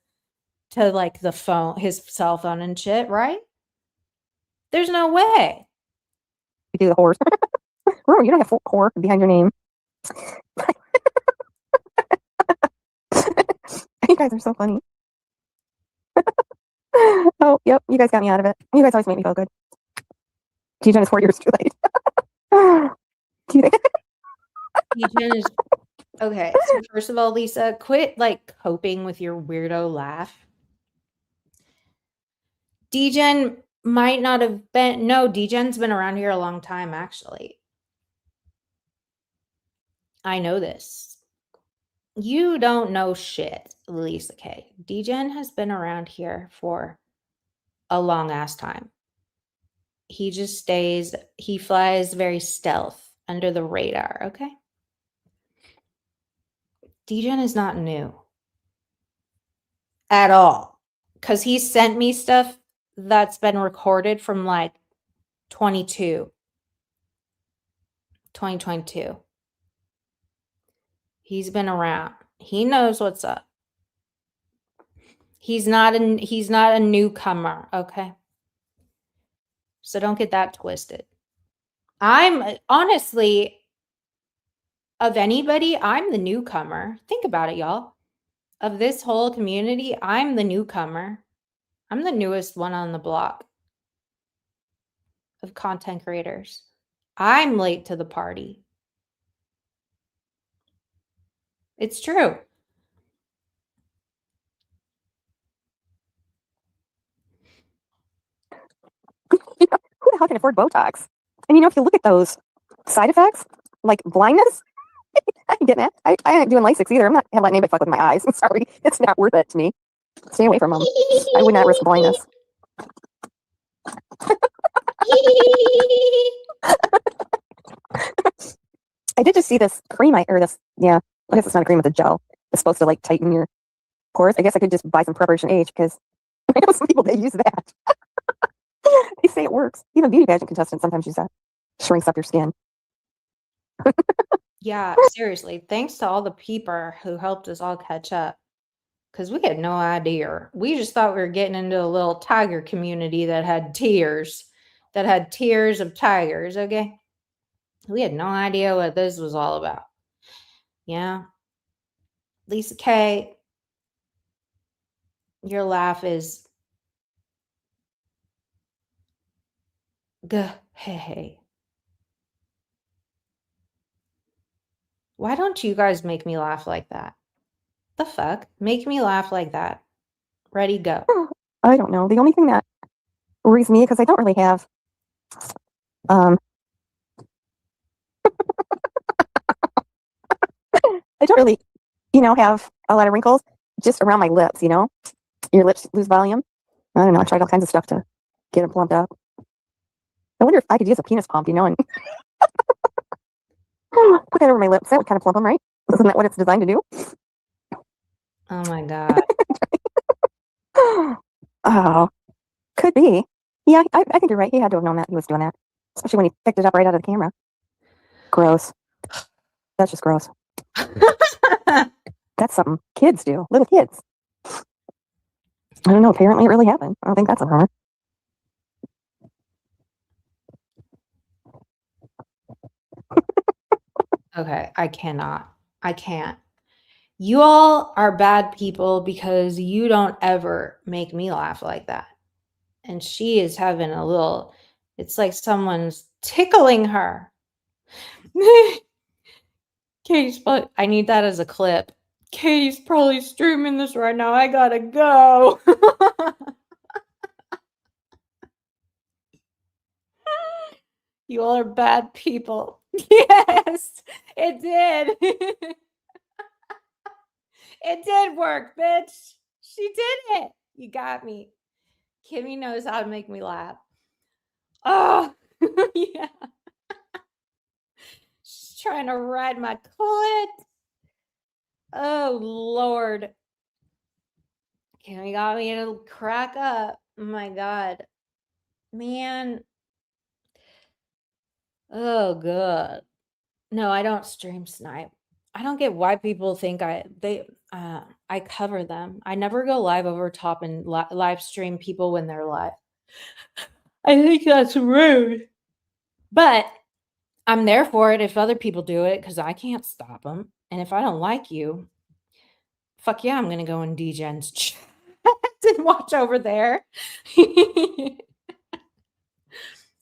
like the phone, his cell phone and shit, right? There's no way. We do the whores. Remember, you don't have whore behind your name. You guys are so funny. Oh, yep. You guys got me out of it. You guys always make me feel good. G-Gen is 4 years too late. Do you think? G-Gen is okay. So first of all, Lisa, quit like coping with your weirdo laugh. D-Gen might not have been. No, D-Gen's been around here a long time, actually. I know this. You don't know shit, Lisa Kay. D-Gen has been around here for a long ass time. He just stays, he flies very stealth under the radar, okay? D-Gen is not new at all because he sent me stuff that's been recorded from like 2022. He's been around. He knows what's up. He's not a newcomer, okay? So don't get that twisted. I'm honestly, of anybody, I'm the newcomer. Think about it, y'all. Of this whole community, I'm the newcomer. I'm the newest one on the block of content creators. I'm late to the party. It's true. Who the hell can afford Botox? And if you look at those side effects, like blindness, I can get mad. I ain't doing LASIK either. I'm not letting anybody fuck with my eyes. I'm sorry. It's not worth it to me. Stay away from them. I would not risk blindness. I did just see this cream, I guess it's not a cream, it's a gel. It's supposed to like tighten your pores. I guess I could just buy some Preparation H because I know some people, they use that. They say it works. Even beauty pageant contestants sometimes use that. Shrinks up your skin. Yeah, seriously. Thanks to all the people who helped us all catch up. Because we had no idea. We just thought we were getting into a little tiger community that had tears of tigers, okay? We had no idea what this was all about. Yeah. Lisa Kay, your laugh is hey. Why don't you guys make me laugh like that? The fuck? Make me laugh like that. Ready, go. I don't know. The only thing that worries me, because I don't really have I don't really, have a lot of wrinkles just around my lips, Your lips lose volume. I don't know. I tried all kinds of stuff to get them plumped up. I wonder if I could use a penis pump, and put that over my lips. That would kind of plump them, right? Isn't that what it's designed to do? Oh my God. Oh, could be. Yeah, I think you're right. He had to have known that he was doing that, especially when he picked it up right out of the camera. Gross. That's just gross. That's something kids do. Little kids. I don't know. Apparently it really happened. I don't think that's a rumor. Okay, I cannot. I can't. You all are bad people because you don't ever make me laugh like that. And she is having a little, it's like someone's tickling her. Katie's probably, I need that as a clip. Katie's probably streaming this right now. I gotta go. You all are bad people. Yes, it did. It did work, bitch. She did it. You got me. Kimmy knows how to make me laugh. Oh, yeah. She's trying to ride my clit. Oh, Lord. Kimmy got me to crack up. Oh, my God. Man. Oh, God. No, I don't stream snipe. I don't get why people think I cover them. I never go live over top and live stream people when they're live. I think that's rude. But I'm there for it if other people do it because I can't stop them. And if I don't like you, fuck yeah, I'm going to go in DGen's chat and watch over there.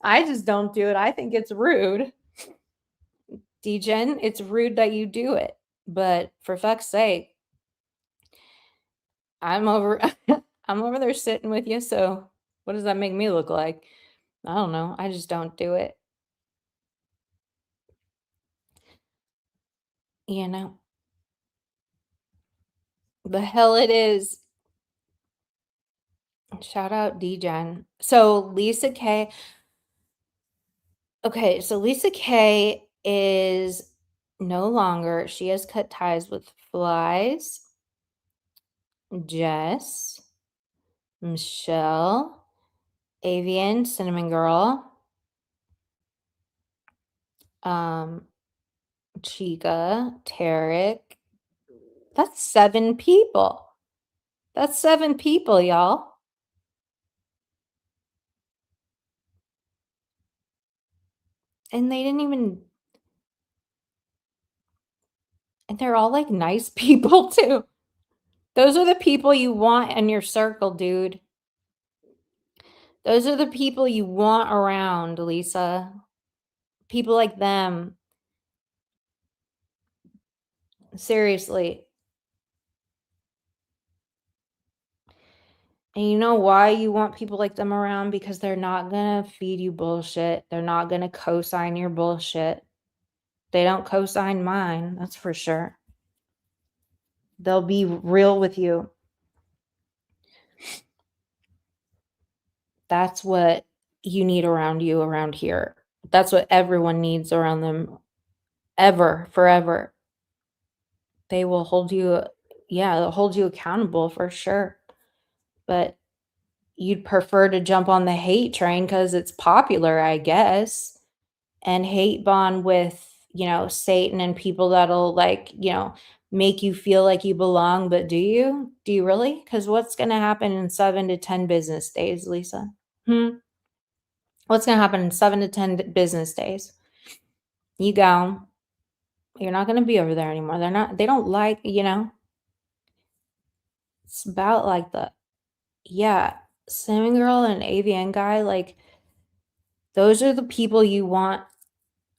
I just don't do it. I think it's rude. DGen, it's rude that you do it. But for fuck's sake, I'm over I'm over there sitting with you, so what does that make me look like? I don't know. I just don't do it. You know. The hell it is. Shout out DGen. So Lisa Kay. Okay, so Lisa Kay is no longer, she has cut ties with Flies, Jess, Michelle, Avian, Cinnamon Girl, Chica, Tarek. That's 7 people. That's 7 people, y'all. And they didn't even, and they're all like nice people too. Those are the people you want in your circle, dude. Those are the people you want around, Lisa. People like them. Seriously. And you know why you want people like them around? Because they're not going to feed you bullshit. They're not going to co-sign your bullshit. They don't co-sign mine, that's for sure. They'll be real with you. That's what you need around you around here. That's what everyone needs around them ever, forever. They will hold you, yeah, they'll hold you accountable for sure. But you'd prefer to jump on the hate train because it's popular, I guess, and hate bond with, Satan and people that'll make you feel like you belong. But do you really? Because what's going to happen in 7 to 10 business days, Lisa? What's going to happen in 7 to 10 business days? You go, you're not going to be over there anymore. They don't like, it's about like Cinnamon Girl and AVN guy, like those are the people you want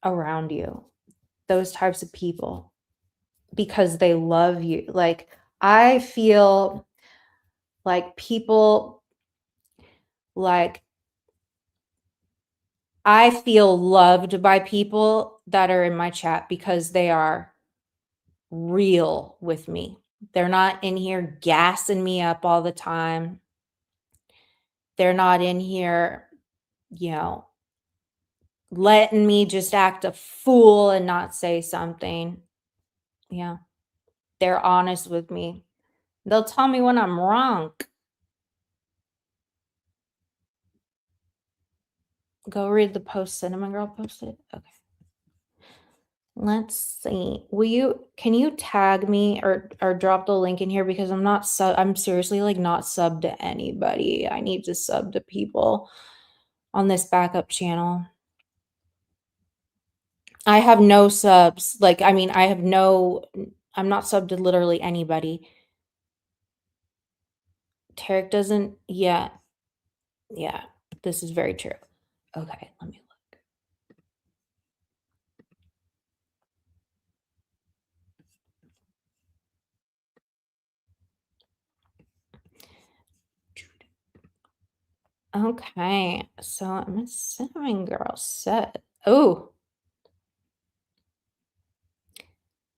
around you. Those types of people, because they love you. Like I feel like people, like I feel loved by people that are in my chat because they are real with me. They're not in here gassing me up all the time. They're not in here, letting me just act a fool and not say something. Yeah. They're honest with me. They'll tell me when I'm wrong. Go read the post Cinnamon Girl posted. Okay. Let's see. Can you tag me or drop the link in here, because I'm seriously like not subbed to anybody. I need to sub to people on this backup channel. I have no subs. Like, I mean, I'm not subbed to literally anybody. Tarek doesn't yet. Yeah, this is very true. Okay, let me look. Okay, so Miss Cinnamon Girl said, oh,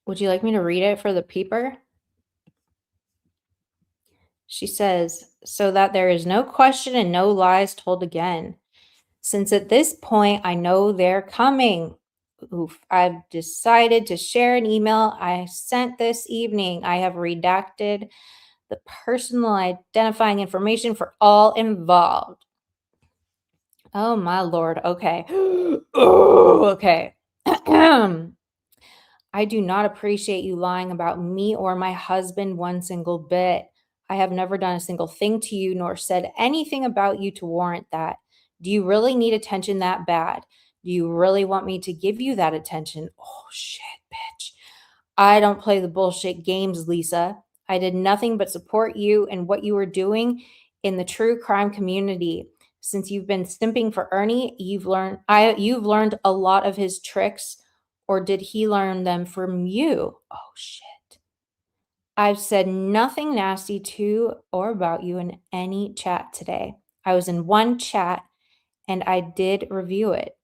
would you like me to read it for the peeper? She says, so that there is no question and no lies told again. Since at this point, I know they're coming. Oof, I've decided to share an email I sent this evening. I have redacted the personal identifying information for all involved. Oh, my Lord. Okay. Oh, okay. I do not appreciate you lying about me or my husband one single bit. I have never done a single thing to you nor said anything about you to warrant that. Do you really need attention that bad? Do you really want me to give you that attention? Oh, shit, bitch. I don't play the bullshit games, Lisa. I did nothing but support you and what you were doing in the true crime community. Since you've been stimping for Ernie, you've learned a lot of his tricks, or did he learn them from you? Oh, shit. I've said nothing nasty to or about you in any chat today. I was in one chat and I did review it.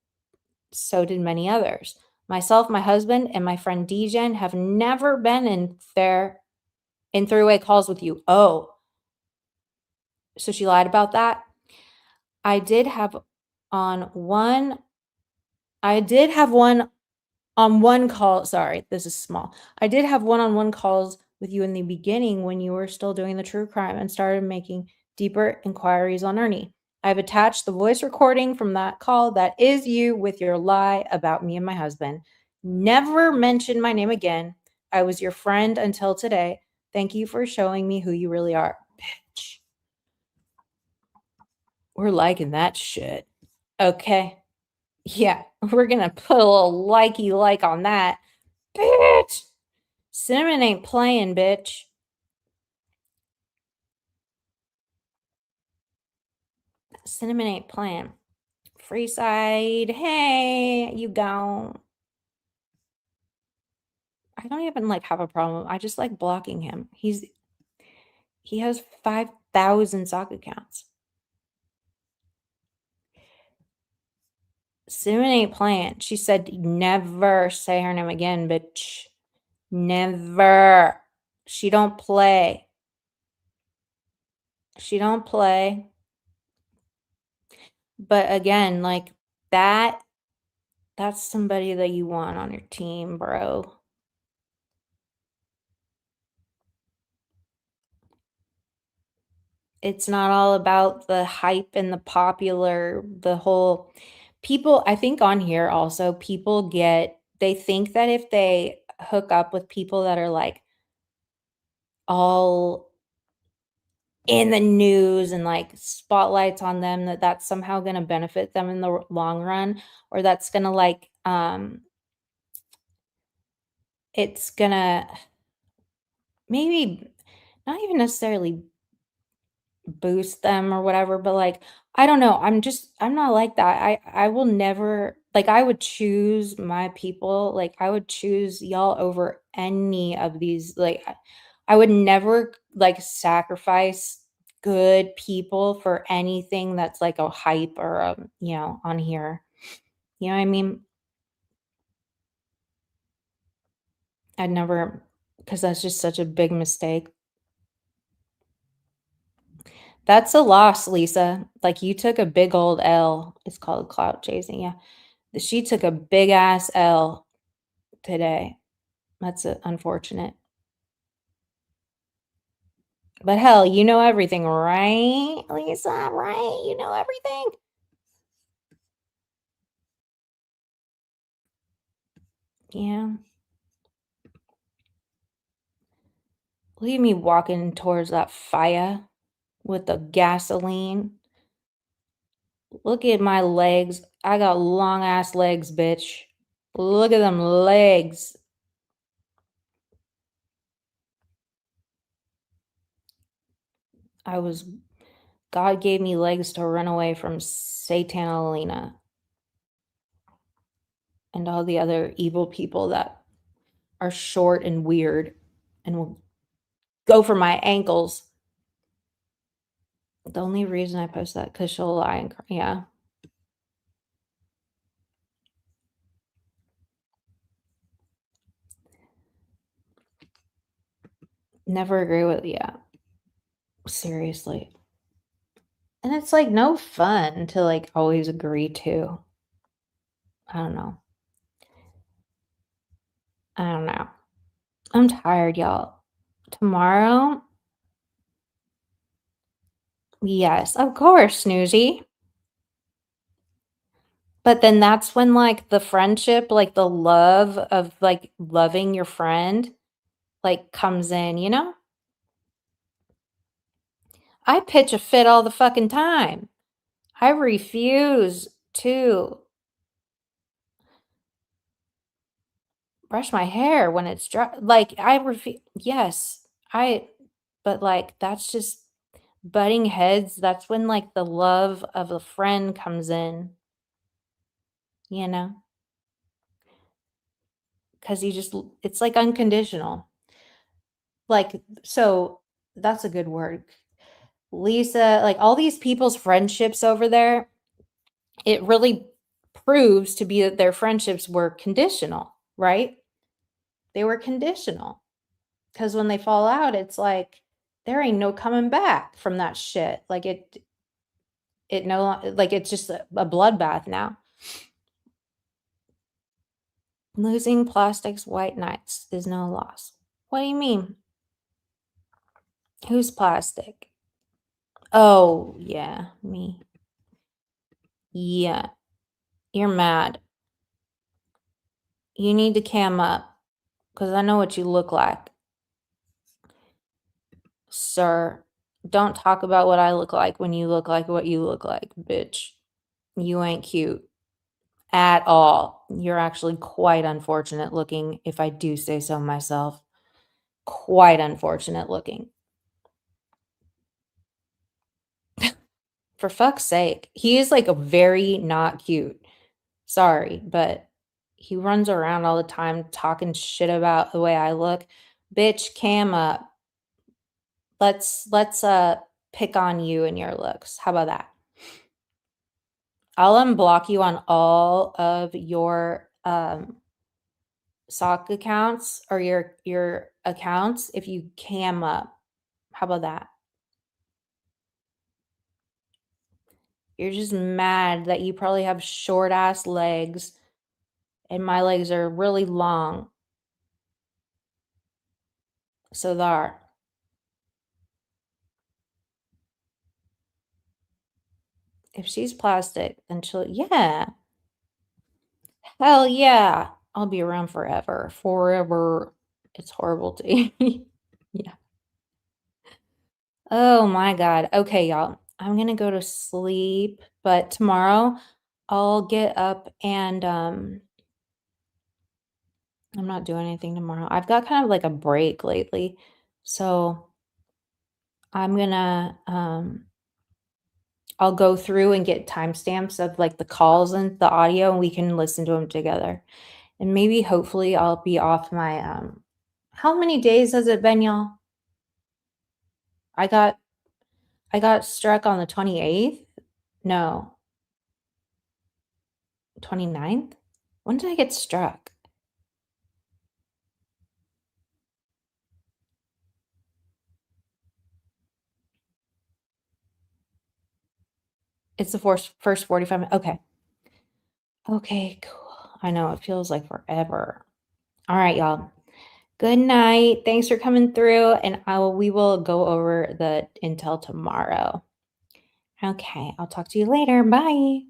So did many others. Myself, my husband, and my friend Degen have never been in three-way calls with you. Oh, so she lied about that? I did have one on one call. Sorry, this is small. I did have one-on-one calls with you in the beginning when you were still doing the true crime and started making deeper inquiries on Ernie. I've attached the voice recording from that call. That is you with your lie about me and my husband. Never mention my name again. I was your friend until today. Thank you for showing me who you really are. Bitch. We're liking that shit. Okay. Yeah, we're gonna put a little likey like on that. Bitch! Cinnamon ain't playing, bitch. Cinnamon ain't playing. Freeside, hey, you go. I don't even like have a problem. I just like blocking him. He has 5,000 sock accounts. Cinnamon ain't playing. She said, never say her name again, bitch. Never. She don't play. She don't play. But again, like that's somebody that you want on your team, bro. It's not all about the hype and the popular, the whole people. I think on here also people they think that if they hook up with people that are like all in the news and like spotlights on them, that's somehow going to benefit them in the long run, or that's going to like it's going to maybe not even necessarily boost them or whatever, but like I don't know, I'm not like that. I will never, like, I would choose my people, like I would choose y'all over any of these, like I would never like sacrifice good people for anything that's like a hype or on here. You know what I mean? I'd never, because that's just such a big mistake. That's a loss, Lisa. Like you took a big old L. It's called clout chasing. Yeah. She took a big ass L today. That's unfortunate. But hell, you know everything, right, Lisa? Right? You know everything. Yeah. Look at me walking towards that fire with the gasoline. Look at my legs. I got long ass legs, bitch. Look at them legs. God gave me legs to run away from Satan Alina and all the other evil people that are short and weird and will go for my ankles. The only reason I post that because she'll lie and cry. Yeah. Never agree with, yeah. Seriously. And it's like no fun to like always agree to. I don't know. I'm tired, y'all. Tomorrow? Yes, of course, Snoozy. But then that's when like the friendship, like the love of like loving your friend, like comes in, you know? I pitch a fit all the fucking time. I refuse to brush my hair when it's dry. Like I refuse. Yes, but like that's just butting heads. That's when like the love of a friend comes in, you know? Because it's like unconditional. Like, so that's a good word. Lisa, like all these people's friendships over there, it really proves to be that their friendships were conditional, right? They were conditional. Because when they fall out, it's like there ain't no coming back from that shit. Like it's just a bloodbath now. Losing plastic's white knights is no loss. What do you mean? Who's plastic? Oh, yeah, me. Yeah, you're mad. You need to cam up because I know what you look like. Sir, don't talk about what I look like when you look like what you look like, bitch. You ain't cute at all. You're actually quite unfortunate looking, if I do say so myself. Quite unfortunate looking. For fuck's sake. He is like a very not cute. Sorry, but he runs around all the time talking shit about the way I look. Bitch, cam up. Let's pick on you and your looks. How about that? I'll unblock you on all of your sock accounts or your accounts if you cam up. How about that? You're just mad that you probably have short ass legs and my legs are really long. So there. If she's plastic, then yeah. Hell yeah. I'll be around forever. Forever. It's horrible to yeah. Oh my God. Okay, y'all. I'm gonna go to sleep, but tomorrow I'll get up and I'm not doing anything tomorrow. I've got kind of like a break lately. So I'm gonna I'll go through and get timestamps of like the calls and the audio and we can listen to them together. And maybe hopefully I'll be off my how many days has it been, y'all? I got struck on the 28th? No. 29th? When did I get struck? It's the first 45 minutes. Okay. Okay, cool. I know it feels like forever. All right, y'all. Good night. Thanks for coming through, and we will go over the intel tomorrow. Okay, I'll talk to you later. Bye.